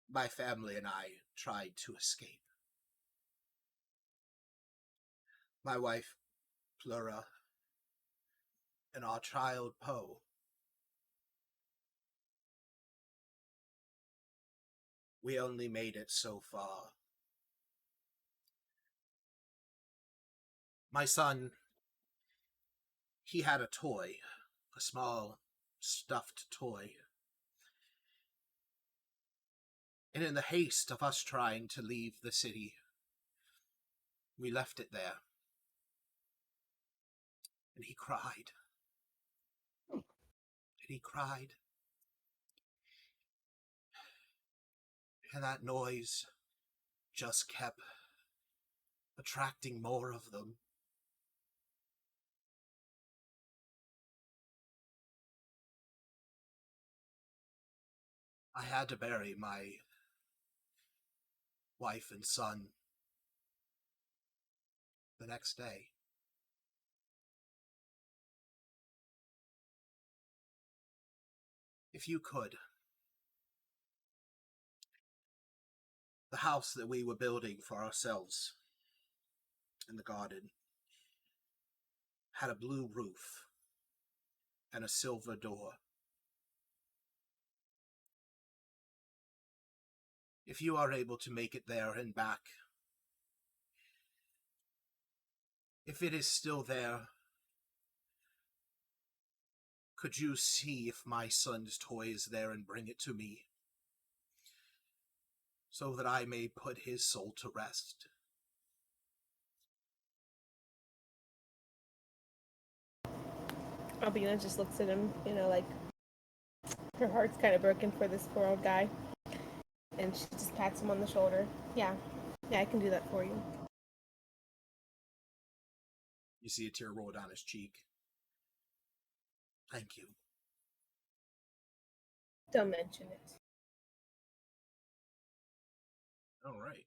my family and I tried to escape. My wife, Plura, and our child, Poe. We only made it so far. My son, he had a toy, a small stuffed toy. And in the haste of us trying to leave the city, we left it there. And he cried. And he cried. And that noise just kept attracting more of them. I had to bury my wife and son the next day. if you could. The house that we were building for ourselves in the garden had a blue roof and a silver door. If you are able to make it there and back, if it is still there, could you see if my son's toy is there and bring it to me, so that I may put his soul to rest? Albina just looks at him, like her heart's kind of broken for this poor old guy. And she just pats him on the shoulder. Yeah, I can do that for you. You see a tear roll down his cheek. Thank you. Don't mention it. All right.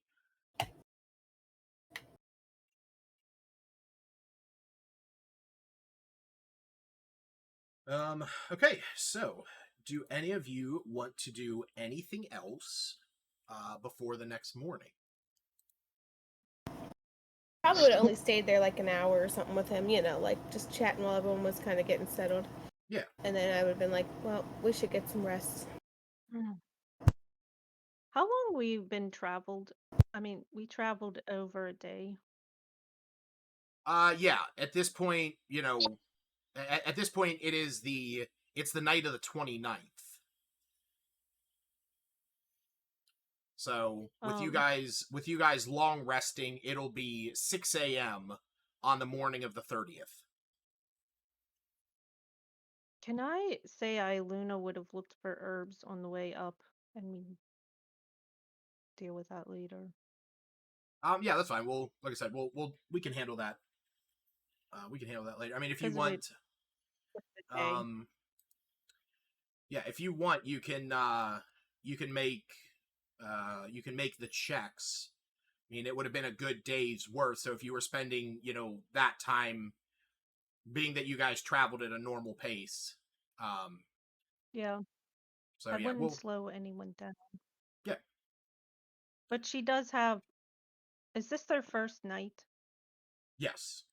Okay, so do any of you want to do anything else before the next morning? Probably would have only stayed there like an hour or something with him, like just chatting while everyone was kind of getting settled. Yeah. And then I would have been like, well, we should get some rest. How long we've been traveled? I mean, we traveled over a day. Yeah, at this point, at this point it's the night of the 29th. So with you guys long resting, it'll be 6 a.m. on the morning of the 30th. Can I say Luna would have looked for herbs on the way up and deal with that later? Yeah, that's fine. Well, like I said, we can handle that. We can handle that later. I mean, if you want, yeah, if you want, you can make the checks. I mean, it would have been a good day's worth. So if you were spending, that time, being that you guys traveled at a normal pace, yeah. So I yeah, wouldn't slow anyone down. Yeah. But she does have. Is this their first night? Yes.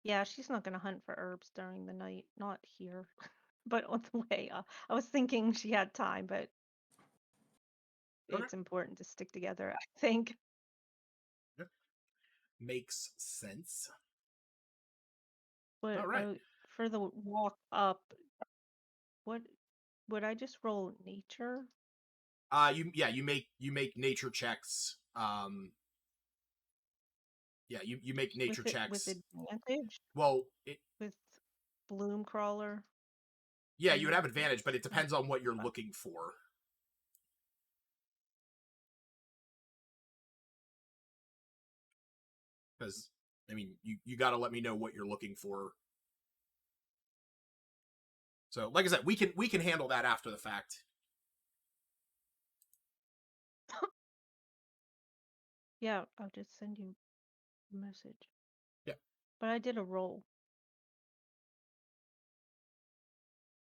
Yeah, she's not gonna hunt for herbs during the night. Not here. But on the way up. I was thinking she had time, but Okay. it's important to stick together, I think. Yep. Makes sense. But All right. for the walk up, what would I just roll nature? You make nature checks. Yeah, you make nature checks with advantage. Well, with bloom crawler. Yeah, you would have advantage, but it depends on what you're looking for. Because, I mean, you got to let me know what you're looking for. So, like I said, we can handle that after the fact. Yeah, I'll just send you a message. Yeah. But I did a roll.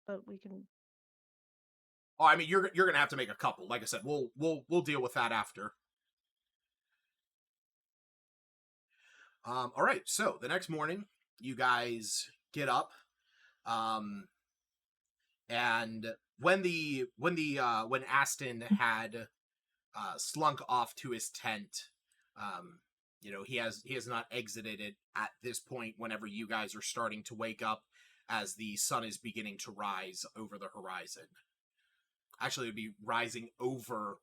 But we can. Oh, I mean, you're gonna have to make a couple. Like I said, we'll deal with that after. All right. So the next morning, you guys get up, and when Aston had slunk off to his tent, he has not exited it at this point. Whenever you guys are starting to wake up, as the sun is beginning to rise over the horizon. Actually, it would be rising over,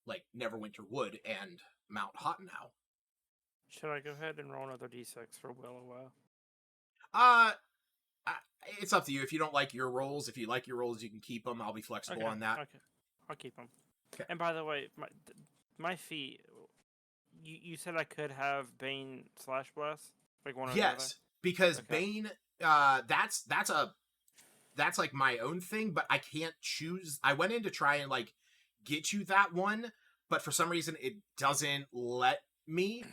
like, Neverwinter Wood and Mount Hottenau. Should I go ahead and roll another d6 for Willow? It's up to you. If you don't like your rolls, if you like your rolls, you can keep them. I'll be flexible on that. Okay, I'll keep them. Okay. And by the way, my feat, you said I could have Bane / Bless? Like one or the other? Yes, because Bane, that's like my own thing, but I can't choose. I went in to try and like get you that one, but for some reason it doesn't let me.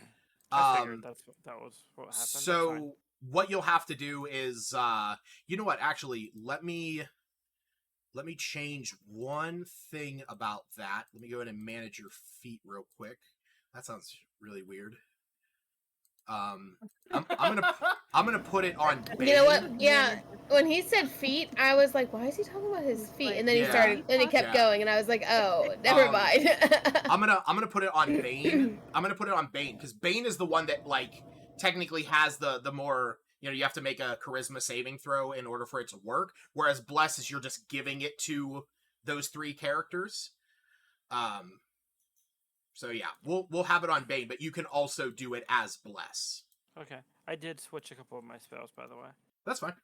I figured that was what happened. So what you'll have to do is, you know what? Actually, let me change one thing about that. Let me go ahead and manage your feet real quick. That sounds really weird. I'm gonna put it on Bane. You know what? Yeah. When he said feet, I was like, "Why is he talking about his feet?" And then he started, and he kept going, and I was like, "Oh, never mind." I'm gonna put it on Bane. I'm gonna put it on Bane because Bane is the one that like technically has the more, you know, you have to make a charisma saving throw in order for it to work. Whereas Bless is you're just giving it to those 3 characters. So yeah, we'll have it on Bane, but you can also do it as Bless. Okay. I did switch a couple of my spells, by the way. That's fine.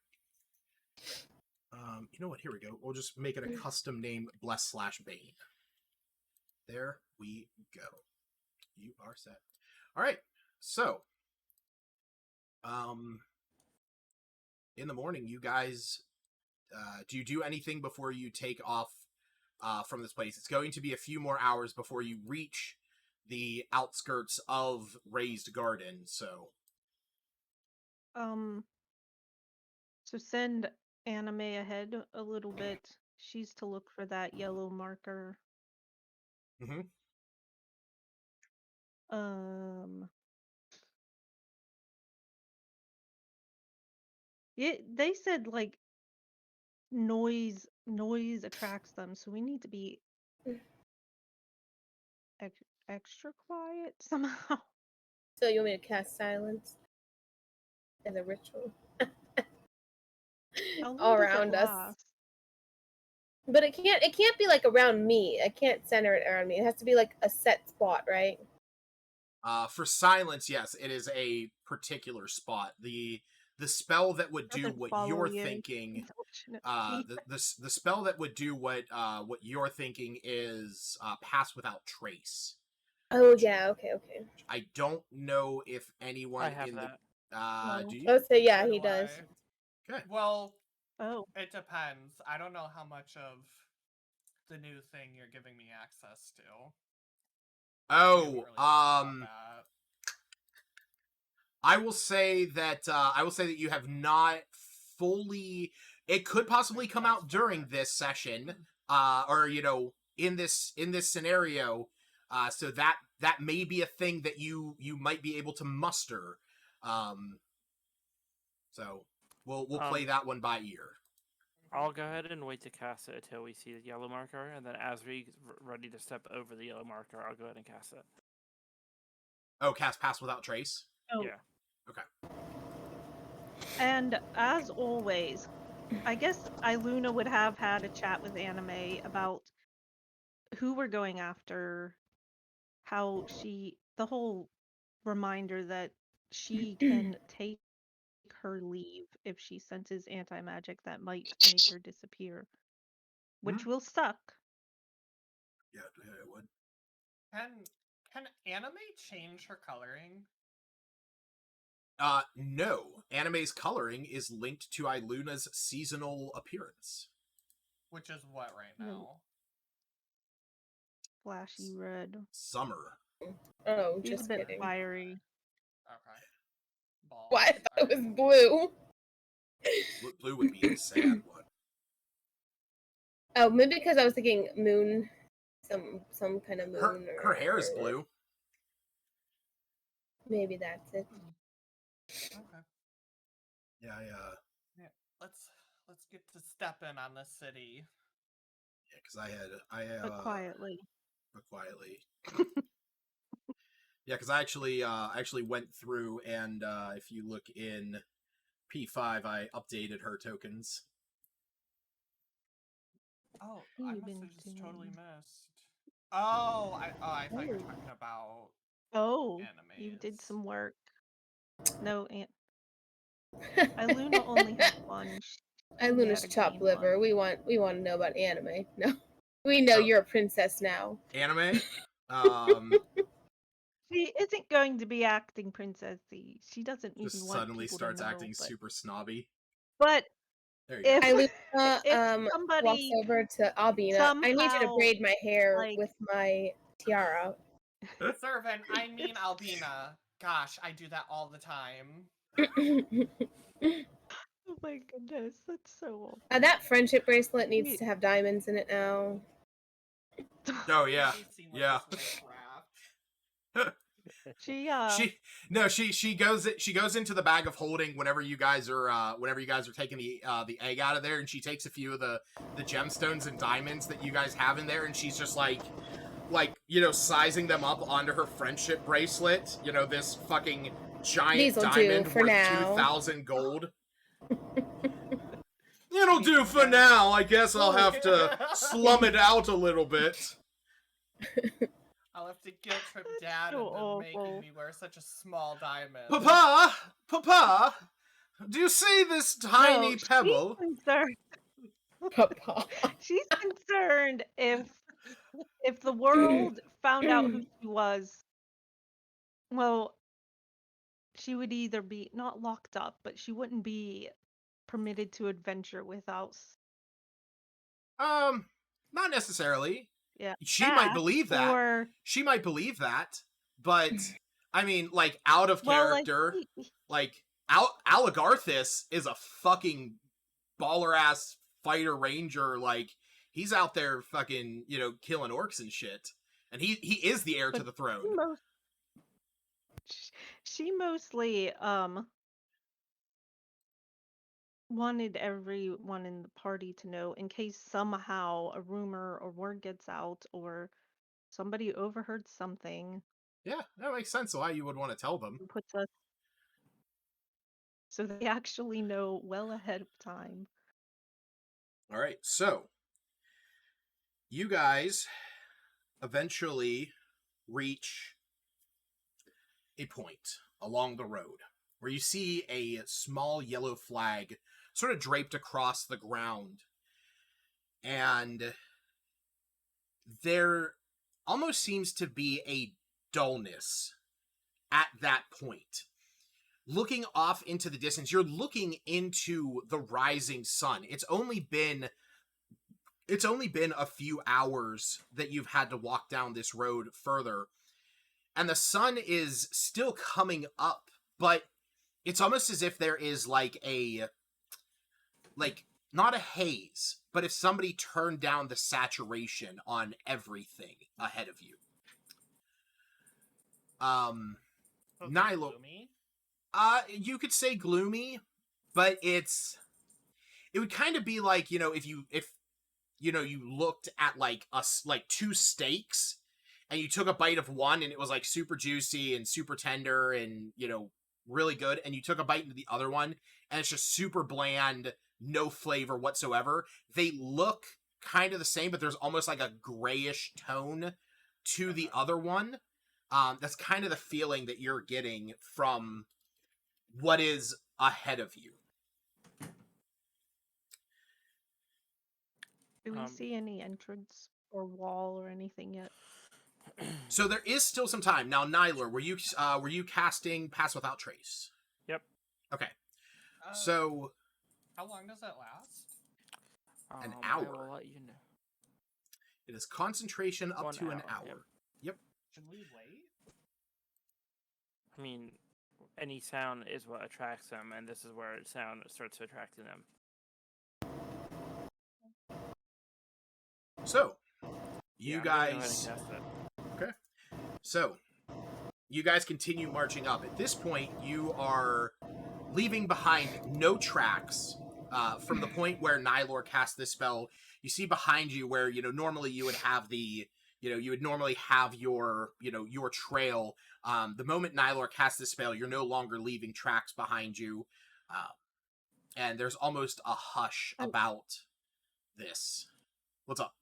You know what? Here we go. We'll just make it a custom name, Bless/Bane. There we go. You are set. All right. So, in the morning, you guys, do you do anything before you take off from this place? It's going to be a few more hours before you reach the outskirts of Raised Garden. So, So send Anime ahead a little bit. She's to look for that yellow marker. Mhm. They said like noise attracts them, so we need to be extra quiet somehow. So you want me to cast silence as a ritual How long all does it around us? last? But it can't be like around me. I can't center it around me. It has to be like a set spot, right? For silence, yes, it is a particular spot. The spell that would do Doesn't what follow you're you, thinking, unfortunately. the spell that would do what you're thinking is pass without trace. Oh yeah, okay. I don't know if anyone I have in that. the do you? Let's say yeah, So he do does. I. Okay. Well, Oh, it depends. I don't know how much of the new thing you're giving me access to. We haven't really talked about that. I will say that you have not fully. It could possibly come out during this session, or you know, in this scenario. So that may be a thing that you might be able to muster. So we'll play that one by ear. I'll go ahead and wait to cast it until we see the yellow marker, and then as we ready to step over the yellow marker, I'll go ahead and cast it. Oh, cast pass without trace. oh. Yeah. Okay. And as always, I guess Iluna would have had a chat with Anime about who we're going after, how the whole reminder that she can take her leave if she senses anti-magic that might make her disappear, which will suck. Yeah, it would. Can Anime change her coloring? No. Anime's coloring is linked to Iluna's seasonal appearance. Which is what right now? Flashy red. Summer. Oh, She's a just bit kidding. fiery. Okay. Balls. Why? I thought it was blue. Blue would be a sad one. Oh, maybe because I was thinking moon, some kind of moon. Her hair is blue. Maybe that's it. Okay. Yeah, Let's get to stepping on this city. Yeah, because But quietly. But quietly. Yeah, because I actually went through and if you look in P5, I updated her tokens. Oh, What I have you must been have just totally doing? missed. Oh, I thought you were talking about Oh, animes. you did some work. No, Iluna only had one. Iluna's chopped liver. We want to know about anime. No, we know you're a princess now. Anime. She isn't going to be acting princessy. She doesn't Just even want suddenly people starts to know, acting super snobby. But There you if Iluna if somebody walks over to Albina. I need you to somehow, braid my hair like- with my tiara. Servant, I mean Albina. Gosh, I do that all the time. Oh my goodness, that's so That friendship bracelet needs Wait. to have diamonds in it now. Oh yeah, We've seen what yeah. this witchcraft. She goes into the bag of holding whenever you guys are taking the egg out of there, and she takes a few of the gemstones and diamonds that you guys have in there, and she's just like sizing them up onto her friendship bracelet. This fucking giant These'll do diamond for worth now. 2,000 gold. It'll do for now. I guess I'll have to slum it out a little bit. I'll have to guilt trip Dad so into making awful. me wear such a small diamond. Papa, do you see this tiny No, pebble? She's concerned. Papa. She's concerned if the world found out who she was. Well, she would either be not locked up, but she wouldn't be permitted to adventure with us. Not necessarily. Yeah. She might believe that. Or She might believe that, but I mean, like, out of character, like Aligarthus is a fucking baller ass fighter ranger. Like, he's out there fucking, killing orcs and shit, and he is the heir to the throne. She mostly wanted everyone in the party to know in case somehow a rumor or word gets out or somebody overheard something. Yeah, that makes sense why you would want to tell them. Puts us so they actually know well ahead of time. All right, so you guys eventually reach a point along the road where you see a small yellow flag sort of draped across the ground, and there almost seems to be a dullness at that point. Looking off into the distance, you're looking into the rising sun. It's only been a few hours that you've had to walk down this road further, and the sun is still coming up, but it's almost as if there is not a haze, but if somebody turned down the saturation on everything ahead of you. Nilo, Gloomy? you could say gloomy, but it would kind of be like, if you looked at like two steaks and you took a bite of one and it was like super juicy and super tender and, really good, and you took a bite into the other one and it's just super bland, no flavor whatsoever. They look kind of the same, but there's almost like a grayish tone to the other one. That's kind of the feeling that you're getting from what is ahead of you. Do we see any entrance or wall or anything yet? So there is still some time. Now, Nyler, were you casting Pass Without Trace? Yep. Okay. So how long does that last? An I hour. will let you know. It is concentration up 1 to an hour, hour. Yep. Should we wait? I mean, any sound is what attracts them, and this is where sound starts attracting them. So, you Yeah, I'm gonna go ahead and guys. cast it. Okay. So, you guys continue marching up. At this point, you are leaving behind no tracks from the point where Nylor cast this spell. You see behind you where, normally you would have you would normally have your trail. The moment Nylor casts this spell, you're no longer leaving tracks behind you. And there's almost a hush about this. What's up?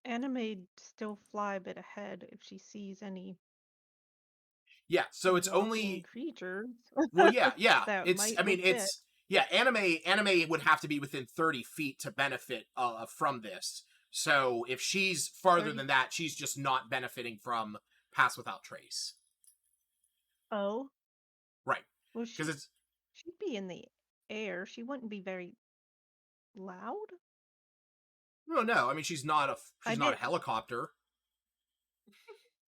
Anna may still fly a bit ahead if she sees any. Yeah, so it's walking only creatures. well, yeah. That It's might I mean legit. it's yeah. Anime would have to be within 30 feet to benefit from this. So if she's farther 30 than that, she's just not benefiting from Pass Without Trace. Oh, Right? well, Because she'd be in the air. She wouldn't be very loud. no. I mean she's not a I not a did- helicopter.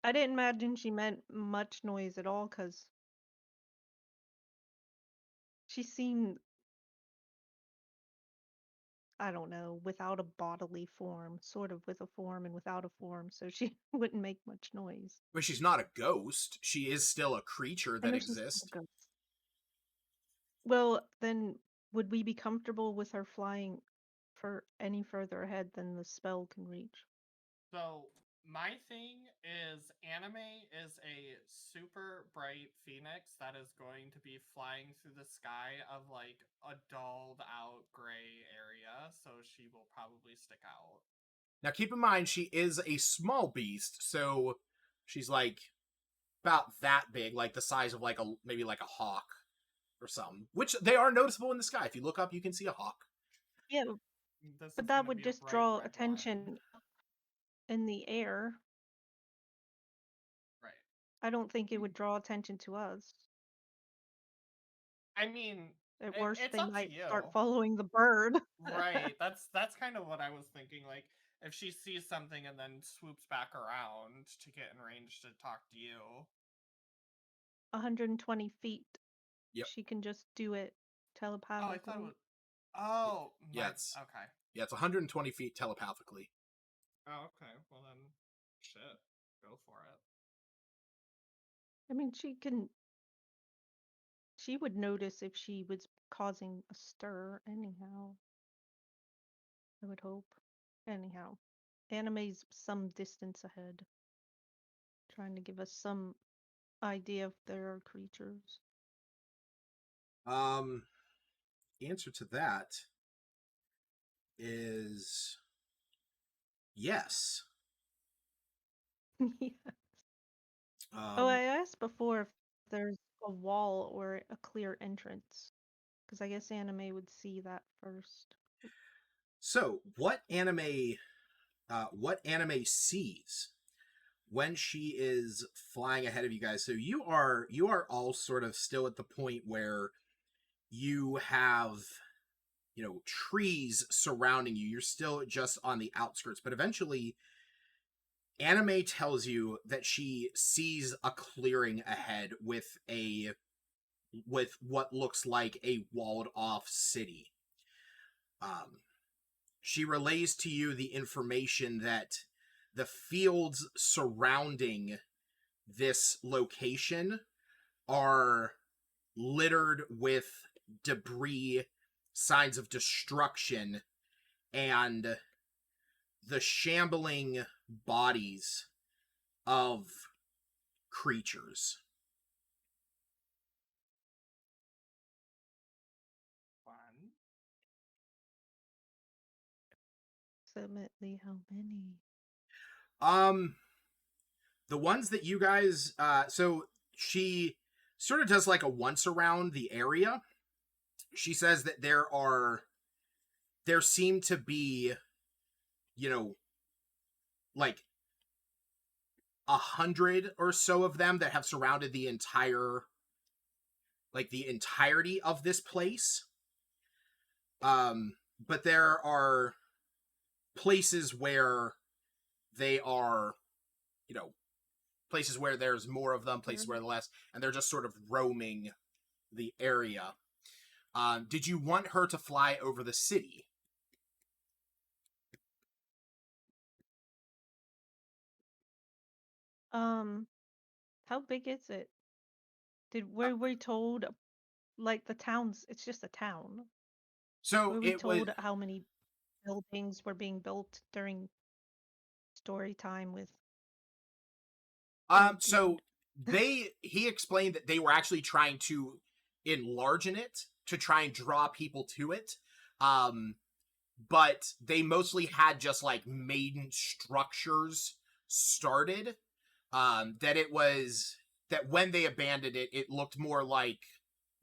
I didn't imagine she meant much noise at all, because she seemed, I don't know, without a bodily form, sort of with a form and without a form, so she wouldn't make much noise. But she's not a ghost. She is still a creature I that know she's not exists. a ghost. Well, then would we be comfortable with her flying for any further ahead than the spell can reach? So my thing is anime is a super bright phoenix that is going to be flying through the sky of like a dulled out gray area, so she will probably stick out. Now, keep in mind, she is a small beast, so she's like about that big, like the size of like maybe like a hawk or something. Which they are noticeable in the sky. If you look up, you can see a hawk. Yeah, This but is that gonna would be a just bright draw red one. attention in the air. Right. I don't think it would draw attention to us. I mean, At worst, it's they up to might you. start following the bird. Right. That's kind of what I was thinking. Like, if she sees something and then swoops back around to get in range to talk to you. 120 feet. Yep. She can just do it Oh, I telepathically. thought it was. Oh, Yeah, my. it's Okay. yeah, it's 120 feet telepathically. Oh, okay. Well then, shit. Go for it. I mean, she would notice if she was causing a stir anyhow. I would hope. Anyhow, anime's some distance ahead, trying to give us some idea if there are creatures. The answer to that is yes. Yeah. Oh, I asked before if there's a wall or a clear entrance, because I guess anime would see that first. So, what anime sees when she is flying ahead of you guys? So you are all sort of still at the point where you have, trees surrounding you. You're still just on the outskirts, but eventually anime tells you that she sees a clearing ahead with what looks like a walled off city. She relays to you the information that the fields surrounding this location are littered with debris, signs of destruction, and the shambling bodies of creatures. One. Approximately how many? The ones that you guys, so she sort of does like a once around the area. She says that there seem to be, like 100 or so of them that have surrounded the entirety of this place. But there are places where they are, places where there's more of them, places where less, and they're just sort of roaming the area. Did you want her to fly over the city? How big is it? Were we told, like, the town's, it's just a town. So Were we it was. told how many buildings were being built during story time with So he explained that they were actually trying to enlarge it to try and draw people to it. But they mostly had just like maiden structures started. That when they abandoned it, it looked more like,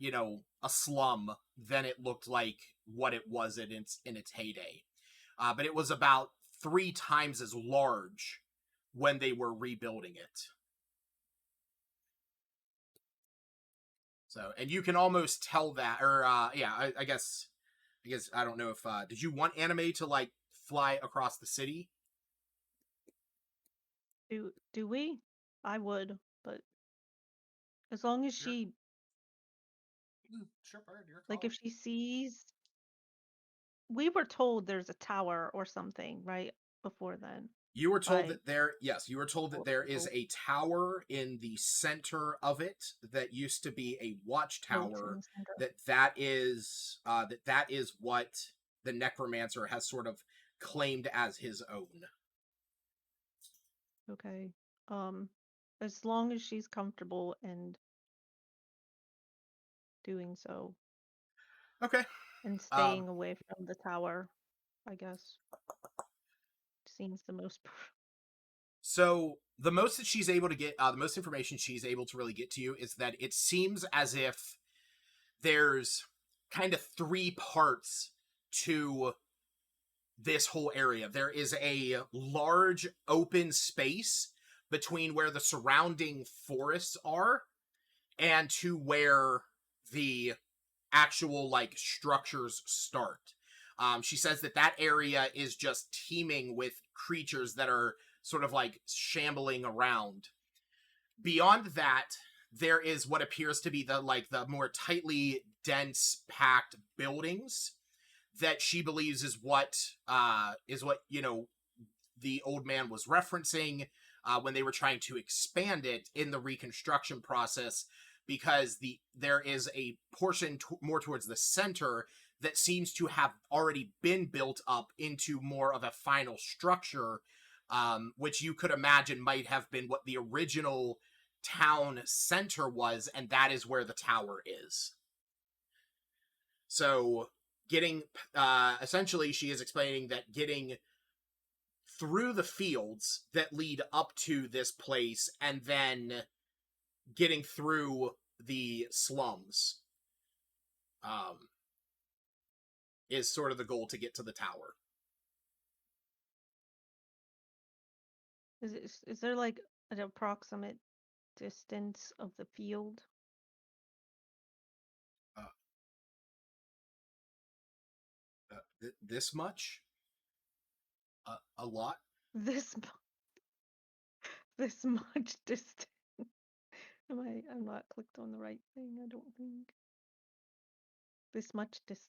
a slum than it looked like what it was in its heyday. But it was about 3 times as large when they were rebuilding it. So, and you can almost tell that, or yeah, I guess I don't know if did you want anime to like fly across the city? do we? I would, but as long as Sure. she, Sure, bird, your like, call. if she sees, we were told there's a tower or something, right? Before then. You were told By that there, yes, you were told that there is a tower in the center of it that used to be a watchtower. That is what the necromancer has sort of claimed as his own. Okay. As long as she's comfortable and doing so Okay. and staying away from the tower, I guess. Seems the most. So the most that she's able to get, the most information she's able to really get to you is that it seems as if there's kind of three parts to this whole area. There is a large open space between where the surrounding forests are and to where the actual like structures start. She says that area is just teeming with creatures that are sort of like shambling around. Beyond that, there is what appears to be the more tightly dense packed buildings that she believes is what the old man was referencing when they were trying to expand it in the reconstruction process, because there is a portion more towards the center that seems to have already been built up into more of a final structure, which you could imagine might have been what the original town center was, and that is where the tower is. So getting essentially she is explaining that getting through the fields that lead up to this place and then getting through the slums is sort of the goal to get to the tower. Is there like an approximate distance of the field? This much? A lot? This this much distance. I'm not clicked on the right thing, I don't think. This much distance.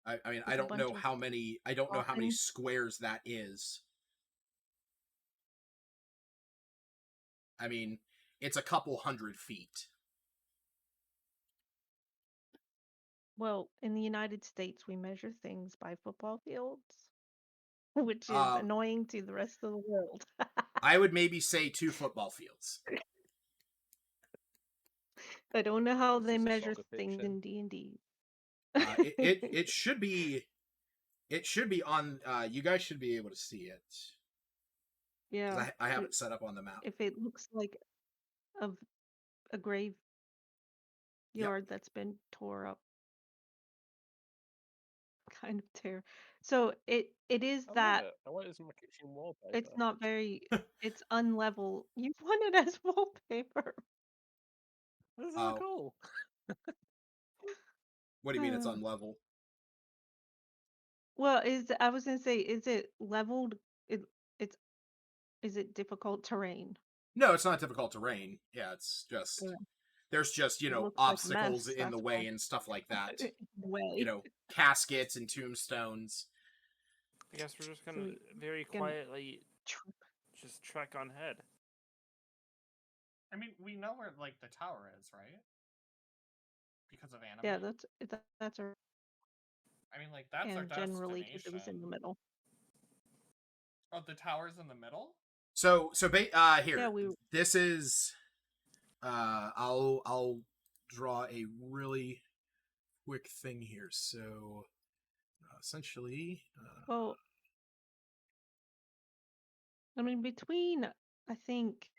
I mean, With I a don't bunch know of how many coffins. squares that is. I mean, it's a couple 100 feet. Well, in the United States, we measure things by football fields, which is annoying to the rest of the world. I would maybe say 2 football fields. I don't know how Is they this a measure soccer pitch things then? in D&D. It should be on. You guys should be able to see it. Yeah. 'Cause I have it set up on the map. If it looks like a graveyard that's been tore up, kind of tear. So it is I that love it. I want it as my kitchen wallpaper. it's not very. It's unlevel. You want it as wallpaper. This is so cool. What do you mean it's unlevel? Well, I was gonna say, is it leveled? Is it difficult terrain? No, it's not difficult terrain. Yeah, it's just there's just, It looks like a obstacles mess, in the that's way why. and stuff like that. Way. Caskets and tombstones. I guess we're just So gonna we very can quietly just trek on ahead. I mean, we know where like the tower is, right? Because of anime. Yeah, that's our. I mean, like that's our And generally, because destination. it was in the middle. Oh, the tower's in the middle. So here. Yeah, This is I'll draw a really quick thing here. So essentially well, I mean, between I think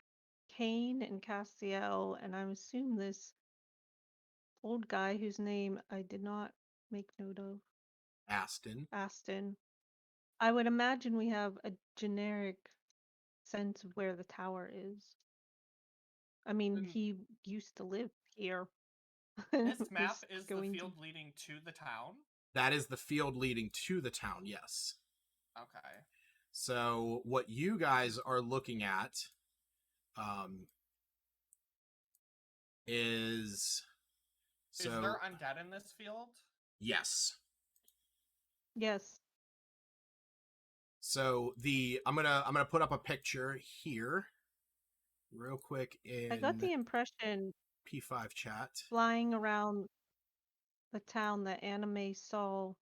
Kane and Castiel, and I assume this old guy whose name I did not make note of, Aston. I would imagine we have a generic sense of where the tower is. I mean, he used to live here. This map is the field leading to the town? That is the field leading to the town, yes. Okay. So what you guys are looking at Is so Is there undead in this field? yes. Yes. So I'm gonna put up a picture here, real quick I got the in impression P5 chat. flying around the town that Anime saw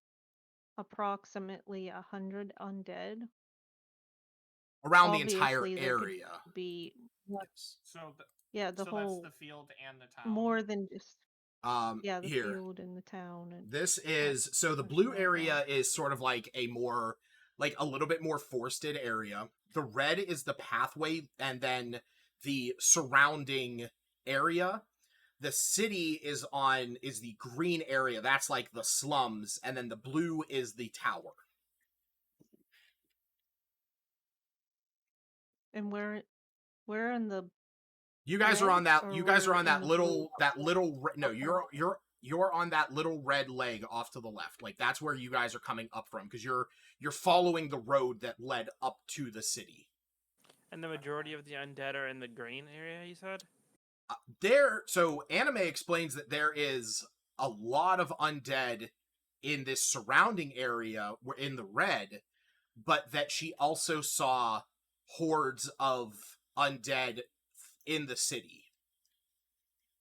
approximately 100 undead. Around the entire Obviously, there could area. be Yes. So yeah, the so whole that's the field and the town. more than just yeah, the Here. field and the town and This is so the blue area is sort of like a little bit more forested area. The red is the pathway, and then the surrounding area. The city is the green area. That's like the slums, and then the blue is the tower. and where in the You guys are on red, that. or You guys are we're on in that the little blue? no. You're on that little red leg off to the left. Like that's where you guys are coming up from because you're following the road that led up to the city. And the majority of the undead are in the green area, you said? So anime explains that there is a lot of undead in this surrounding area in the red, but that she also saw hordes of undead in the city.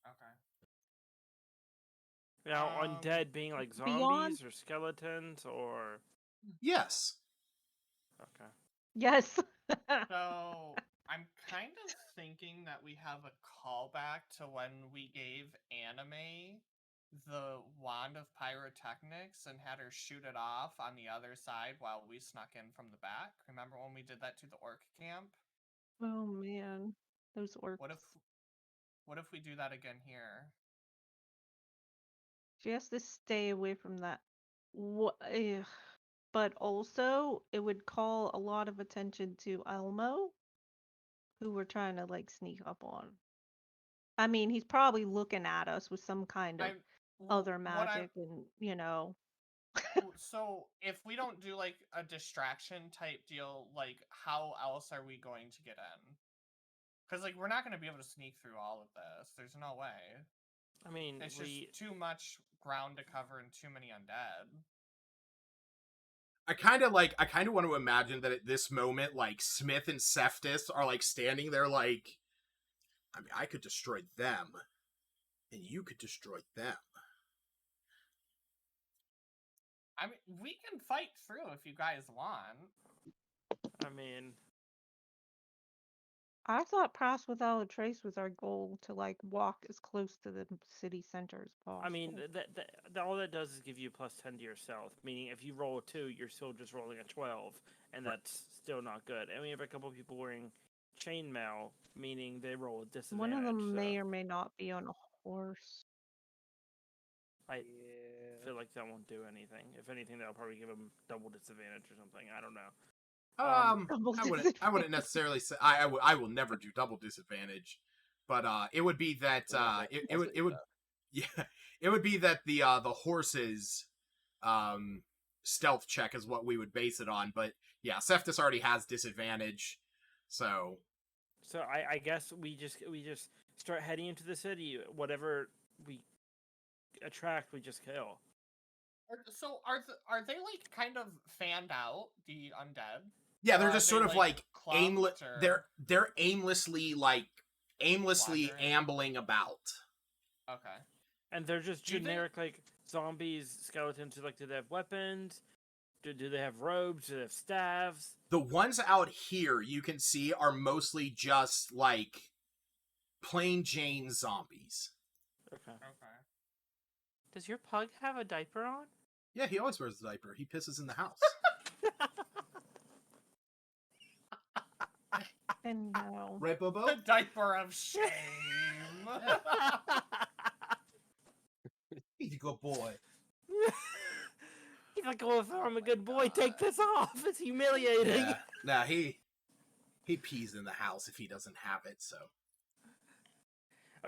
Okay. Now, undead being like zombies beyond- or skeletons or... Yes. Okay. Yes. So I'm kind of thinking that we have a callback to when we gave Anime the wand of pyrotechnics and had her shoot it off on the other side while we snuck in from the back. Remember when we did that to the orc camp? Oh man, those orcs. What if we do that again here? She has to stay away from that. But also, it would call a lot of attention to Elmo, who we're trying to like sneak up on. I mean, he's probably looking at us with some kind of other magic, and So if we don't do like a distraction type deal, like how else are we going to get in? Because like we're not going to be able to sneak through all of this. There's no way. I mean, It's just too much ground to cover and too many undead. I kind of want to imagine that at this moment, like Smith and Seftis are like standing there, like, I mean, I could destroy them, and you could destroy them. I mean, we can fight through if you guys want. I mean, I thought Pass Without a Trace was our goal, to like walk as close to the city center as possible. I mean, all that does is give you plus 10 to your stealth. Meaning, if you roll a 2, you're still just rolling a 12, and that's still not good. And we have a couple people wearing chainmail, meaning they roll a disadvantage. One of them may or may not be on a horse. I feel like that won't do anything. If anything, that'll probably give them double disadvantage or something. I don't know. I wouldn't necessarily say I will never do double disadvantage, but it would be that it would be that the horse's stealth check is what we would base it on. But yeah, Seftis already has disadvantage, so I guess we just start heading into the city. Whatever we attract, we just kill. So are they like kind of fanned out, the undead? Yeah, they're just sort of like aimless. Or... They're aimlessly ambling about. Okay. And they're just generic like zombies, skeletons. Like, do they have weapons? Do they have robes? Do they have staves? The ones out here you can see are mostly just like plain Jane zombies. Okay. Does your pug have a diaper on? Yeah, he always wears a diaper. He pisses in the house. And no. Right, Bobo? The diaper of shame. He's a good boy. He's like, oh, if I'm a good boy, take this off. It's humiliating. Yeah. Nah, he pees in the house if he doesn't have it, so.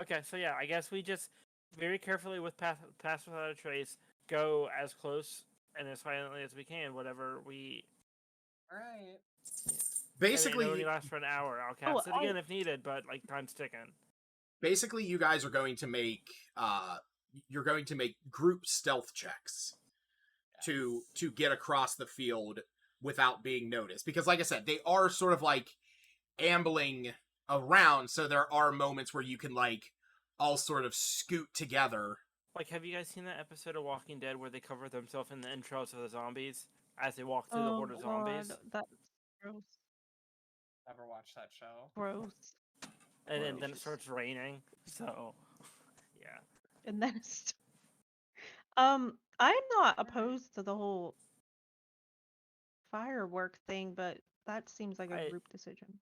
Okay, so yeah, I guess we just very carefully with Pass Without a Trace go as close and as silently as we can, whatever we... Alright. Basically, it only lasts for an hour. I'll Oh, cast it again if needed, but like time's ticking. basically, you guys are going to make you're going to make group stealth checks to get across the field without being noticed. Because, like I said, they are sort of like ambling around, so there are moments where you can like all sort of scoot together. Like, have you guys seen that episode of Walking Dead where they cover themselves in the intros of the zombies as they walk through the horde of zombies? God, that's gross. Never watched that show. Gross. And then it Ferocious. starts raining. So, yeah. And then it's I'm not opposed to the whole firework thing, but that seems like a group decision.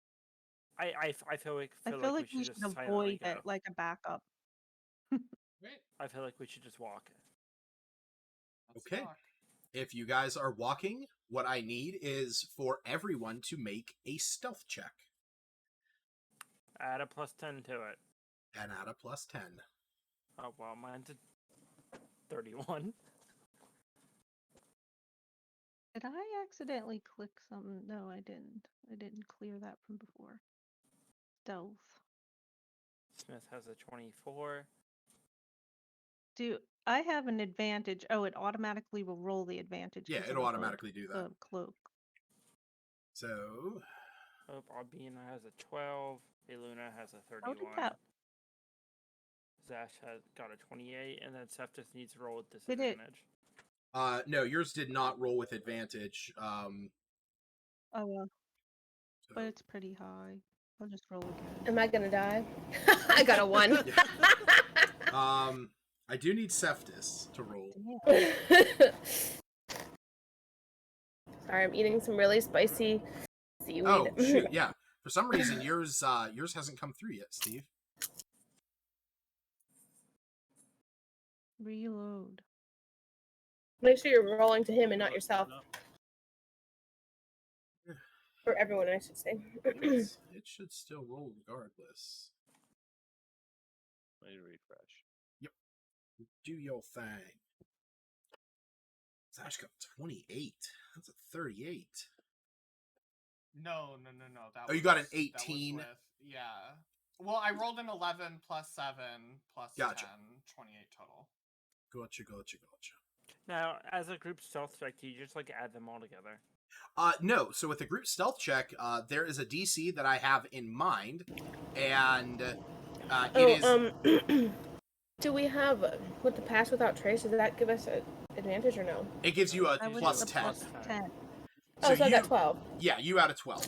I feel like I feel like we we should should just silently avoid go. it like a backup. Great. I feel like we should just walk. Let's Okay. talk. If you guys are walking, what I need is for everyone to make a stealth check Add a +10 to it. and add a +10. Oh, well, mine's a 31. Did I accidentally click something? No, I didn't. I didn't clear that from before. Stealth. Smith has a 24. Do I have an advantage? Oh, it automatically will roll the advantage. Yeah, 'cause it'll of the automatically do that. The cloak. So, Oh, Albina has a 12. Iluna has a How did 31. that? Zash has got a 28, and then Septus needs to roll with Did it- disadvantage. no, yours did not roll with advantage. Oh well, So- but it's pretty high. I'll just roll again. Am I gonna die? I got a 1. I do need Septus to roll. Damn. Sorry, I'm eating some really spicy seaweed. Oh shoot, yeah. For some reason, yours hasn't come through yet, Steve. Reload. Make sure you're rolling to him and not yourself. For everyone, I should say. It should still roll regardless. I need to refresh. Do your thing. Zash got 28. That's a 38. No. That Oh, you got an was- that was 18? with- yeah. Well, I rolled an 11 plus 7 plus Gotcha. 10, 28 total. Gotcha. Now, as a group stealth check, do you just like add them all together? No. So with the group stealth check, there is a DC that I have in mind, and it is. Do we have with the pass without trace? Does that give us an advantage or no? It gives you a I was plus at 10. plus 10. Oh, so I you, got 12. Yeah, you out of 12.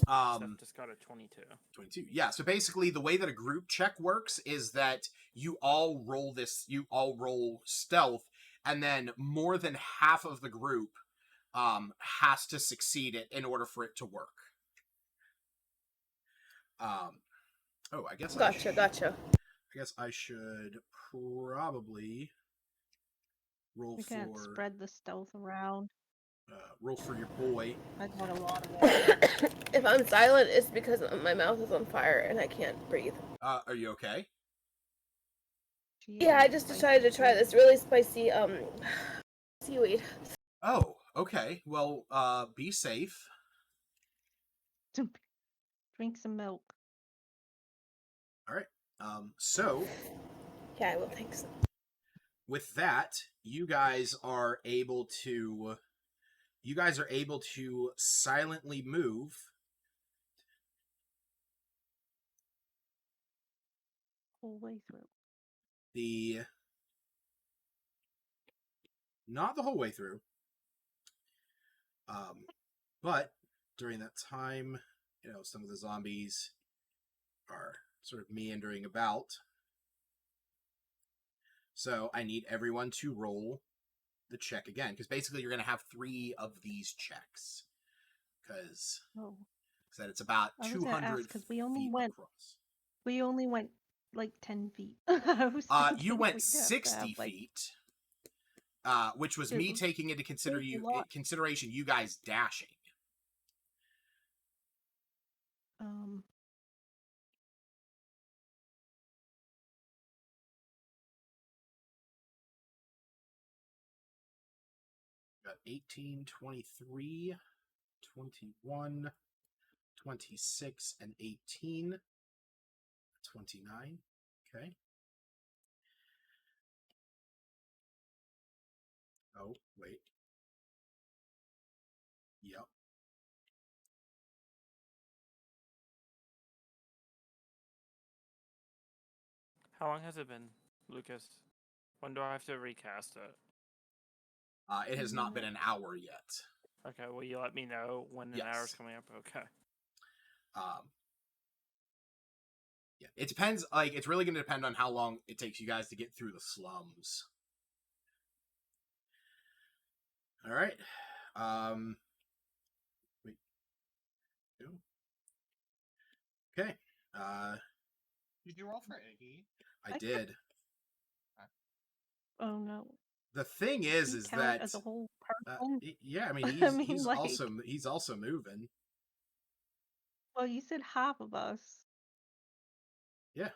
Septus got a 22. 22. Yeah, so basically the way that a group check works is that you all roll stealth, and then more than half of the group has to succeed it in order for it to work. I guess Gotcha. I guess I should probably roll We can't for spread the stealth around. roll for your boy. I got a lot of it. If I'm silent, it's because my mouth is on fire and I can't breathe. Are you okay? Yeah, I just decided to try this really spicy seaweed. Oh, okay. Well, be safe. Drink some milk. All right. So Yeah, I will. Thanks. with that, you guys are able to silently move Whole way through. not the whole way through. But during that time, some of the zombies are sort of meandering about. So I need everyone to roll the check again, because basically you're going to have 3 of these checks, because Oh, it's about I was gonna 200 ask, 'cause we only feet went- across. we only went like 10 feet. I was thinking You went we'd have to 60 have, like, feet, which was It me was- taking into a lot. consideration you guys dashing. Got 18, 23, 21, 26 and 18. 29. Okay. Oh, wait. Yep. How long has it been, Lucas? When do I have to recast it? It has not been an hour yet. Okay, will you let me know when an hour's Yes. coming up? Okay. Yeah, it depends. Like, it's really going to depend on how long it takes you guys to get through the slums. All right. Wait. Two. Okay. Did you roll for Iggy? I did. Oh no. The thing Does he is count that as a whole person? yeah, I mean I he's mean, like, he's also moving. well, you said half of us, Yeah.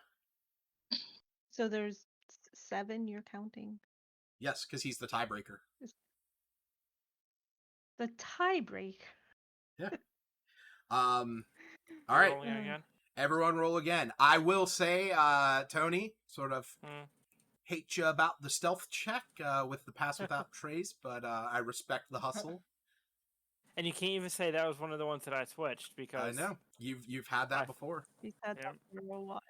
so there's 7 you're counting. Yes, because he's the tiebreaker. The tiebreak. Yeah. All You right. rolling again? Everyone roll again. I will say, Tony, sort of hate you about the stealth check with the pass without trace, but I respect the hustle. And you can't even say that was one of the ones that I switched because I know you've had that before. We've had Yep. that for a while.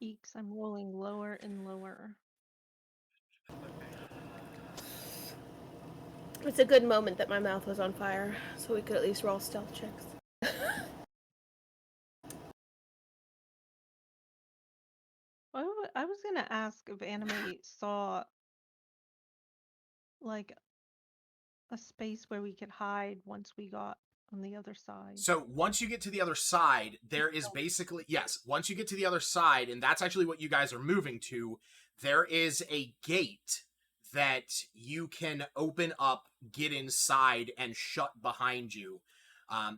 Eeks, I'm rolling lower and lower. It's a good moment that my mouth was on fire, so we could at least roll stealth checks. I was gonna ask if Anime saw like a space where we could hide once we got on the other side. So once you get to the other side, there is basically, yes, once you get to the other side, and that's actually what you guys are moving to, there is a gate that you can open up, get inside, and shut behind you.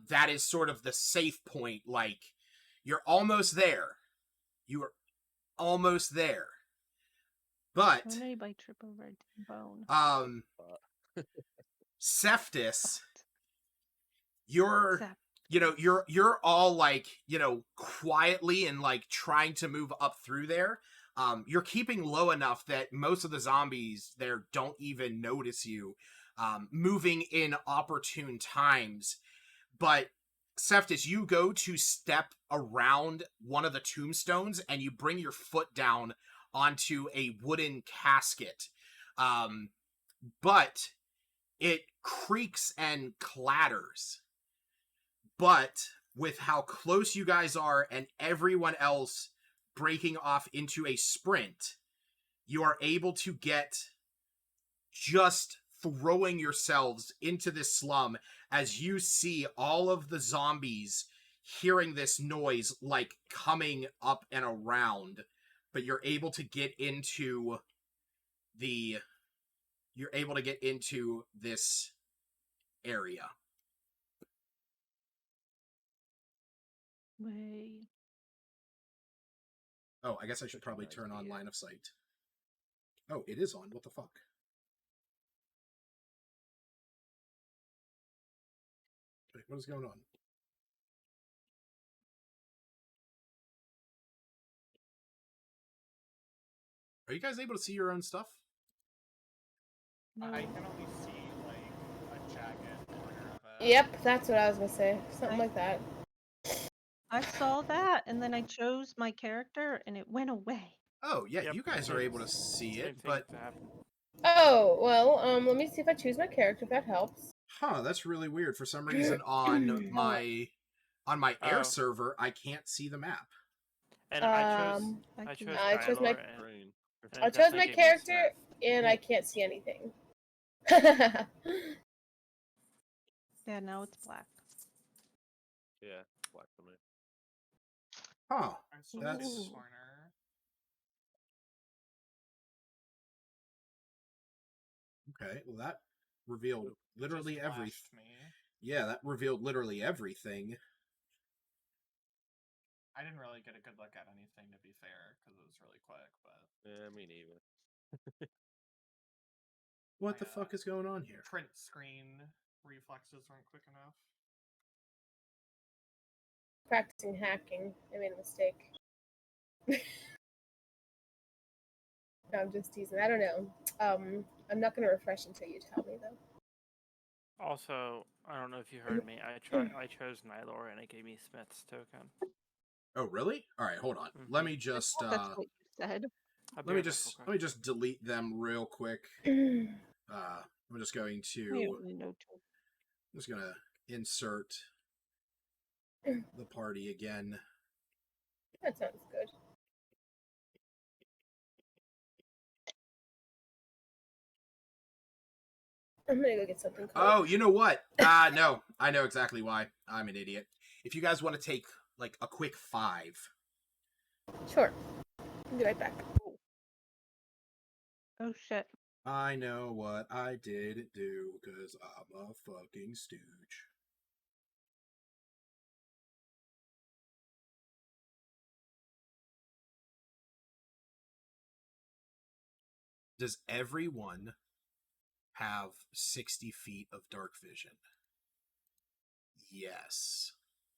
That is sort of the safe point. Like, you're almost there. You are almost there. But, Don't anybody trip over a bone. Cephas, you're all like, quietly and like trying to move up through there. You're keeping low enough that most of the zombies there don't even notice you, moving in opportune times. But Cephas, you go to step around one of the tombstones and you bring your foot down onto a wooden casket. But it creaks and clatters. But with how close you guys are and everyone else breaking off into a sprint, you are able to get just throwing yourselves into this slum as you see all of the zombies hearing this noise like coming up and around, but you're able to get into this area. Way. Oh, I guess I should probably turn on line of sight. Oh, it is on. What the fuck? Wait, what is going on? Are you guys able to see your own stuff? No. I can only see like a jagged corner of it. Yep, that's what I was gonna say. Something like that. I saw that and then I chose my character and it went away. Oh, yeah, Yep, you guys are same- able to see same it, thing but happened. Oh, well, let me see if I choose my character, if that helps. that's really weird. For some reason on my air Oh. server, I can't see the map. And I chose I chose my- Skylor, and I it chose definitely my gave me character, Smith. and I can't see anything. Yeah, now it's black. Yeah, black for me. Huh. I still That's- see the Ooh. corner. Okay, well that revealed literally Just everything. flashed me. Yeah, that revealed literally everything. I didn't really get a good look at anything, to be fair, because it was really quick, but Yeah, me neither. What My, the fuck is going on here? print screen reflexes weren't quick enough. practicing hacking. I made a mistake. No, I'm just teasing. I don't know. I'm not gonna refresh until you tell me though. Also, I don't know if you heard me. I chose Nylor and it gave me Smith's token. Oh, really? All right, hold on. Let me I just thought that's what you said. I'll be let me right back, just okay? let me just delete them real quick. I'm just going I to don't really know. I'm just gonna insert the party again. That sounds good. I'm gonna go get something cold. Oh, you know what? No, I know exactly why. I'm an idiot. If you guys want to take like a quick 5. Sure. I'll be right back. Oh shit. I know what I did do because I'm a fucking stooge. Does everyone have 60 feet of dark vision? Yes.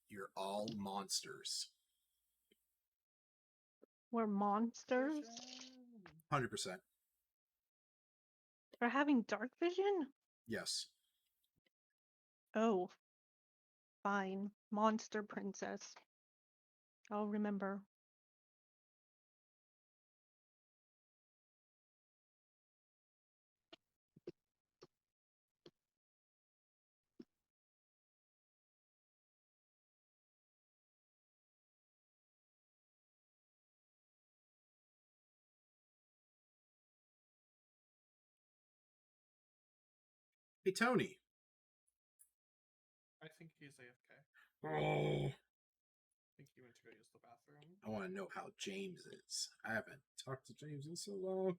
You're all monsters. We're monsters 100%. for having dark vision? Yes. Oh, fine. Monster princess. I'll remember. Hey, Tony. I think he's AFK. Oh. I think he went to go use the bathroom. I want to know how James is. I haven't talked to James in so long.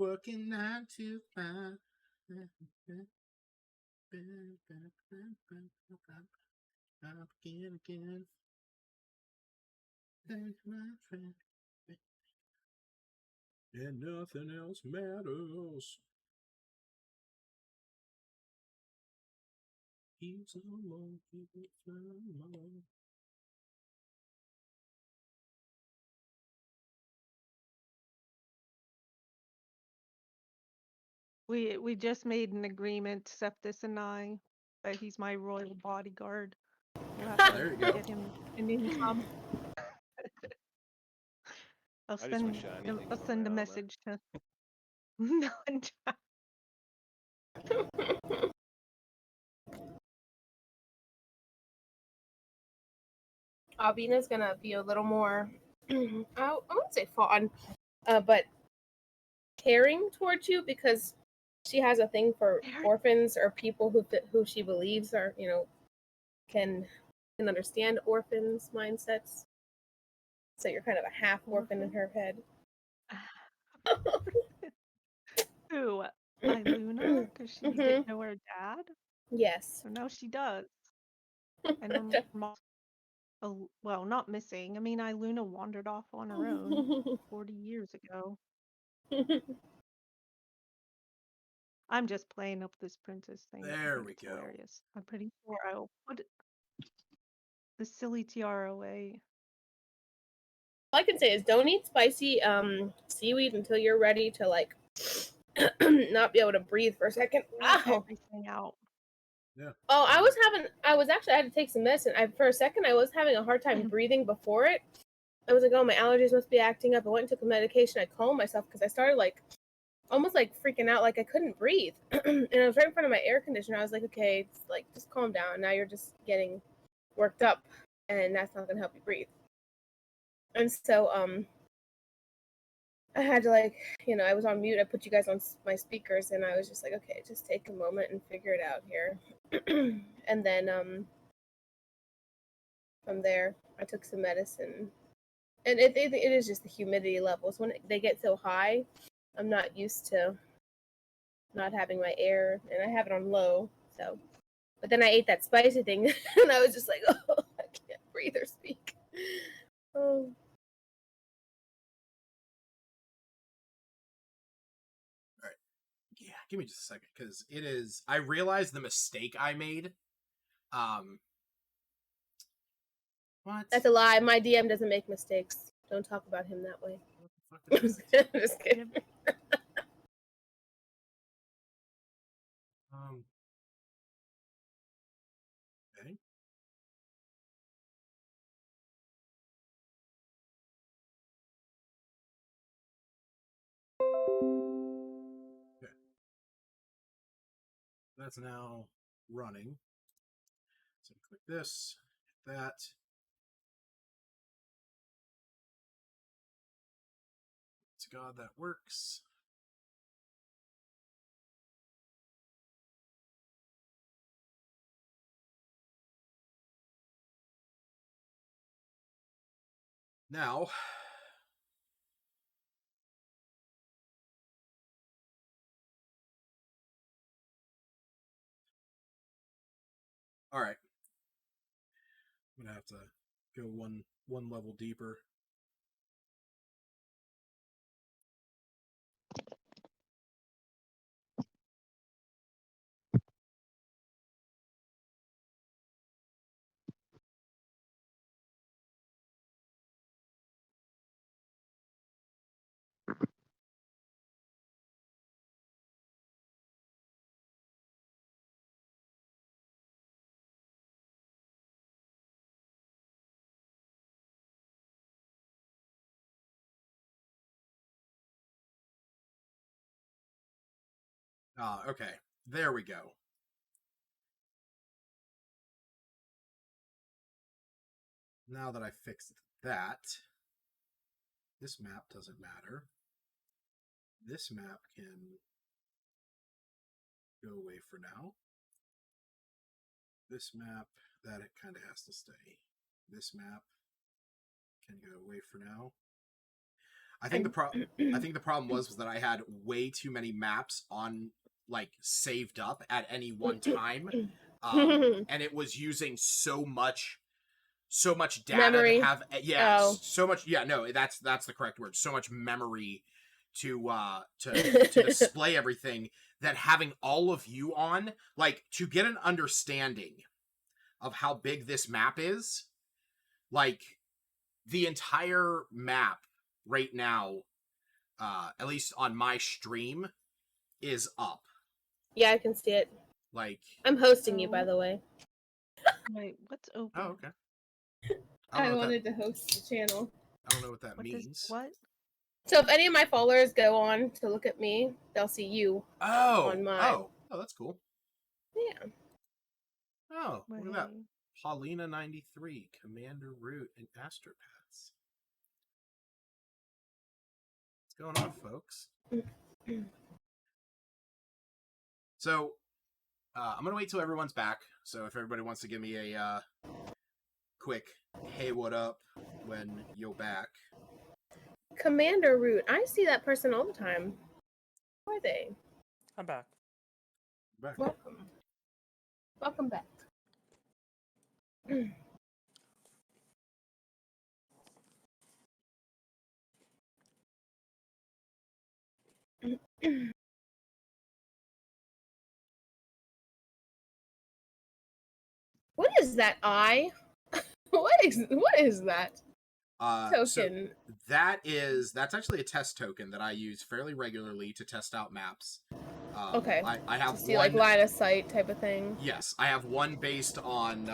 Working 9 to 5. Again. And nothing else matters. He's alone. We just made an agreement, Septis and I, that he's my royal bodyguard. We'll have to There you go. get him an income. I'll I just wish send anything I'll from send a my armor. message to Melinda. Avina's gonna be a little more, I wouldn't say fond, but caring towards you because she has a thing for orphans or people who she believes are, can understand orphans' mindsets. So you're kind of a half orphan in her head. Who? Iluna? Because she didn't know her dad? Yes. So now she does. And her mom, well, not missing. I mean, Iluna wandered off on her own 40 years ago. I'm just playing up this princess thing. There I think we it's go. hilarious. I'm pretty sure I'll put the silly tiara away. All I can say is don't eat spicy seaweed until you're ready to not be able to breathe for a second. Ow! Everything out. Yeah. Oh, I had to take some medicine. For a second, I was having a hard time breathing before it. I was like, oh, my allergies must be acting up. I went and took a medication. I calmed myself because I started almost freaking out, like I couldn't breathe. And I was right in front of my air conditioner. I was like, okay, it's just calm down. Now you're just getting worked up, and that's not gonna help you breathe. And so, I had to I was on mute. I put you guys on my speakers, and I was just like, okay, just take a moment and figure it out here. And then, from there, I took some medicine, and it is just the humidity levels. When they get so high, I'm not used to not having my air, and I have it on low. So, but then I ate that spicy thing, and I was just like, oh, I can't breathe or speak. Oh. Yeah, give me just a second, because it is. I realized the mistake I made. What? That's a lie. My DM doesn't make mistakes. Don't talk about him that way. What the fuck is this? I'm just kidding. Okay. Okay. That's now running. So click this, hit that. To God, that works. Now, all right. I'm gonna have to go one level deeper. Okay. There we go. Now that I fixed that, this map doesn't matter. This map can go away for now. This map, that it kind of has to stay. This map can go away for now. I think the problem was that I had way too many maps on saved up at any one time, and it was using so much data Memory. to have. So much. Yeah, no, that's the correct word. So much memory to display everything, that having all of you on, to get an understanding of how big this map is, the entire map right now, at least on my stream, is up. Yeah, I can see it. I'm hosting you, by the way. Wait, what's open? Oh, okay. I wanted to host the channel. I don't know what that means. What? So if any of my followers go on to look at me, they'll see you on mine. Oh, that's cool. Yeah. Oh, look at that. Paulina 93, Commander Root, and Astropaths. What's going on, folks? So, I'm going to wait till everyone's back. So if everybody wants to give me a quick, hey, what up, when you're back. Commander Root. I see that person all the time. Who are they? I'm back. Welcome. Welcome back. What is that eye? What is that? So Token. that's actually a test token that I use fairly regularly to test out maps. Okay. I have To see one. like line of sight type of thing. Yes, I have one based on.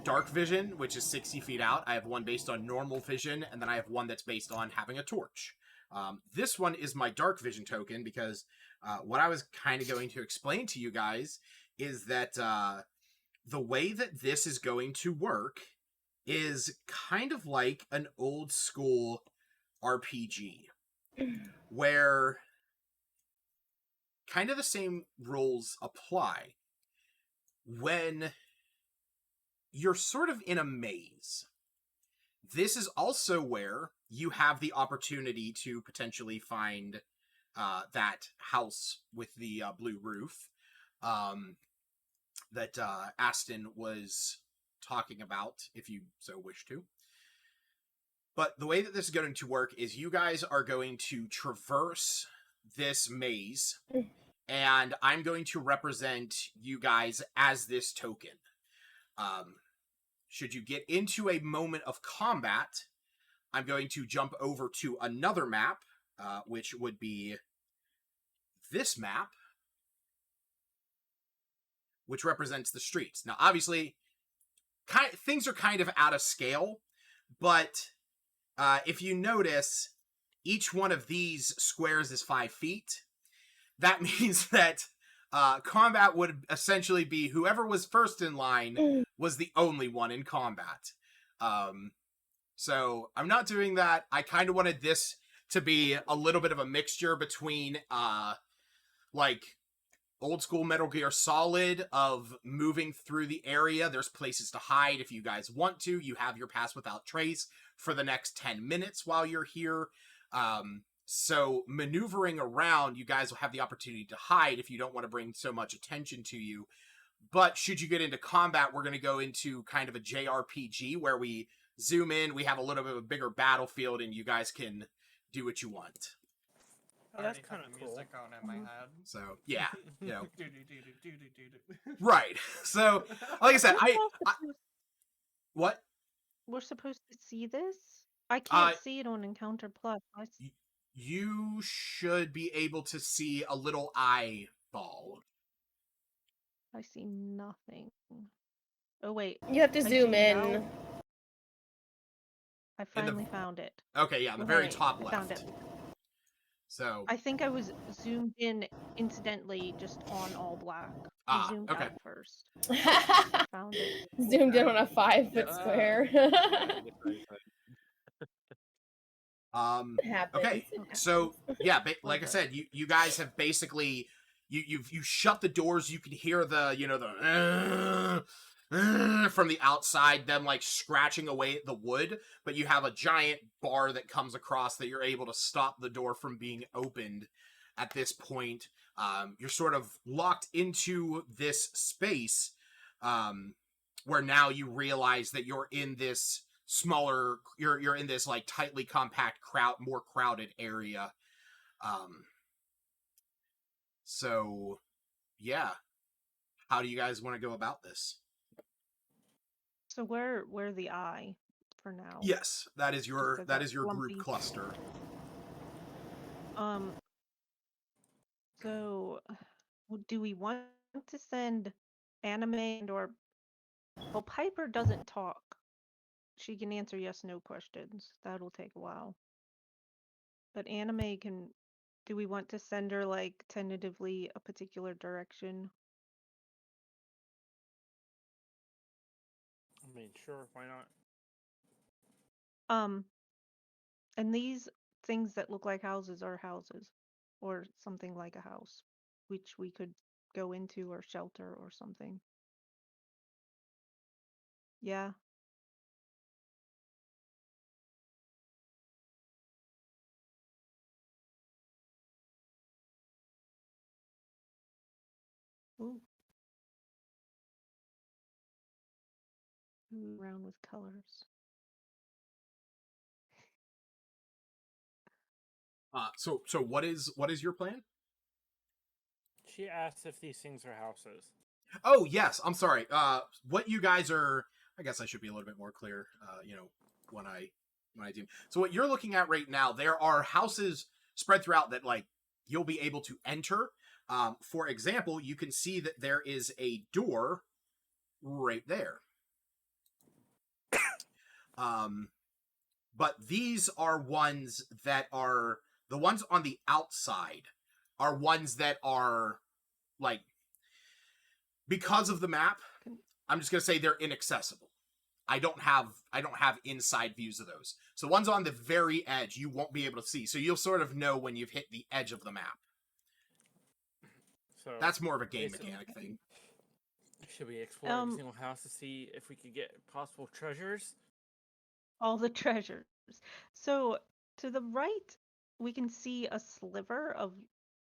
Dark vision, which is 60 feet out. I have one based on normal vision, and then I have one that's based on having a torch. This one is my dark vision token because what I was kind of going to explain to you guys is that the way that this is going to work is kind of like an old school RPG where kind of the same rules apply. When you're sort of in a maze, this is also where you have the opportunity to potentially find that house with the blue roof that Aston was talking about, if you so wish to. But the way that this is going to work is you guys are going to traverse this maze, and I'm going to represent you guys as this token. Should you get into a moment of combat, I'm going to jump over to another map, which would be this map, which represents the streets. Now, obviously, things are kind of out of scale, but if you notice, each one of these squares is 5 feet. That means that combat would essentially be whoever was first in line was the only one in combat. So I'm not doing that. I kind of wanted this to be a little bit of a mixture between like old school Metal Gear Solid of moving through the area. There's places to hide if you guys want to. You have your pass without trace for the next 10 minutes while you're here. So maneuvering around, you guys will have the opportunity to hide if you don't want to bring so much attention to you. But should you get into combat, we're going to go into kind of a JRPG where we zoom in, we have a little bit of a bigger battlefield, and you guys can do what you want. Oh, I that's already have kind of the cool. music on in my head. So, yeah, you know. Do-do-do-do-do-do-do. Right. So, like I said, what? We're supposed to see this? I can't see it on Encounter Plus. You should be able to see a little eyeball. I see nothing. Oh wait, You have to I zoom zoomed in. out. I finally found it. Okay, yeah, on the Well, very hey, top I left. found it. So I think I was zoomed in incidentally, just on all black. I zoomed okay. out first. Found it. Zoomed in on a 5 foot Yeah. square. Happens. Okay. It So yeah, like I Okay. said, you guys have basically you shut the doors. You can hear the from the outside, them like scratching away at the wood, but you have a giant bar that comes across that you're able to stop the door from being opened. At this point, you're sort of locked into this space, where now you realize that you're in this smaller, you're in this like tightly compact more crowded area. So yeah, how do you guys want to go about this? So we're the eye for now. Yes, that is your group lumpy. cluster. So do we want to send Anime or well, Piper doesn't talk. She can answer yes no questions. That'll take a while. But Anime can. Do we want to send her like tentatively a particular direction? I mean, sure, why not? And these things that look like houses are houses, or something like a house, which we could go into or shelter or something. Yeah. Ooh. Ooh, around with colors. So what is your plan? She asked if these things are houses. Oh yes, I'm sorry. What you guys are I guess I should be a little bit more clear, when I do. So what you're looking at right now, there are houses spread throughout that like you'll be able to enter. For example, you can see that there is a door right there. But these are ones that are the ones on the outside are ones that are like because of the map. I'm just gonna say they're inaccessible. I don't have inside views of those. So ones on the very edge you won't be able to see. So you'll sort of know when you've hit the edge of the map. So That's more of a game basically- mechanic thing. Should we explore every single house to see if we could get possible treasures? All the treasures. So to the right, we can see a sliver of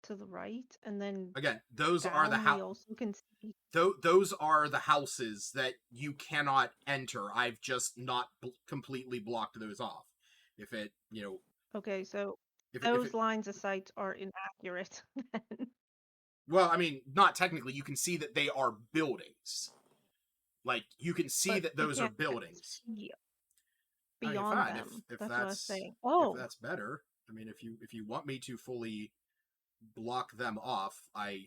to the right, and then Again, those down are the we also can see. those are the houses that you cannot enter. I've just not completely blocked those off. If it, Okay, so if those it, lines of sight are inaccurate. then. well, I mean, not technically. You can see that they are buildings. Like you can see But that we those are can't buildings. see Okay, beyond fine. them. If That's what I was saying. if Oh, that's better. I mean, if you want me to fully block them off,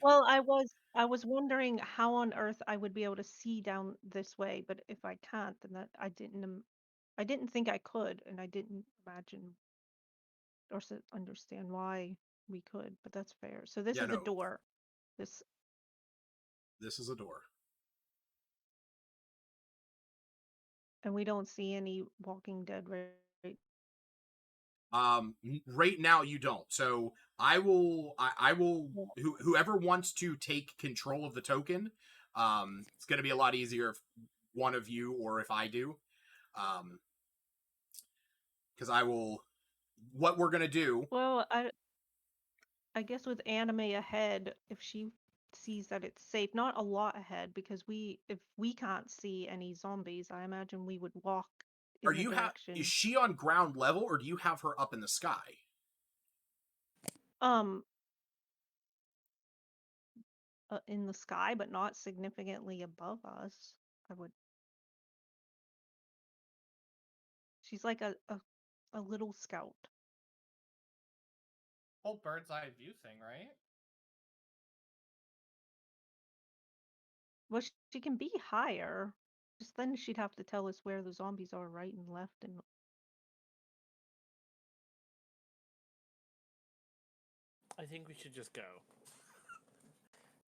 well, I was wondering how on earth I would be able to see down this way, but if I can't, then that I didn't think I could, and I didn't imagine or understand why we could, but that's fair. So this Yeah, is a no. door. This This is a door. and we don't see any Walking Dead right. Right now you don't. So I will whoever wants to take control of the token, it's going to be a lot easier if one of you or if I do. Because what we're going to do. Well, I guess with anime ahead, if she sees that it's safe, not a lot ahead, because if we can't see any zombies, I imagine we would walk in the direction. Is she on ground level or do you have her up in the sky? In the sky, but not significantly above us. She's like a little scout. Whole bird's eye view thing, right? Well, she can be higher. Just then she'd have to tell us where the zombies are right and left and I think we should just go.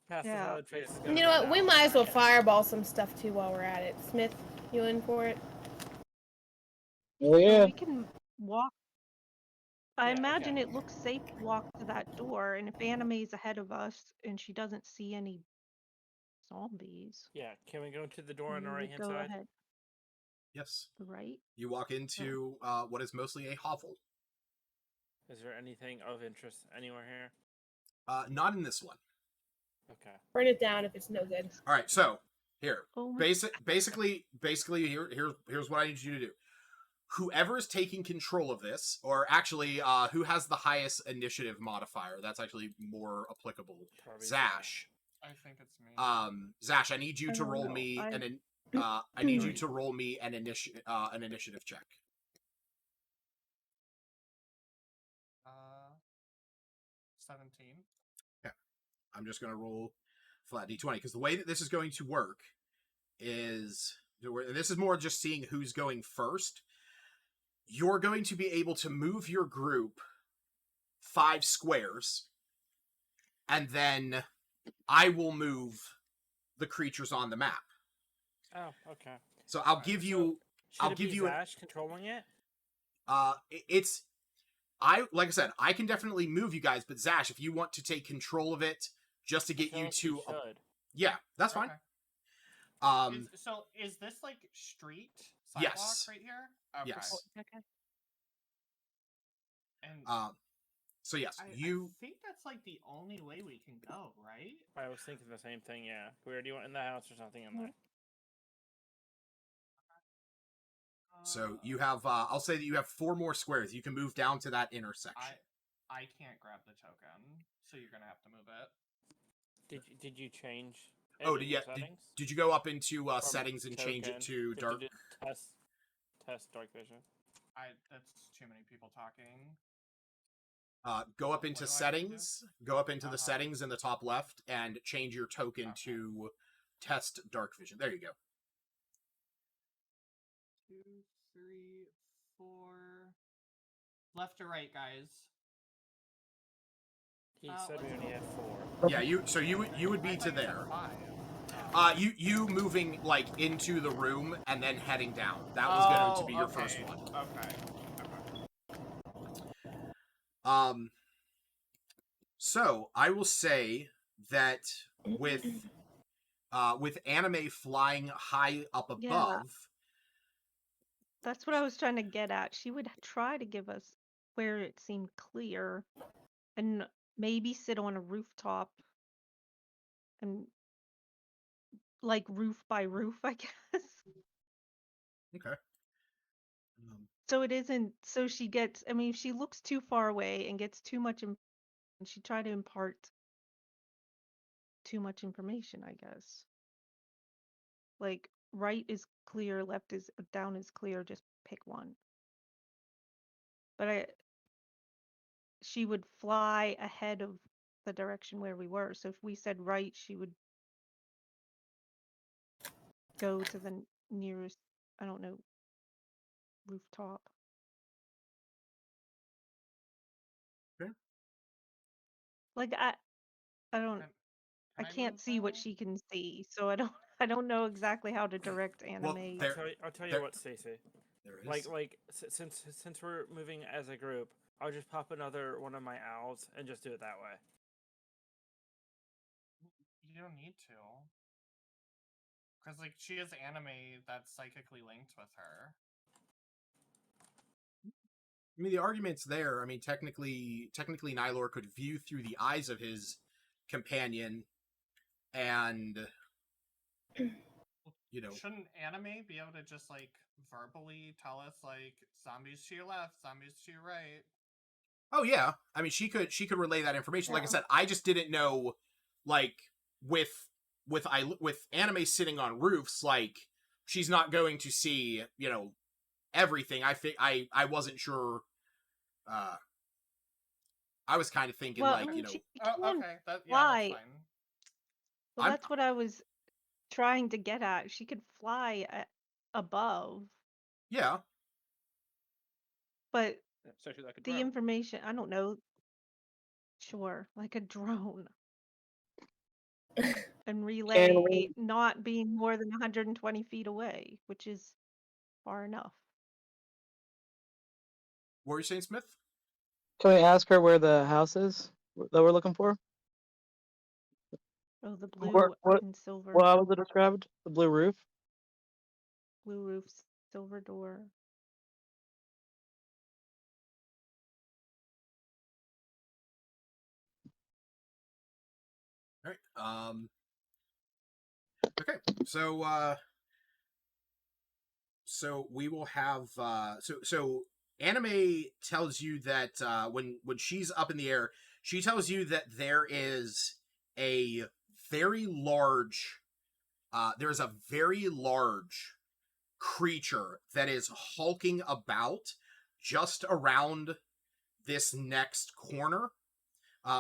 Past Yeah. the salad face is You gonna know what? run We out. might as well fireball some stuff too while we're at it. Smith, you in for it? Well, yeah. we can walk. I Yeah, imagine okay. it looks safe to walk to that door, and if Anime's ahead of us and she doesn't see any zombies, Yeah, can we go to the door on the we would right hand go side? ahead. Yes. The right? You walk into what is mostly a hovel. Is there anything of interest anywhere here? Not in this one. Okay. Burn it down if it's no good. All right, so here, Oh my basically, here's what I need you to do. Whoever is taking control of this, or actually, who has the highest initiative modifier? That's actually more applicable. Probably Zash. I think it's me. Zash, I need you I to don't roll know. me I- I need you to roll me an initiative check. 17. I'm just going to roll flat d20 because the way that this is going to work is this is more just seeing who's going first. You're going to be able to move your group 5 squares, and then I will move the creatures on the map. Oh, okay. So I'll give you. Should I'll it give be you. Zash controlling it? It's. Like I said, I can definitely move you guys, but Zash, if you want to take control of it, just to I get feel you like we to. should. Yeah, that's fine. Okay. Is this like street sidewalk Yes. right here? Okay. Yes. Okay. And So yes, I think that's like the only way we can go, right? I was thinking the same thing, yeah. We already went in the house, there's nothing in there. So you have, I'll say that you have 4 more squares. You can move down to that intersection. I can't grab the token, so you're gonna have to move it. Did you change Oh, Editing settings. did you go up into From settings and change it token, to you have dark? do test dark vision. That's too many people talking. Go up What into do I have to do? settings. Go up into the Uh-huh. settings in the top left and change your token Okay. to test dark vision. There you go. 2, 3, 4. Left or right, guys? He said we only had 4. Yeah, you would be I to thought you said there. 5. You moving like into the room and then heading down. That was going to be your first one. Okay. So I will say that with anime flying high up above, Yeah. That's what I was trying to get at. She would try to give us where it seemed clear and maybe sit on a rooftop and like roof by roof, I guess. okay. So it isn't, so she gets, I mean, if she looks too far away and gets too much, and she tried to impart too much information, I guess. Like, right is clear, left is, down is clear, just pick one. But she would fly ahead of the direction where we were. So if we said right, she would go to the nearest, I don't know, rooftop. Okay. Like I don't, Can I I can't move see what now? she can see, so I don't know exactly how to direct Well, anime. I'll tell you there- what, Stacey. There is. Since we're moving as a group, I'll just pop another one of my owls and just do it that way. You don't need to. Because, like, she has anime that's psychically linked with her. I mean, the argument's there. I mean, technically, Nylor could view through the eyes of his companion, and Shouldn't anime be able to just, like, verbally tell us, like, zombies to your left, zombies to your right? Oh yeah, I mean, she could relay that information. Like I Yeah. said, I just didn't know, like with anime sitting on roofs, like she's not going to see everything. I wasn't sure. I was kind of thinking Well, like I mean, she Oh, can okay. That's fly. fine. Well, I'm- that's what I was trying to get at. She could fly above, yeah. but So she's like a the drone. information, I don't know. Sure, like a drone. And relay we- not being more than 120 feet away, which is far enough. What were you saying, Smith? Can we ask her where the house is that we're looking for? Oh, the blue What and silver, How was it described? The blue roof? blue roof, silver door. All right. Okay. So we will have so anime tells you that when she's up in the air, she tells you that there is a very large there's a very large creature that is hulking about just around this next corner.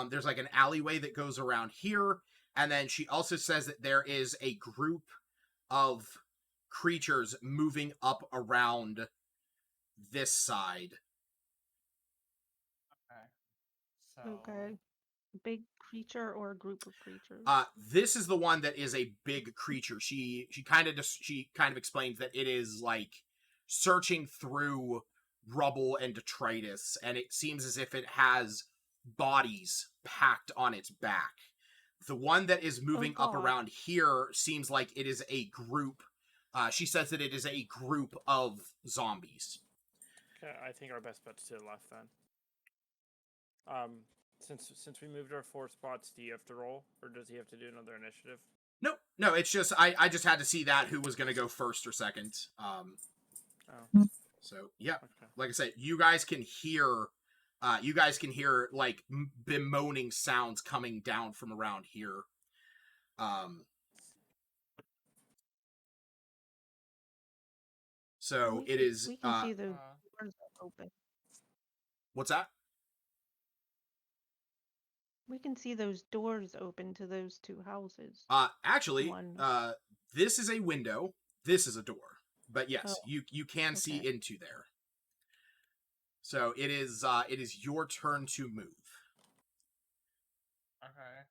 There's like an alleyway that goes around here, and then she also says that there is a group of creatures moving up around this side. Okay. So. Okay. Big creature or a group of creatures? This is the one that is a big creature. She kind of explains that it is like searching through rubble and detritus, and it seems as if it has bodies packed on its back. The one that is moving up God. around here seems like it is a group. She says that it is a group of zombies. Okay, I think our best bet's to the left then. Since we moved our 4 spots, do you have to roll, or does he have to do another initiative? No, it's just I just had to see that who was going to go first or second. So yeah, Okay. like I said, you guys can hear like bemoaning sounds coming down from around here. So We it can- is. We can see those Uh, doors are open. What's that? We can see those doors open to those two houses. Actually, One. this is a window. This is a door. But yes, Oh, you can see okay. into there. So it is your turn to move. okay.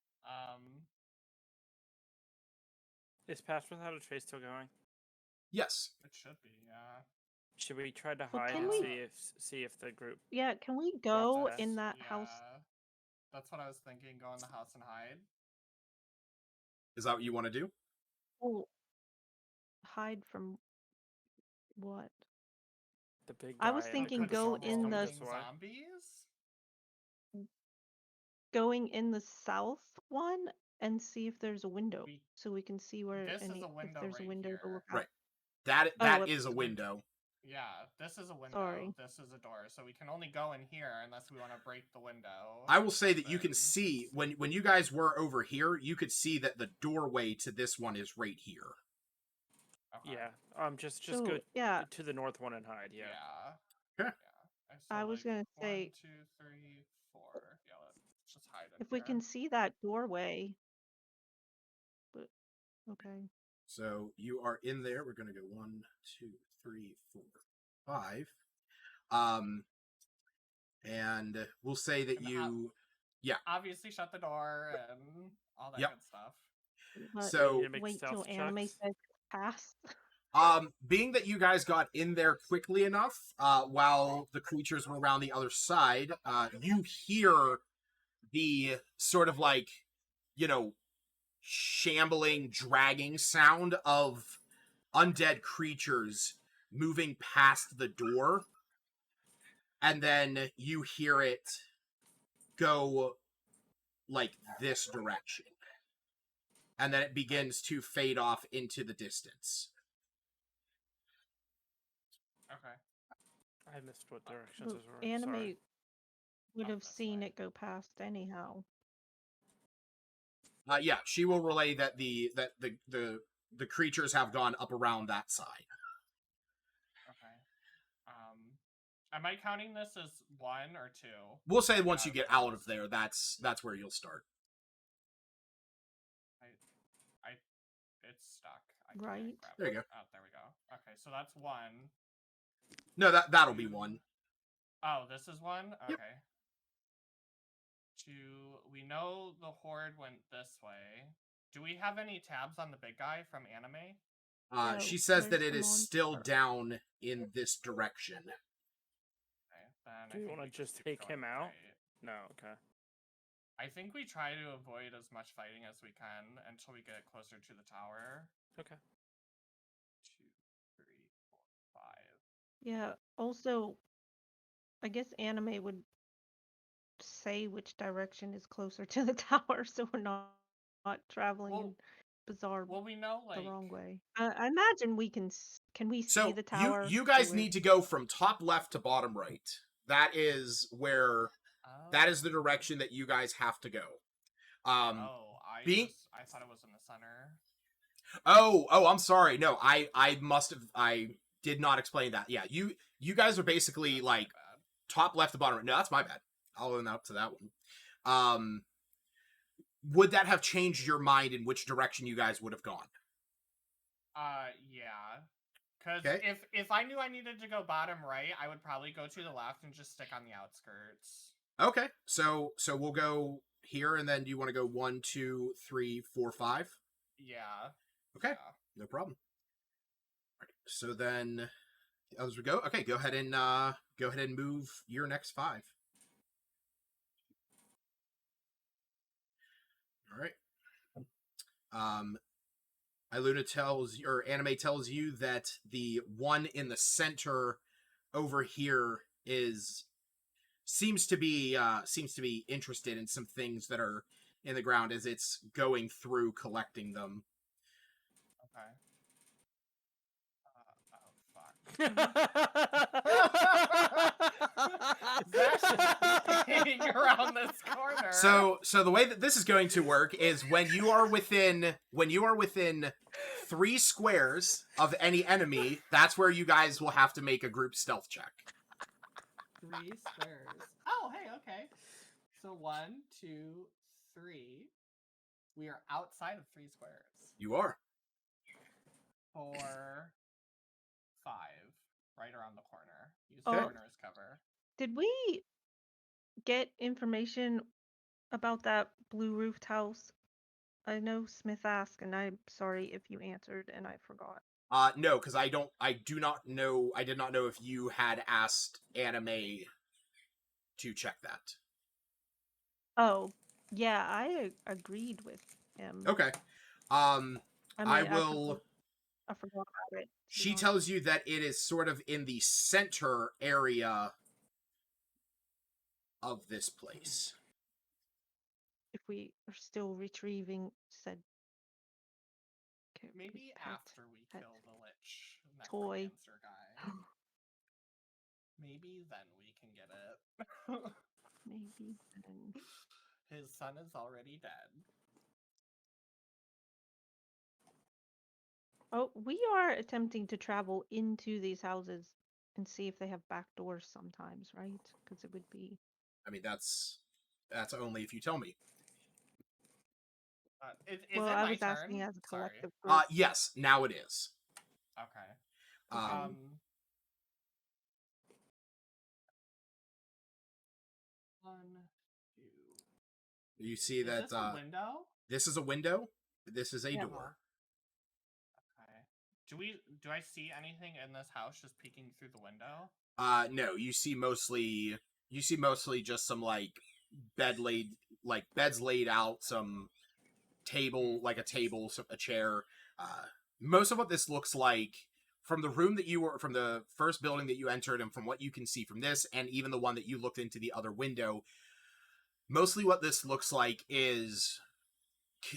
Is Pass Without a Trace still going? Yes. It should be, yeah. Should we try to Well, hide can and we- see if the group? Yeah, can we Dropped go us. in that Yeah. house? That's what I was thinking. Go in the house and hide. Is that what you want to do? Oh, hide from what? The big I was guy and thinking the go zombies in coming the- this way. Zombies? Going in the south one and see if there's a window, We- so we can see where This is any a window if there's right a window to here. look out. Right. That Oh, is a it's- window. Yeah, this is a window. Sorry. This is a door. So we can only go in here unless we want to break the window. I will say that you can Then- see when you guys were over here, you could see that the doorway to this one is right here. Okay. Yeah. Just So, go yeah, to the north one and hide. Yeah. Okay. Yeah. I was gonna say- 1, 2, 3, 4. Yeah, let's just hide in if we here. can see that doorway. But okay. So you are in there. We're gonna go 1, 2, 3, 4, 5. And we'll say that And you. obviously shut the door and all that Yep. good stuff. But So You need to make wait till stealth anime checks. says pass. Being that you guys got in there quickly enough, while the creatures were around the other side, you hear the sort of like, shambling, dragging sound of undead creatures moving past the door. And then you hear it go like this direction. And then it begins to fade off into the distance. Okay. I missed what directions But those were. anime Sorry. would Up have this seen way. it go past anyhow. Yeah, she will relay that the creatures have gone up around that side. Okay. Am I counting this as 1 or 2? We'll say once Yeah, you get it out is. of there, that's where you'll start. It's stuck. I can't Right. grab There you it. Oh, there we go. Okay, so that's 1. No, that'll be one. Oh, this is 1? Yep. Okay. 2. We know the horde went this way. Do we have any tabs on the big guy from anime? No, She says that there's it the is still monster. down in this direction. Okay, then Do you want wanna to just take him out? No. Okay. I think we try to avoid as much fighting as we can until we get closer to the tower. Okay. 2, 3, 4, 5. Yeah. Also, I guess anime would say which direction is closer to the tower, so we're not traveling Well- in bizarre Well, we know the like wrong way. I imagine we can. Can we see So the tower? you guys so need to go from top left to bottom right. That is where that is the direction that you guys have to go. I being- I thought it was in the center. Oh, I'm sorry. No, I did not explain that. Yeah, you guys are basically That's my like bad. top left to bottom right. No, that's my bad. I'll own up to that one. Would that have changed your mind in which direction you guys would have gone? Yeah. Because Okay. if I knew I needed to go bottom right, I would probably go to the left and just stick on the outskirts. Okay, so we'll go here, and then do you want to go 1, 2, 3, 4, 5? Yeah. Okay, Yeah. no problem. All right, so then the others would go. Okay, go ahead and move your next 5. All right. Anime tells you that the one in the center over here seems to be interested in some things that are in the ground as it's going through collecting them. Okay. Oh, fuck. Zash is peeking around this corner. So the way that this is going to work is when you are within 3 squares of any enemy, that's where you guys will have to make a group stealth check. 3 squares. Oh, hey, okay. So 1, 2, 3. We are outside of 3 squares. You are. 4, 5. Right around the corner. Use Oh. the corner as cover. Did we get information about that blue roofed house? I know Smith asked, and I'm sorry if you answered and I forgot. No, because I did not know if you had asked Anime to check that. Oh, yeah, I agreed with him. Okay. I mean, I will. I forgot about it. She tells you that it is sort of in the center area of this place. If we are still retrieving said Maybe pet, after we kill the lich toy. necromancer guy. Maybe then we can get it. Maybe then. His son is already dead. Oh, we are attempting to travel into these houses and see if they have back doors sometimes, right? Because it would be. I mean, that's only if you tell me. Is Well, it I my was turn? asking as a Sorry. collective group. Yes, now it is. Okay. Um, One, two. you see Is that this a window? this is a window. This is a Yeah. door. Okay. Do I see anything in this house just peeking through the window? No, you see mostly just some beds laid out, some table, like a table, a chair. Most of what this looks like from the room that you were from the first building that you entered, and from what you can see from this, and even the one that you looked into the other window, mostly what this looks like is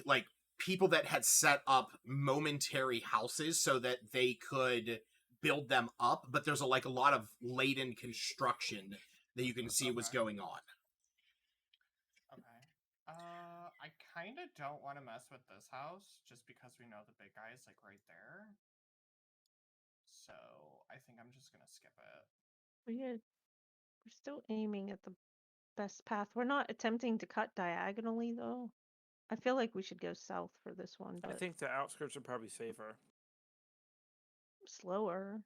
like people that had set up momentary houses so that they could build them up, but there's a lot of laden construction that you can see was going on. Okay. I kind of don't want to mess with this house just because we know the big guy is right there. So I think I'm just gonna skip it. We're still aiming at the best path. We're not attempting to cut diagonally though. I feel like we should go south for this one, I but think the outskirts are probably safer. slower.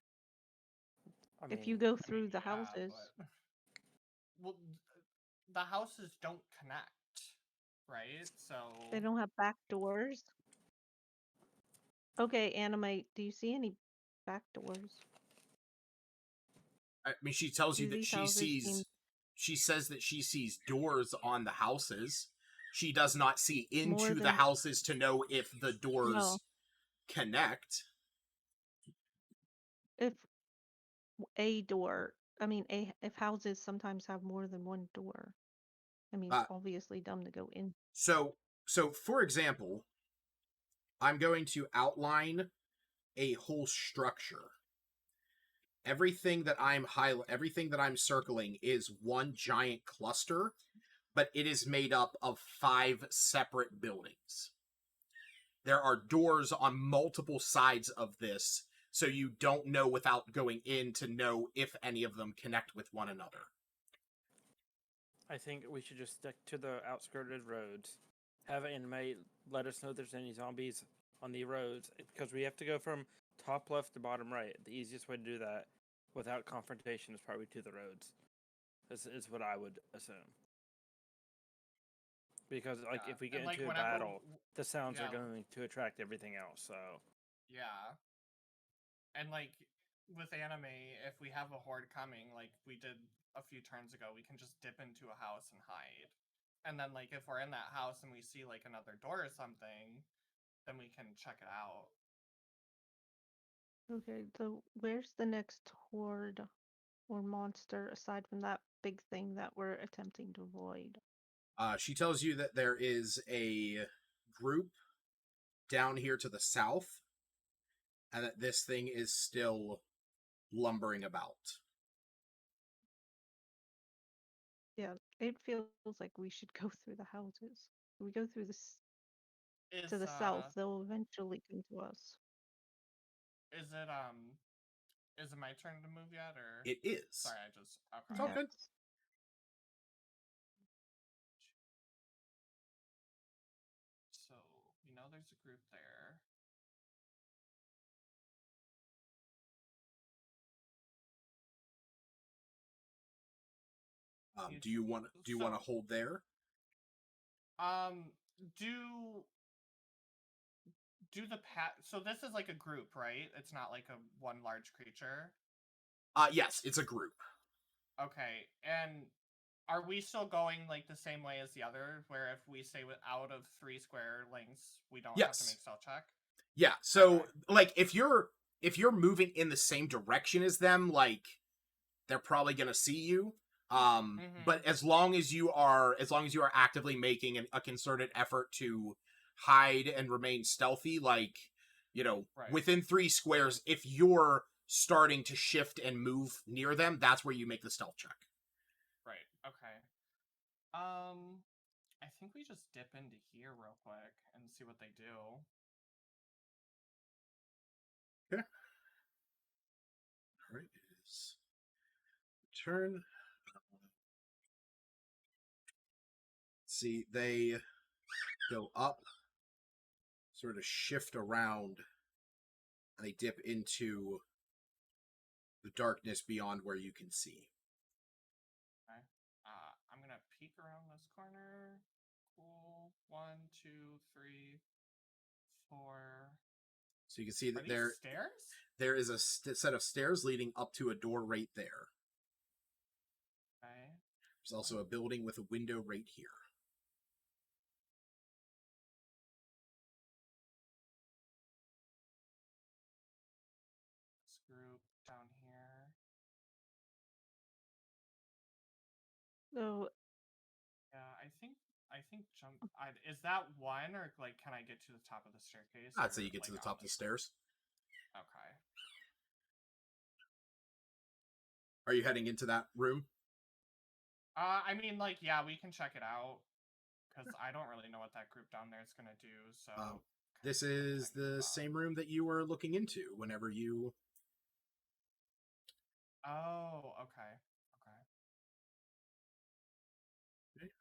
I If you mean, go through the Yeah, houses. but- Well, the houses don't connect, right? So They don't have back doors. Okay, Animate, do you see any back doors? I mean, she tells you Do that these she houses sees. seem- She says that she sees doors on the houses. She does not see More into the than- houses to know if the doors No. connect. If a door, I mean, if houses sometimes have more than one door. I mean, it's obviously dumb to go in. So for example, I'm going to outline a whole structure. Everything that I'm circling is one giant cluster, but it is made up of 5 separate buildings. There are doors on multiple sides of this, so you don't know without going in to know if any of them connect with one another. I think we should just stick to the outskirted roads. Have Anime let us know if there's any zombies on the roads, because we have to go from top left to bottom right. The easiest way to do that without confrontation is probably to the roads. This is what I would assume. Because if we get and, into a whenever battle, the sounds are yeah. going to attract everything else. So Yeah. And with anime, if we have a horde coming, like we did a few turns ago, we can just dip into a house and hide. And then if we're in that house and we see another door or something, then we can check it out. Okay, so where's the next horde or monster aside from that big thing that we're attempting to avoid? She tells you that there is a group down here to the south, and that this thing is still lumbering about. Yeah, it feels like we should go through the houses. We go through this to Is the south, they'll eventually come to us. is it my turn to move yet, or It is. sorry, I just It's all okay. good. So we know there's a group there. Do you want to hold there? Do the so this is like a group, right? It's not like a one large creature. Yes, it's a group. Okay, and are we still going like the same way as the other, where if we stay out of 3 square lengths, we don't have to Yes. make stealth check? Yeah. So Okay. like if you're moving in the same direction as them, like they're probably gonna see you. But as long as you are actively making a concerted effort to hide and remain stealthy, like, you know, Right. within 3 squares, if you're starting to shift and move near them, that's where you make the stealth check. Right. Okay. I think we just dip into here real quick and see what they do. Okay. All right. It is turn. See, they go up, sort of shift around, and they dip into the darkness beyond where you can see. Okay. I'm gonna peek around this corner. Cool. 1, 2, 3, 4. So you can see Are that these stairs? there is a set of stairs leading up to a door right there. Okay. There's also a building with a window right here. This group down here. So Yeah, I think jump. Is that one, or like can I get to the top of the staircase? I'd or, say you get to like, the top of the stairs. Okay. Are you heading into that room? I mean, like, yeah, we can check it out because I don't really know what that group down there is gonna do. So This kinda is can I move the on? same room that you were looking into whenever you... Oh, okay. Okay.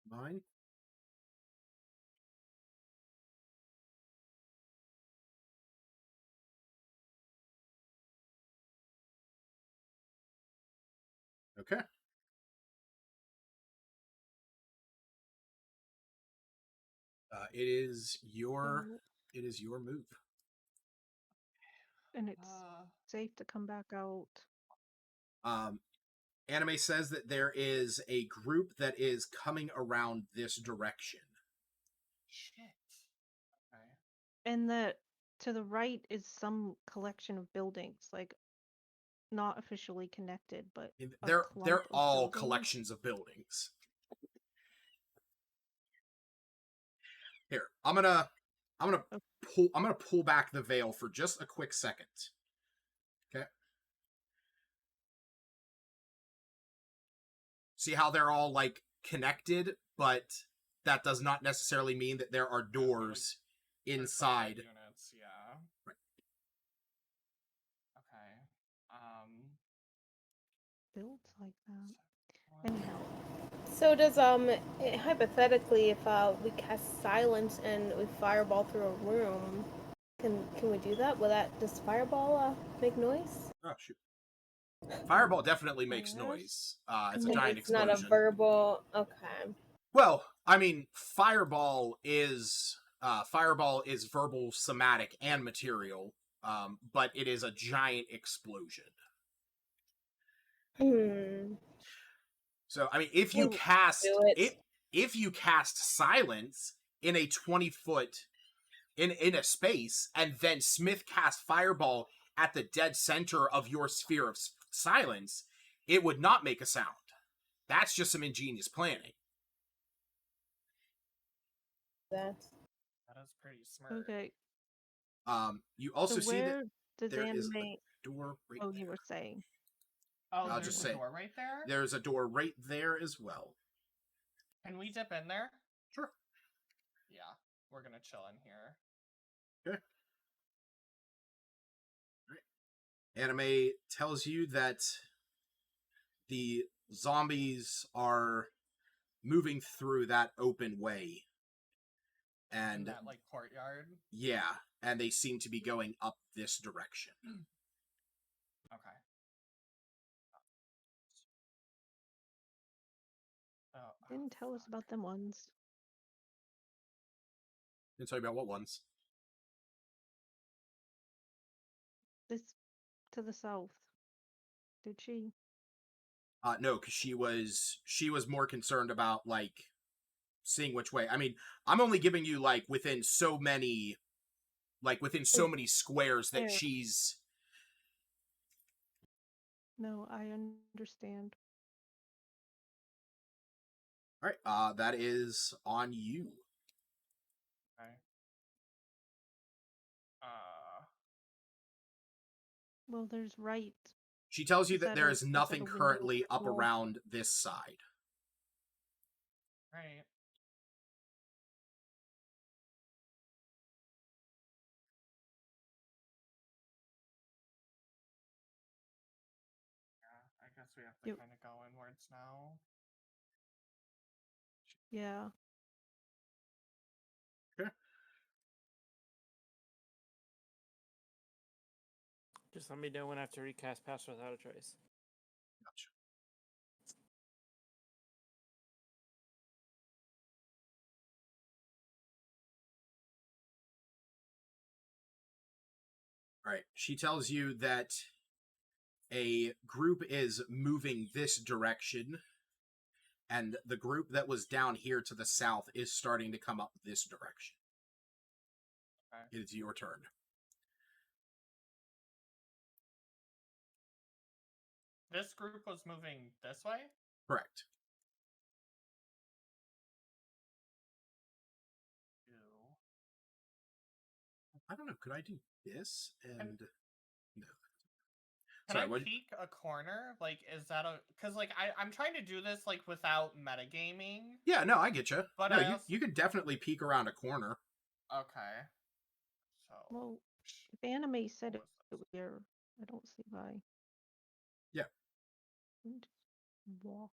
Mine. Okay. It is your move. and it's safe to come back out. Anime says that there is a group that is coming around this direction. Shit. Okay. And to the right is some collection of buildings, like not officially connected, but a They're clump of all buildings. collections of buildings. Here, I'm gonna pull back the veil for just a quick second. Okay. See how they're all like connected, but that does not necessarily mean that there are doors inside. Units, yeah. Right. Okay. Builds like that. Anyhow. So does hypothetically, if we cast silence and we fireball through a room, can we do that? Does fireball make noise? Oh shoot! Fireball definitely makes noise. It's a giant explosion. Not a verbal. Okay. Well, I mean, fireball is verbal, somatic, and material. But it is a giant explosion. So I mean, if you cast silence in a 20-foot in a space, and then Smith cast fireball at the dead center of your sphere of silence, it would not make a sound. That's just some ingenious planning. That is pretty smart. Okay. You also see that does there anime... is a door right Oh, there. you were saying. Oh, I'll there's just a say door right there? there's a door right there as well. Can we dip in there? Sure. Yeah, we're gonna chill in here. Okay. Right. Anime tells you that the zombies are moving through that open way. In And that, like, courtyard? yeah, and they seem to be going up this direction. Okay. Oh, Didn't tell us fuck. about them ones. Can tell you about what ones? This to the south. Did she? No, because she was more concerned about like seeing which way. I mean, I'm only giving you like within so many squares that There. she's. No, I understand. All right, that is on you. Okay. Well, there's right. She tells you Is that that there a- is is that nothing a window currently or up wall? around this side. Right. Yeah, I guess we have to Yep. kind of go inwards now. Yeah. Just let me know when I have to recast Pass Without a Trace. Gotcha. All right. She tells you that a group is moving this direction, and the group that was down here to the south is starting to come up this direction. Okay. It is your turn. This group was moving this way? Correct. Ew. I don't know. Could I do this and no? Can Sorry, I what? peek a corner? Like, is that a... Because, like, I'm trying to do this, like, without metagaming. Yeah, no, I get you. But No, I you also... you could definitely peek around a corner. Okay. So... Well, if anime said What it was this? here, I don't see why. Yeah. Just walk.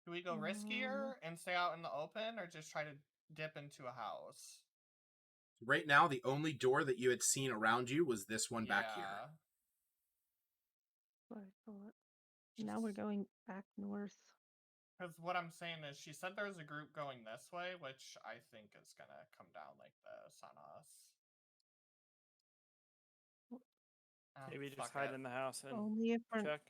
Do we go riskier and stay out in the open, or just try to dip into a house? Right now, the only door that you had seen around you was this one back here. What I thought. Now we're going back north. Because what I'm saying is, she said there's a group going this way, which I think is gonna come down like this on us. Oh, Maybe just fuck hide it. in the house and Only if we're check.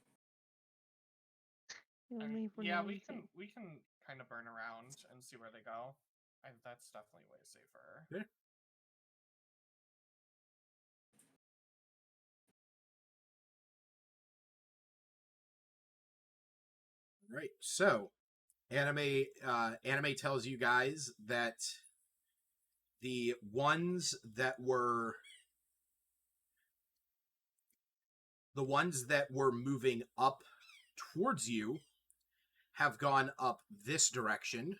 only if we're Yeah, noisy. we can kind of burn around and see where they go. That's definitely way safer. Yeah. Right. So, anime tells you guys that the ones that were moving up towards you have gone up this direction,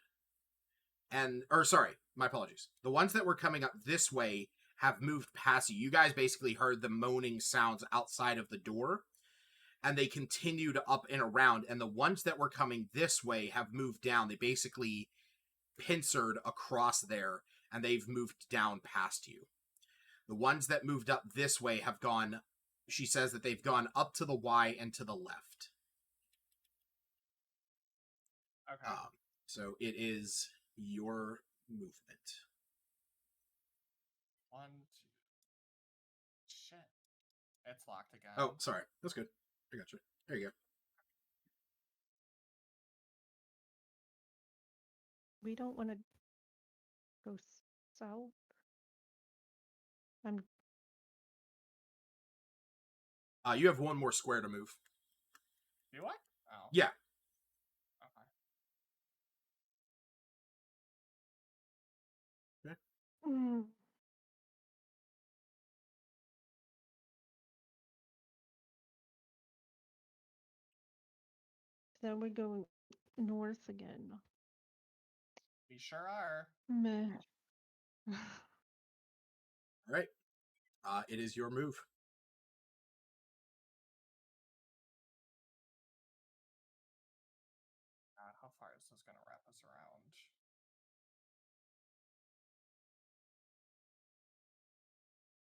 sorry, my apologies. The ones that were coming up this way have moved past you. You guys basically heard the moaning sounds outside of the door, and they continued up and around, and the ones that were coming this way have moved down. They basically pincered across there, and they've moved down past you. The ones that moved up this way have gone, she says that they've gone up to the Y and to the left. Okay. So it is your movement. 1, 2. Shit. It's locked again. Oh, sorry. That's good. I got you. There you go. We don't want to go south. I'm You have one more square to move. Do I? Oh. Yeah. Okay. Mm. Then we're going north again. We sure are. Meh. All right. It is your move. How far is this going to wrap us around?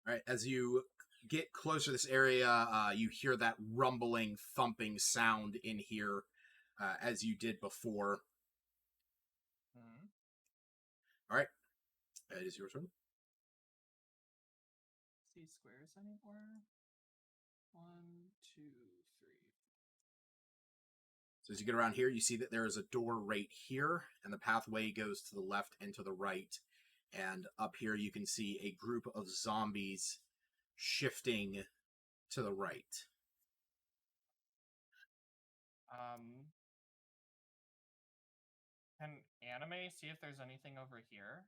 All right. As you get closer to this area, you hear that rumbling, thumping sound in here, as you did before. Hmm. All right. It is your turn. See squares anywhere? 1, 2, 3. So as you get around here, you see that there is a door right here, and the pathway goes to the left and to the right. And up here, you can see a group of zombies shifting to the right. Can Anime see if there's anything over here?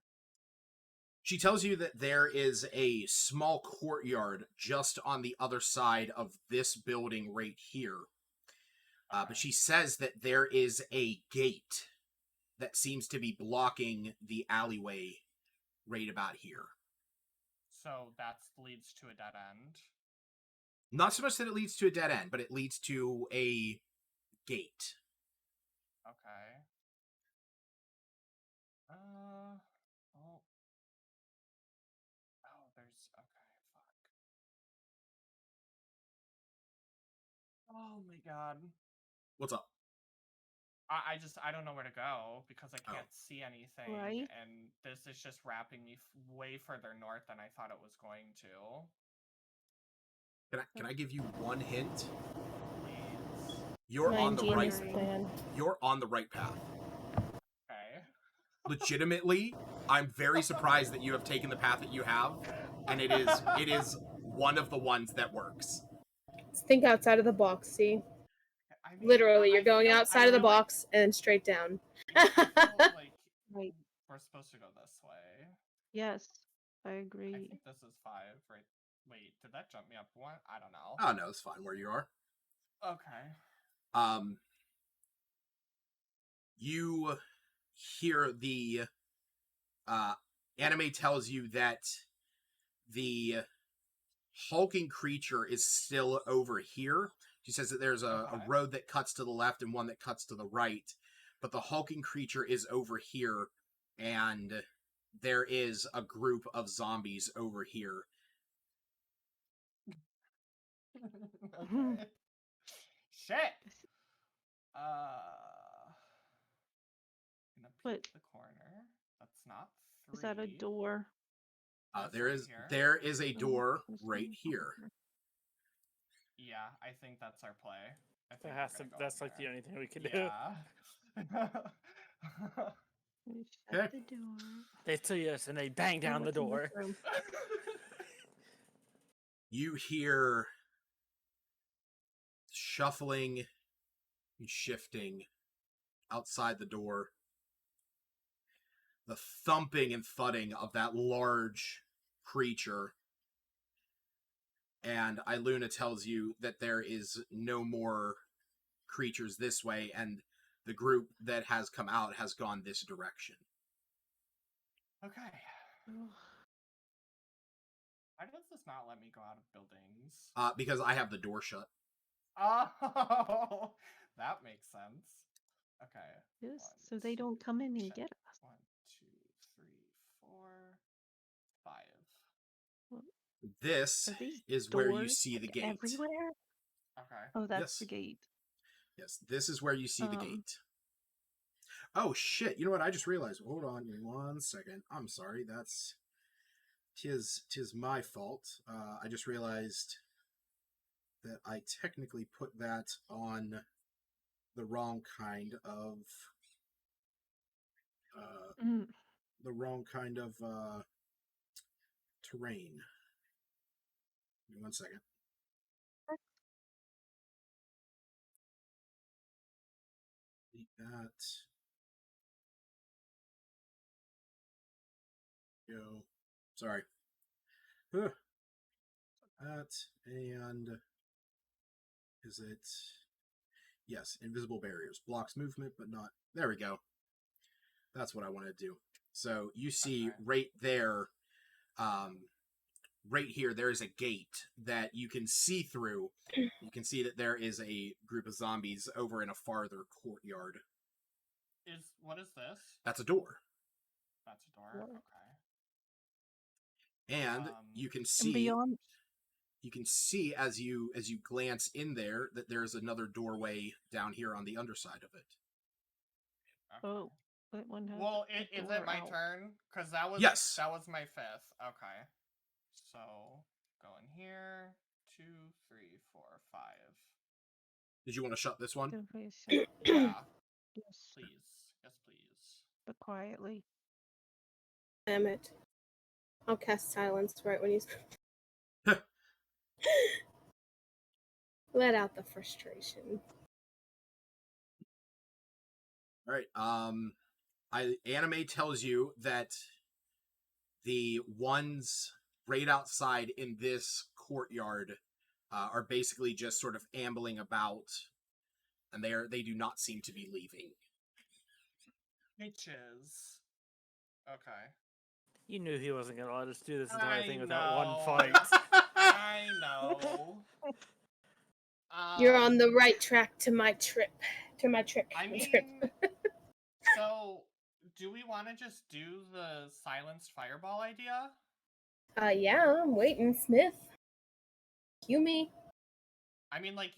She tells you that there is a small courtyard just on the other side of this building right here. Okay. But she says that there is a gate that seems to be blocking the alleyway right about here. So that leads to a dead end. Not so much that it leads to a dead end, but it leads to a gate. Okay. Oh. Oh, there's. Okay, fuck. Oh my god. What's up? I don't know where to go because I can't see anything, Right. and this is just wrapping me way further north than I thought it was going to. Can I give you one hint? Please. You're My on the right. ingenious plan. You're on the right path. Okay. Legitimately, I'm very surprised that you have taken the path that you have, and it is one of the ones that works. Think outside of the box, see? I mean, Literally, I you're going feel- outside I of the feel like- box and straight down. I feel like Right. we're supposed to go this way. Yes, I I agree. think this is 5, right? Wait, did that jump me up one? I don't know. Oh no, it's fine where you are. Okay. You hear the anime tells you that the hulking creature is still over here. She says that there's a Okay. road that cuts to the left and one that cuts to the right, but the hulking creature is over here, and there is a group of zombies over here. Okay. Shit. Gonna But- peek the corner. That's not 3. Is that a door? That's There right is here. there is a Oh, door there's right one here. over Yeah, I think that's our play. I think That has we're to, gonna go that's in like the there. only thing we can do. Yeah. We shut Okay. the door. They see us and they bang Oh, down the what's in this door. room? You hear shuffling and shifting outside the door. The thumping and thudding of that large creature. And Iluna tells you that there is no more creatures this way, and the group that has come out has gone this direction. Okay. Oh, Why does this not let me go out of buildings? Because I have the door shut. Oh, that makes sense. Okay. yes, 1, so they 2, don't come in and check. get us. 1, 2, 3, 4, 5. This Are these is where you doors, see the like, gate. everywhere? Okay. Oh, that's the Yes. gate. Yes, this is where you see the Um, gate. Oh shit! You know what? I just realized. Hold on, 1 second. I'm sorry. Tis my fault. I just realized that I technically put that on the wrong kind of Mm. terrain. Give me 1 second. Delete that. Go. Sorry. Huh. That and is it? Yes, invisible barriers. Blocks movement, but not... There we go. That's what I want to do. So you see right there, right here, there is a gate that you can see through. You can see that there is a group of zombies over in a farther courtyard. What is this? That's a door. That's a door. Door. Okay. And you can And see... beyond, You can see as you glance in there that there's another doorway down here on the underside of it. Okay. oh, that one has Well, a is door it my out. turn? Because that was Yes. that was my 5th. Okay. So go in here. 2, 3, 4, 5. Did you want to shut this one? Definitely shut. Yeah. Yes, Please. Yes, please. but quietly. Damn it. I'll cast silence right when he's. Let out the frustration. All right. Anime tells you that the ones right outside in this courtyard are basically just sort of ambling about, and they do not seem to be leaving. Bitches. Okay. You knew he wasn't gonna let us do this entire I thing without one know. fight. I know. You're on the right track to my trip. To my trip. I My trip. mean, so do we want to just do the silenced fireball idea? Yeah, I'm waiting, Smith. Cue me. I mean, like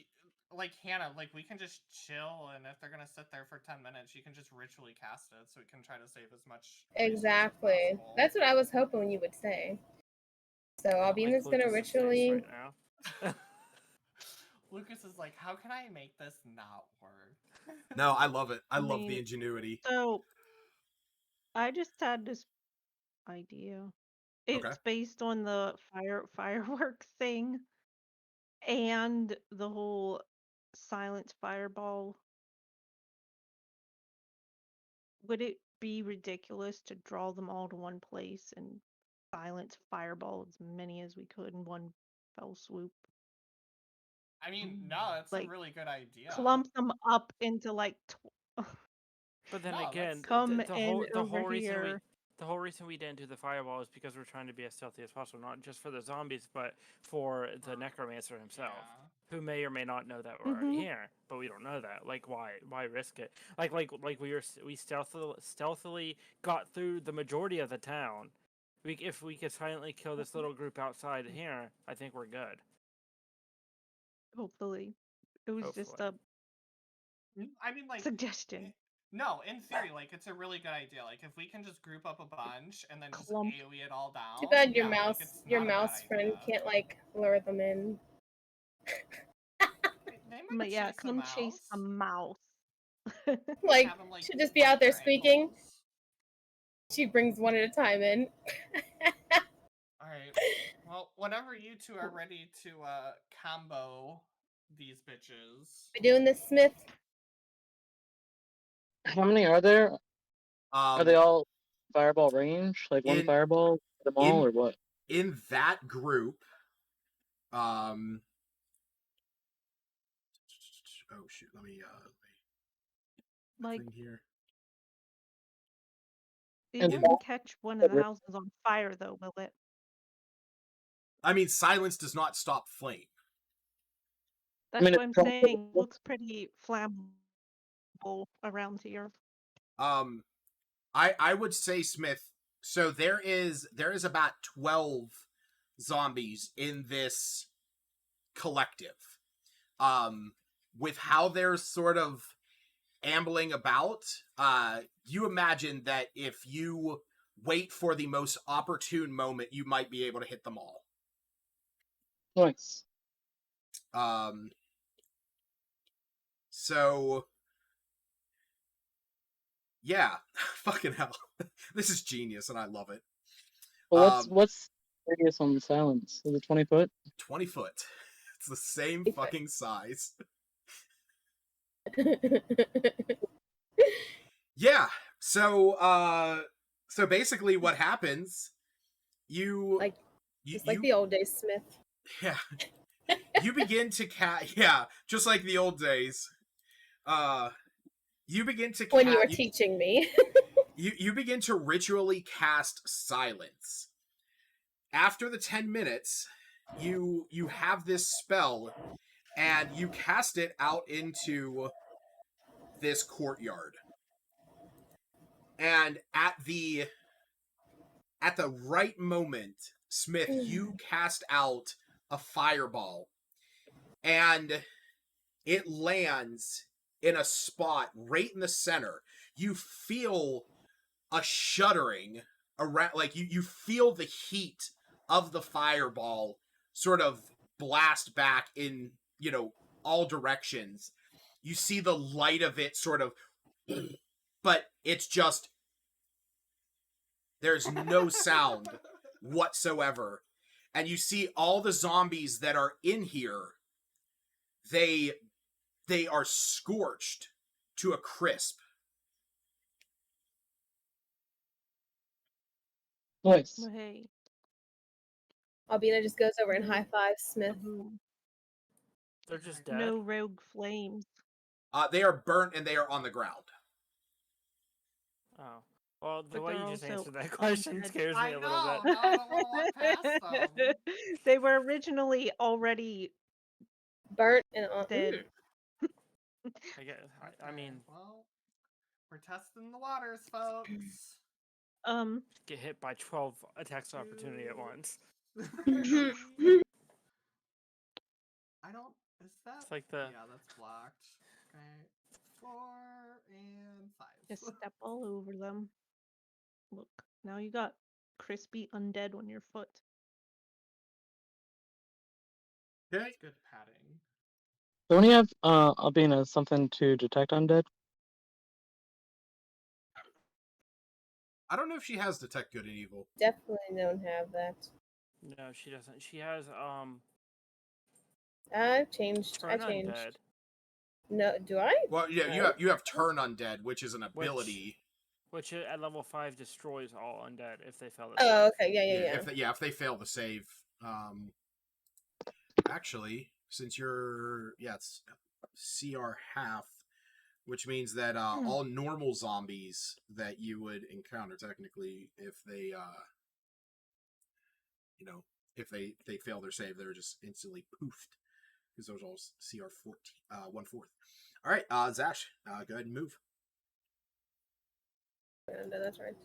Hannah, like we can just chill, and if they're gonna sit there for 10 minutes, you can just ritually cast it, so we can try to save as much. Exactly. resource as possible. That's what I was hoping you would say. So Albina's gonna Lucas's face ritually. right now. Lucas is like, how can I make this not work? No, I love it. I love the mean, ingenuity. So, I just had this idea. It's Okay. based on the fireworks thing and the whole silence fireball. Would it be ridiculous to draw them all to one place and silence fireball as many as we could in one fell swoop? I mean, no, it's a Like, really good idea. Clump them up into like But then No, again, come the in whole over reason here. the whole reason we didn't do the fireball is because we're trying to be as stealthy as possible, not just for the zombies, but for the necromancer himself, who may or may not know that we're already here, but we don't know that. Like, why risk it? Like we stealthily got through the majority of the town. If we could silently kill this little group outside here, I think we're good. Hopefully. It was just Hopefully. a I mean, like, suggestion. no, in theory, like, it's a really good idea. Like, if we can just group up a bunch and then just Clump. AoE it all down. Too bad your yeah, mouse, like, it's your not a bad mouse friend idea. can't like lure them in. They might But yeah, chase come chase a mouse. Like, Have 'em, like, should just be bite out there their squeaking. ankles. She brings one at a time in. Alright. Well, whenever you two are ready to combo these bitches. We doing this, Smith? How many are there? Are they all fireball range? Like one in- fireball, them all, or what? In that group, oh shoot, let me Like, thing here. it And- won't catch one of the houses on fire, though, will it? I mean, silence does not stop flame. That's mean, what I'm it's probably- saying. Looks pretty flammable around here. I would say, Smith, so there is about 12 zombies in this collective. With how they're sort of ambling about, you imagine that if you wait for the most opportune moment, you might be able to hit them all. Nice. So yeah, fucking hell. This is genius and I love it. Well, what's the radius on the silence? Is it 20 foot? 20 foot. It's the same fucking size. Yeah. So basically what happens, Like you the old days, Smith. yeah. You begin to just like the old days. You begin to when you were teaching me. you begin to ritually cast silence. After the 10 minutes, you have this spell, and you cast it out into this courtyard. And at the right moment, Smith, you cast out a fireball, and it lands in a spot right in the center. You feel a shuddering around, like you feel the heat of the fireball sort of blast back in, all directions. You see the light of it sort of, but it's just, there's no sound whatsoever. And you see all the zombies that are in here, they are scorched to a crisp. Nice. Well, hey. Albina just goes over and high fives Smith. Boom. They're just dead. No rogue flames. They are burnt and they are on the ground. Oh. Well, the But way they're you just also answered that question undead. scares I me a know. little bit. Now I don't want to walk past them. They were originally already Burnt and on. dead. I guess. I Okay, mean, well, we're testing the waters, folks. get hit by 12 attacks of opportunity at once. I don't. Is that? It's like the. Yeah, that's blocked. Okay, 4 and 5. Just step all over them. Look, now you got crispy undead on your foot. Okay. It's good padding. Don't you have Albina something to detect undead? I don't know if she has detect good and evil. Definitely don't have that. No, she doesn't. She has I changed. turn I changed. undead. No, do I? Well, yeah, No. you have turn undead, which is an ability. Which at level 5 destroys all undead if they fail the Oh, save. okay. Yeah. If they fail the save. Actually, since it's CR half, which means that all normal zombies that you would encounter, technically, if they if they fail their save, they're just instantly poofed, because those are all CR 14 1/4. All right, Zash, go ahead and move. That's right.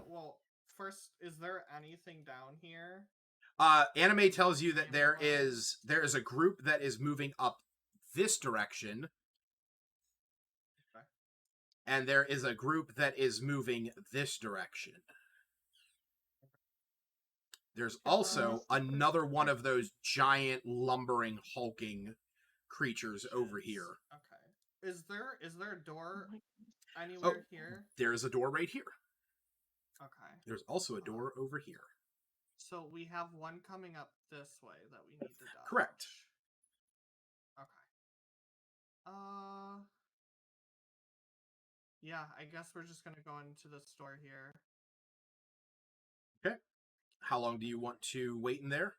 Well, first, is there anything down here? Anime tells you that there is a group that is moving up this direction, Okay. and there is a group that is moving this direction. There's also another one of those giant lumbering hulking creatures over here. Okay. Is there a door Oh anywhere here? There's a door right here. Okay. There's also a door over here. So we have one coming up this way that we need to dodge. Correct. Okay. Yeah, I guess we're just gonna go into the store here. Okay. How long do you want to wait in there?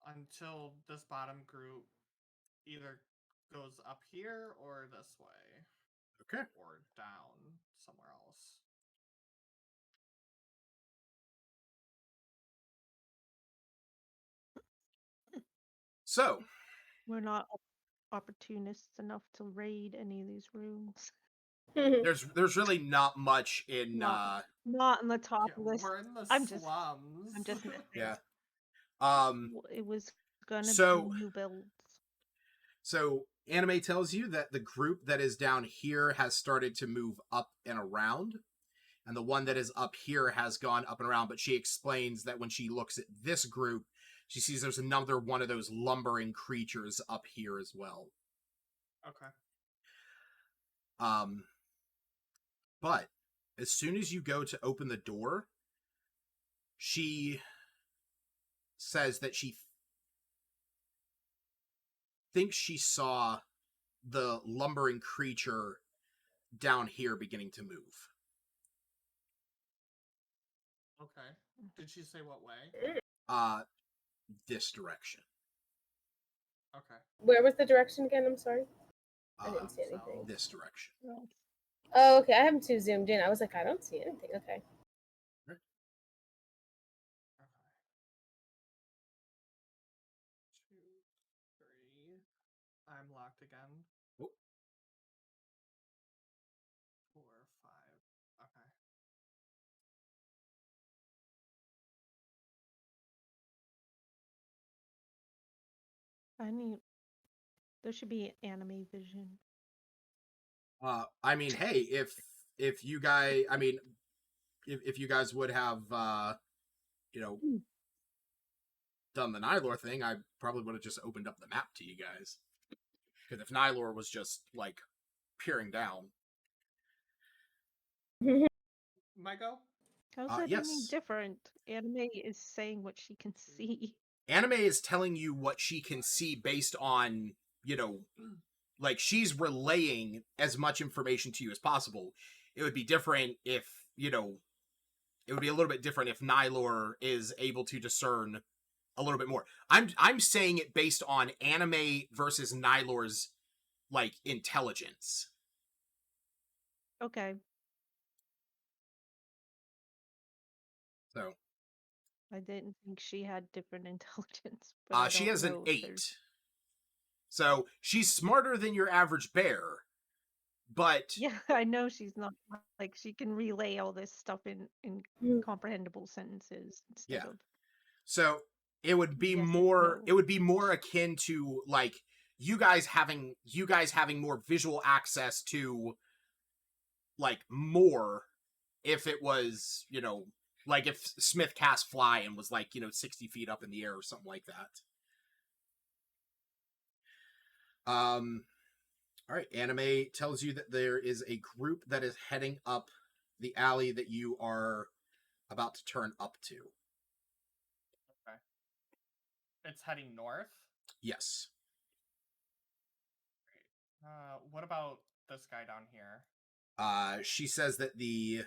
Until this bottom group either goes up here or this way. Okay. Or down somewhere else. So, We're not opportunists enough to raid any of these rooms. there's really not much in Not in the top Yeah, list. we're in the I'm just slums. yeah. It was gonna So- be new builds. So, anime tells you that the group that is down here has started to move up and around, and the one that is up here has gone up and around, but she explains that when she looks at this group, she sees there's another one of those lumbering creatures up here as well. Okay. But as soon as you go to open the door, she says that she thinks she saw the lumbering creature down here beginning to move. Okay. Did she say what way? This direction. Okay. Okay. Where was the direction again? I'm sorry. I didn't Um, see anything. this direction. Oh, okay. I haven't too zoomed in. I was like, I don't see anything. Okay. Okay. 2, 3. I'm locked again. Oh. 4, 5. Okay. There should be anime vision. I mean, hey, if you guys, I mean, if you guys would have, you know, done the Nylor thing, I probably would have just opened up the map to you guys. Because if Nylor was just like peering down, My go? How's that any yes. different? Anime is saying what she can see. Anime is telling you what she can see based on, like she's relaying as much information to you as possible. It would be different if, it would be a little bit different if Nylor is able to discern a little bit more. I'm saying it based on anime versus Nylor's like intelligence. Okay. So I didn't think she had different intelligence, but I she don't has an know if 8. there's... So she's smarter than your average bear, but Yeah, I know she's not like she can relay all this stuff in comprehensible sentences instead Yeah. of so it would be yes and more no. it would be more akin to like you guys having more visual access to like more if it was, like if Smith cast fly and was like, 60 feet up in the air or something like that. All right, anime tells you that there is a group that is heading up the alley that you are about to turn up to. Okay. It's heading north? Yes. Great. What about this guy down here? She says that there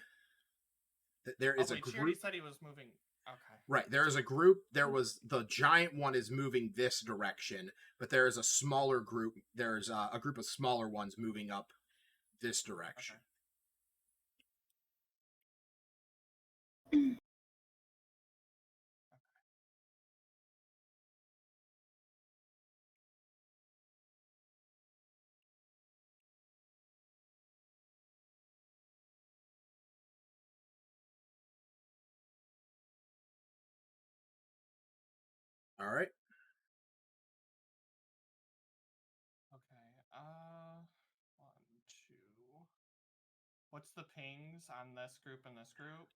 is a she already group. said he was moving. Okay. Right, there is a group. There was the giant one is moving this direction, but there is a smaller group. There's a group of smaller ones moving up this direction. Okay. All right. Okay. 1, 2. What's the pings on this group and this group?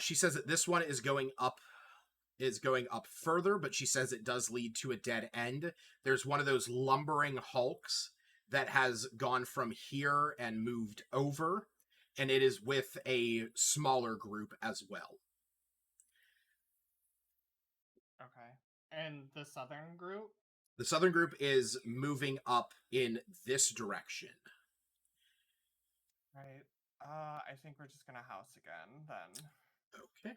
She says that this one is going up further, but she says it does lead to a dead end. There's one of those lumbering hulks that has gone from here and moved over, and it is with a smaller group as well. Okay. And the southern group? The southern group is moving up in this direction. Right. I think we're just gonna house again then. Okay.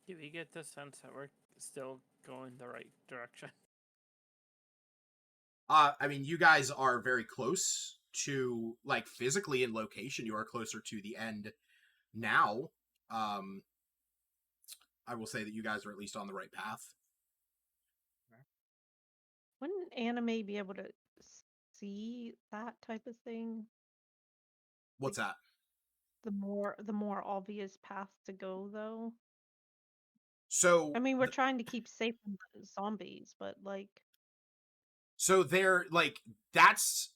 Do we get the sense that we're still going the right direction? I mean, you guys are very close to, like, physically in location. You are closer to the end now. I will say that you guys are at least on the right path. Wouldn't anime be able to see that type of thing? What's that? The more obvious path to go, though. So I mean, we're trying to keep safe from the zombies, but like, so they're like that's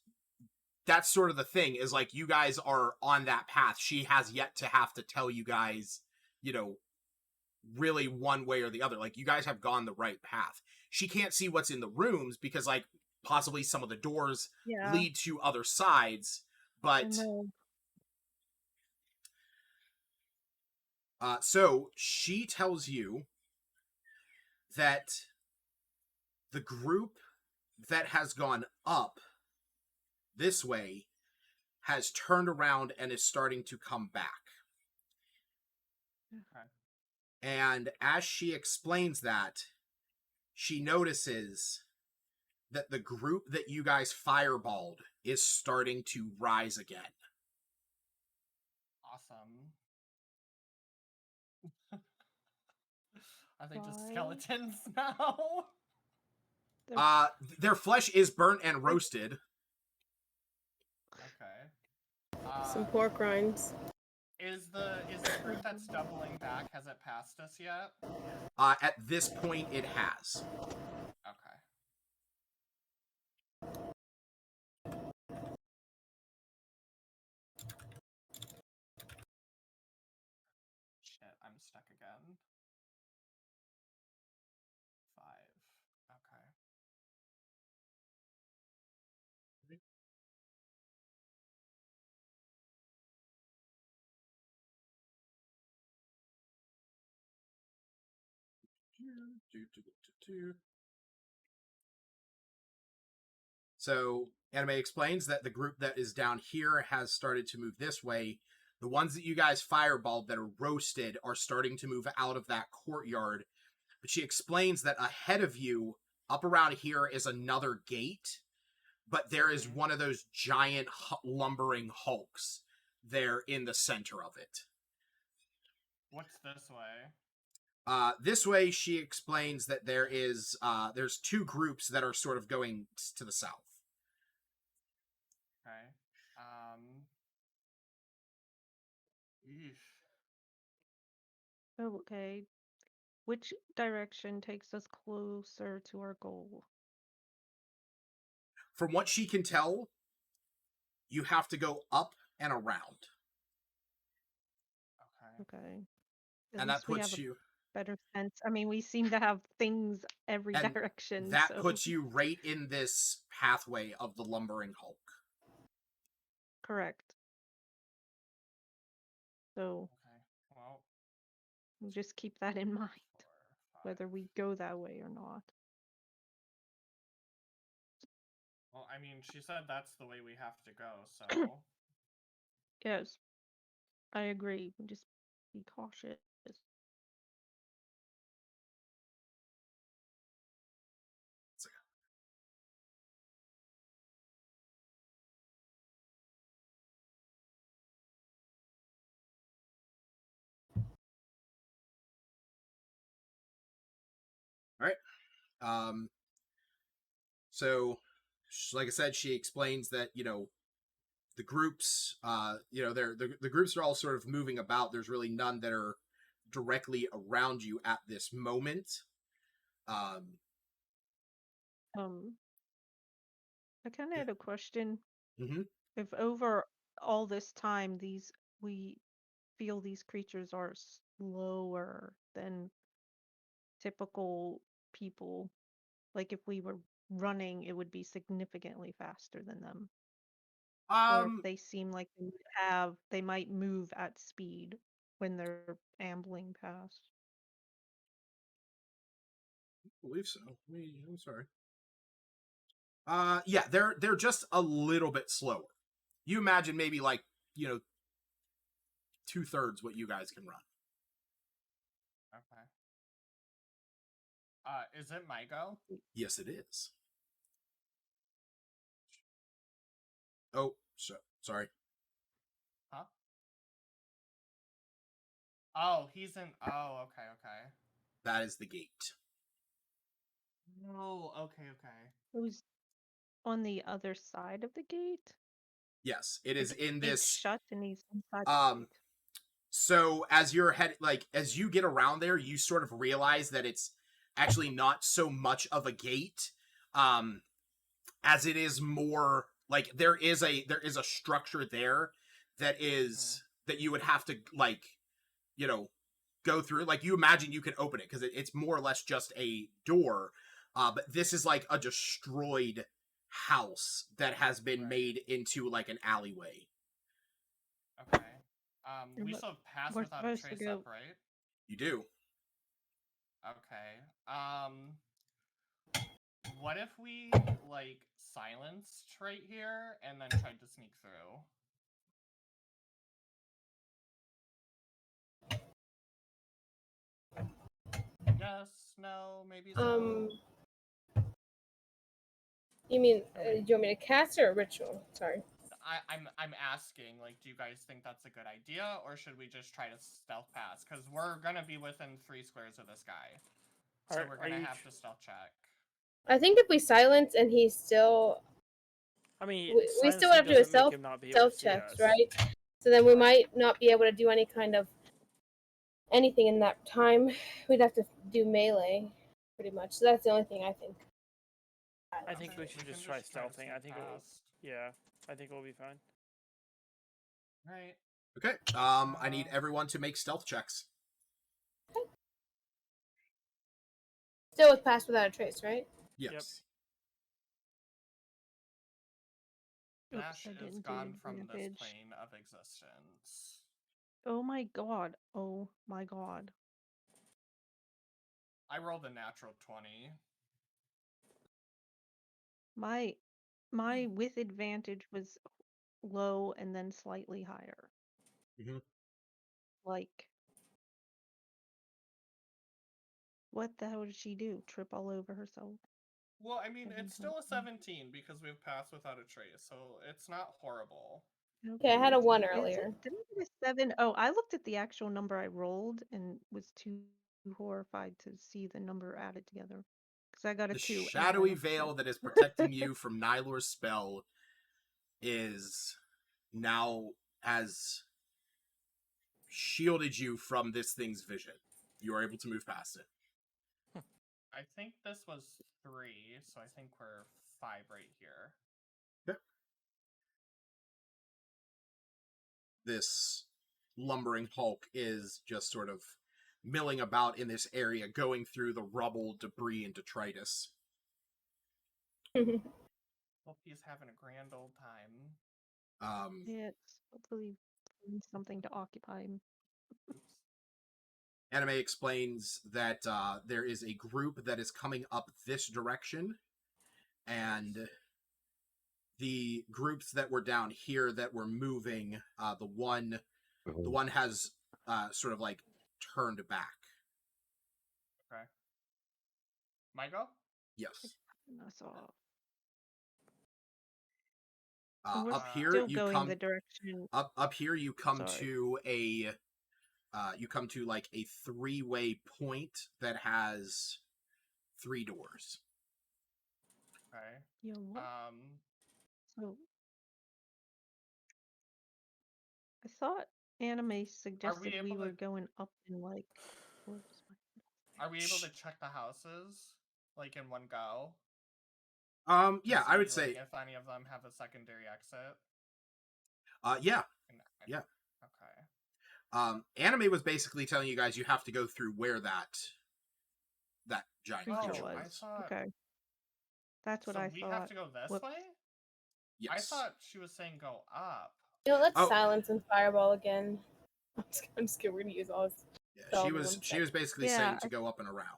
sort of the thing is like you guys are on that path. She has yet to have to tell you guys, really one way or the other. Like you guys have gone the right path. She can't see what's in the rooms because like possibly some of the doors yeah. lead to other sides, but so she tells you that the group that has gone up this way has turned around and is starting to come back. Okay. And as she explains that, she notices that the group that you guys fireballed is starting to rise again. Awesome. Are they just Why? skeletons now? Their flesh is burnt and roasted. Okay. Some pork rinds. Is the group that's doubling back, has it passed us yet? At this point, it has. Okay. Shit, I'm stuck again. 5. Okay. So, Anime explains that the group that is down here has started to move this way. The ones that you guys fireballed that are roasted are starting to move out of that courtyard. But she explains that ahead of you, up around here, is another gate. But there is one of those giant lumbering hulks there in the center of it. What's this way? This way, she explains that there's two groups that are sort of going to the south. Okay. Eesh. Oh, okay. Which direction takes us closer to our goal? From what she can tell, you have to go up and around. Okay. Okay. At And that least we puts have a you better sense. I mean, we seem to have things every and direction. that so... puts you right in this pathway of the lumbering hulk. Correct. So Okay. Well, we'll just keep that in mind, 4, 5. whether we go that way or not. Well, I mean, she said that's the way we have to go, so. Yes, I agree. Just be cautious. All right. So, like I said, she explains that the groups, the groups are all sort of moving about. There's really none that are directly around you at this moment. I kind of had a question. Mm-hmm. If over all this time we feel these creatures are slower than typical people, like if we were running, it would be significantly faster than them. Or if they seem like they might move at speed when they're ambling past. I believe so. I'm sorry. Yeah, they're just a little bit slower. You imagine maybe like 2/3 what you guys can run. Okay. Is it my go? Yes, it is. Oh, sorry. Huh? Oh, he's in. Oh, okay. That is the gate. No, okay. Who's on the other side of the gate? Yes, it is in It's this. shut and he's inside the gate. So as as you get around there, you sort of realize that it's actually not so much of a gate, as it is more like there is a structure there that is that you would have to go through. Like you imagine you can open it because it's more or less just a door, but this is like a destroyed house that has been made into like an alleyway. Okay. We still have pass We're without a supposed to trace go- up, right? You do. Okay. What if we like silenced right here and then tried to sneak through? Yes. know? Maybe so. You mean do you want me to cast or a ritual? Sorry. I'm asking, like, do you guys think that's a good idea, or should we just try to stealth pass? Because we're gonna be within 3 squares of this guy, so we're gonna have to stealth check. I think if we silence and he's still, I mean, we still have to do a stealth checks, right? So then we might not be able to do any kind of anything in that time. We'd have to do melee, pretty much. So that's the only thing I think. I think we should just try stealthing. I think I think we'll be fine. Right. Okay. I need everyone to make stealth checks. Still with pass without a trace, right? Yes. Nash is gone from this plane of existence. Oh my god. Oh my god. I rolled a natural 20. My with advantage was low and then slightly higher. Mm-hmm. Like, what the hell did she do? Trip all over herself? Well, I mean, it's still a 17 because we've passed without a trace, so it's not horrible. Okay, I had a 1 earlier. Didn't I get a 7? Oh, I looked at the actual number I rolled and was too horrified to see the number added together. Because I got a The 2. shadowy veil that is protecting you from Nylor's spell is now has shielded you from this thing's vision. You are able to move past it. I think this was 3, so I think we're 5 right here. Yep. This lumbering hulk is just sort of milling about in this area, going through the rubble, debris, and detritus. Hope he's having a grand old time. It's hopefully something to occupy him. Anime explains that there is a group that is coming up this direction, and the groups that were down here that were moving, the one has sort of like turned back. Okay. My go? Yes. I saw. Up here, still you going come the direction. Up here, you come Sorry. to a. You come to like a 3-way point that has 3 doors. Okay. Yo, what? So I thought anime suggested we were going up in like. Are we able to check the houses like in one go? Yeah, I would say if any of them have a secondary exit. Yeah. Yeah. Okay. Anime was basically telling you guys you have to go through where that giant creature was. Okay. That's what I thought. So we have to go this way? Yes. I thought she was saying go up. Let's silence and fireball again. I'm just kidding. We're gonna use all this. Yeah, she was basically saying to go up and around.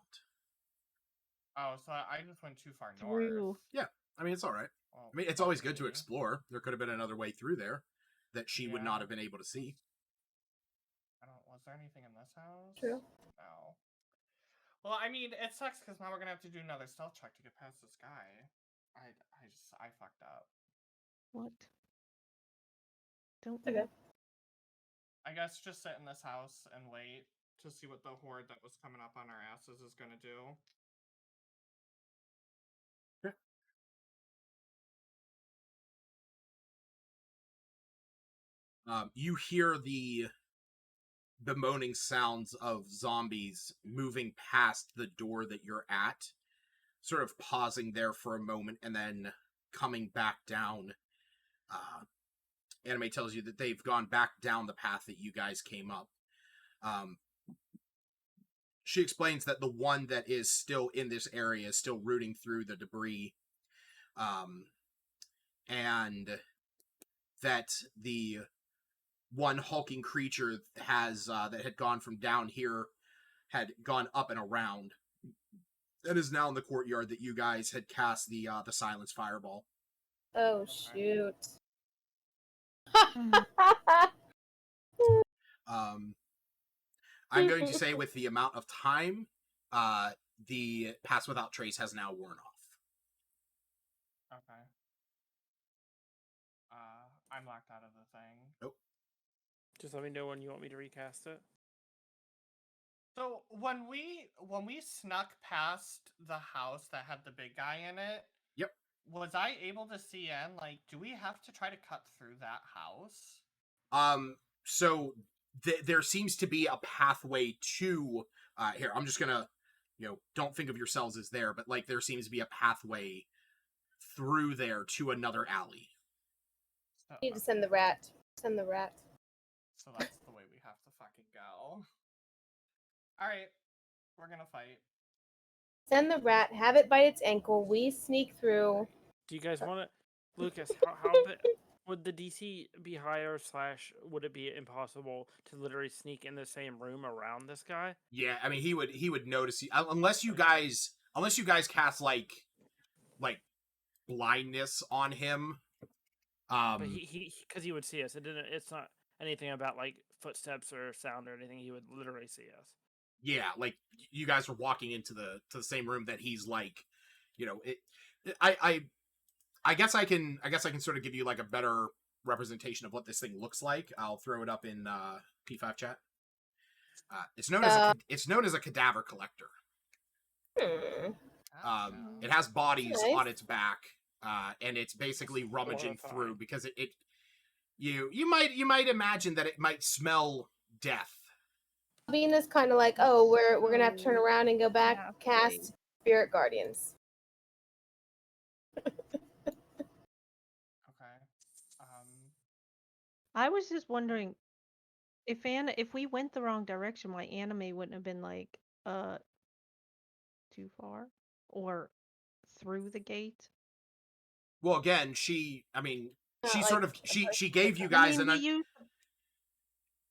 Oh, so I just went too far north. Yeah, I mean, it's all right. Oh, I mean, it's always good to explore. There could have been another way through there that she would not have been able to see. Was there anything in this house? True. No. Well, I mean, it sucks because now we're gonna have to do another stealth check to get past this guy. I fucked up. What? Don't. Okay. I guess just sit in this house and wait to see what the horde that was coming up on our asses is gonna do. You hear the bemoaning sounds of zombies moving past the door that you're at, sort of pausing there for a moment and then coming back down. Anime tells you that they've gone back down the path that you guys came up. She explains that the one that is still in this area is still rooting through the debris, and that the one hulking creature has that had gone from down here had gone up and around and is now in the courtyard that you guys had cast the silence fireball. Oh shoot. I'm going to say with the amount of time, the Pass Without Trace has now worn off. Okay. I'm locked out of the thing. Just let me know when you want me to recast it. So when we snuck past the house that had the big guy in it, Yep. Was I able to see in? Like, do we have to try to cut through that house? So there seems to be a pathway to here. I'm just gonna, don't think of yourselves as there, but like there seems to be a pathway through there to another alley. So, You need to send the rat. Send the rat. So that's the way we have to fucking go. Alright, we're gonna fight. Send the rat. Have it bite its ankle. We sneak through. Do you guys want to, Lucas? How would the DC be higher? / would it be impossible to literally sneak in the same room around this guy? Yeah, I mean he would notice you unless you guys cast like blindness on him. But he because he would see us. It's not anything about like footsteps or sound or anything. He would literally see us. Yeah, like you guys were walking into the same room that he's like, I guess I can sort of give you like a better representation of what this thing looks like. I'll throw it up in P5 chat. It's known as a cadaver collector. It has bodies Nice. on its back, and it's basically rummaging through because you might imagine that it might smell death. Venus kind of like, oh, we're gonna have to turn around and go back. Yeah, Cast right. Spirit Guardians. Okay. I was just wondering if we went the wrong direction, my anime wouldn't have been like too far or through the gate. Well, again, she Not sort like of she gave you guys we used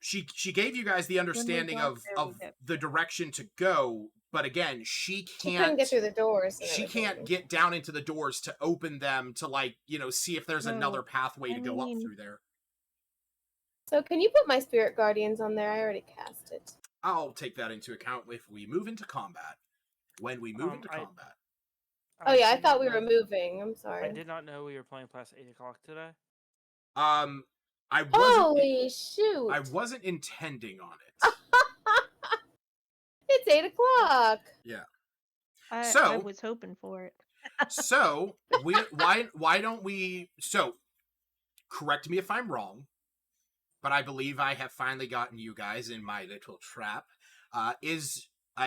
she gave you guys the understanding got of there, we got the direction to go, but again, she She couldn't can't get through the doors. and she can't everything. get down into the doors to open them to see if there's No, another pathway to I go up mean- through there. So can you put my Spirit Guardians on there? I already cast it. I'll take that into account if we move into combat. When we move into I- combat. Oh yeah, I did thought not we were know- moving. I'm sorry. I did not know we were playing past 8:00 today. I wasn't Holy shoot! I wasn't intending on it. It's 8:00. I So- was hoping for it. So why don't we? So correct me if I'm wrong, but I believe I have finally gotten you guys in my little trap. I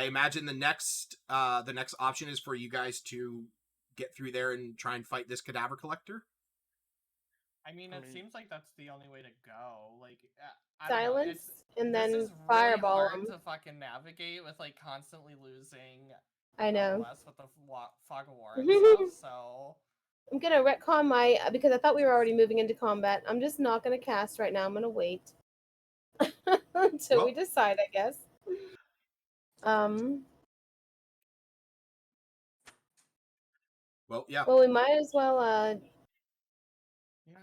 imagine the next option is for you guys to get through there and try and fight this cadaver collector. I mean, it mean- seems like that's the only way to go. Like, I don't know, Silence and this then is really fireball hard them. to fucking navigate with like constantly losing. I know. West with the fog of war and stuff. So I'm gonna retcon my because I thought we were already moving into combat. I'm just not gonna cast right now. I'm gonna wait until we Well- decide, I guess. Well, yeah. Well, we might as well yeah.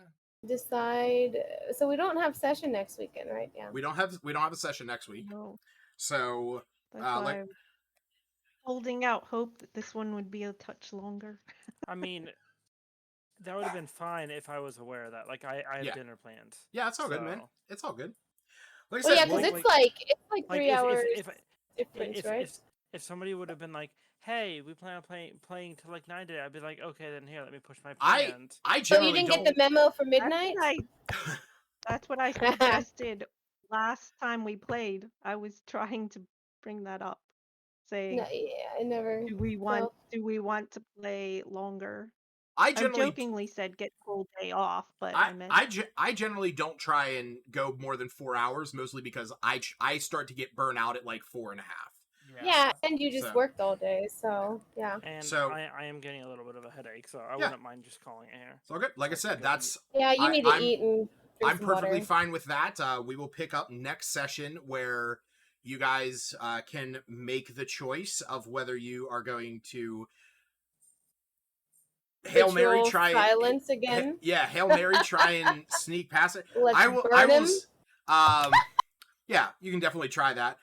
decide. So we don't have session next weekend, right? Yeah. We don't have a session next week, No, so that's Uh, why like- I'm holding out hope that this one would be a touch longer. I mean, that would have been fine if I was aware of that. Like, I have Yeah. dinner plans. yeah, it's all good, man. So- It's all good. Like I Well, yeah, said, because we'll- it's like Like, 3 hours if difference, if, right? if somebody would have been like, "Hey, we plan on playing till like 9 today," I'd be like, "Okay, then here, let me push my I plans." I So you generally didn't don't. get the memo for That's midnight? what that's what I suggested last time we played. I was trying to bring that up, saying, No, yeah, I never. do we want to play longer? I I generally jokingly said get the whole day off, but I meant I generally don't try and go more than 4 hours, mostly because I start to get burnt out at like 4.5. Yeah, and you just So- worked all day, so yeah. And So- I am getting a little bit of a headache, so I Yeah. wouldn't mind just calling it here. It's all good. Like I So I said, can go that's Yeah, you need to I'm- eat and drink I'm some perfectly water. fine with that. We will pick up next session where you guys can make the choice of whether you are going to Hail Mary Ritual try silence again. yeah, Hail Mary try and sneak past it. Let's I burn will him. yeah, you can definitely try that.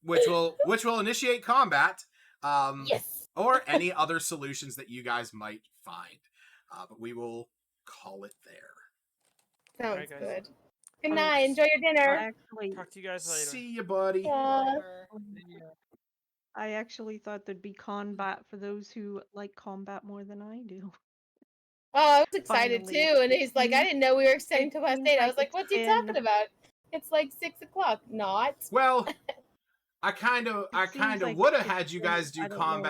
Which will initiate combat. Yes. or any other solutions that you guys might find. But we will call it there. Sounds Alright, guys. good. Good Um, night. Enjoy your dinner. I actually, Talk to you guys later. See you, buddy. Aw. I actually thought there'd be combat for those who like combat more than I do. Oh, I was excited Finally. too, and he's like, I didn't know we were extending till past seems 8. I like was like, it's what's he been- talking about? It's like 6 o'clock. Not. Well, I kind of seems like would have it's had you been- guys do I don't know, combat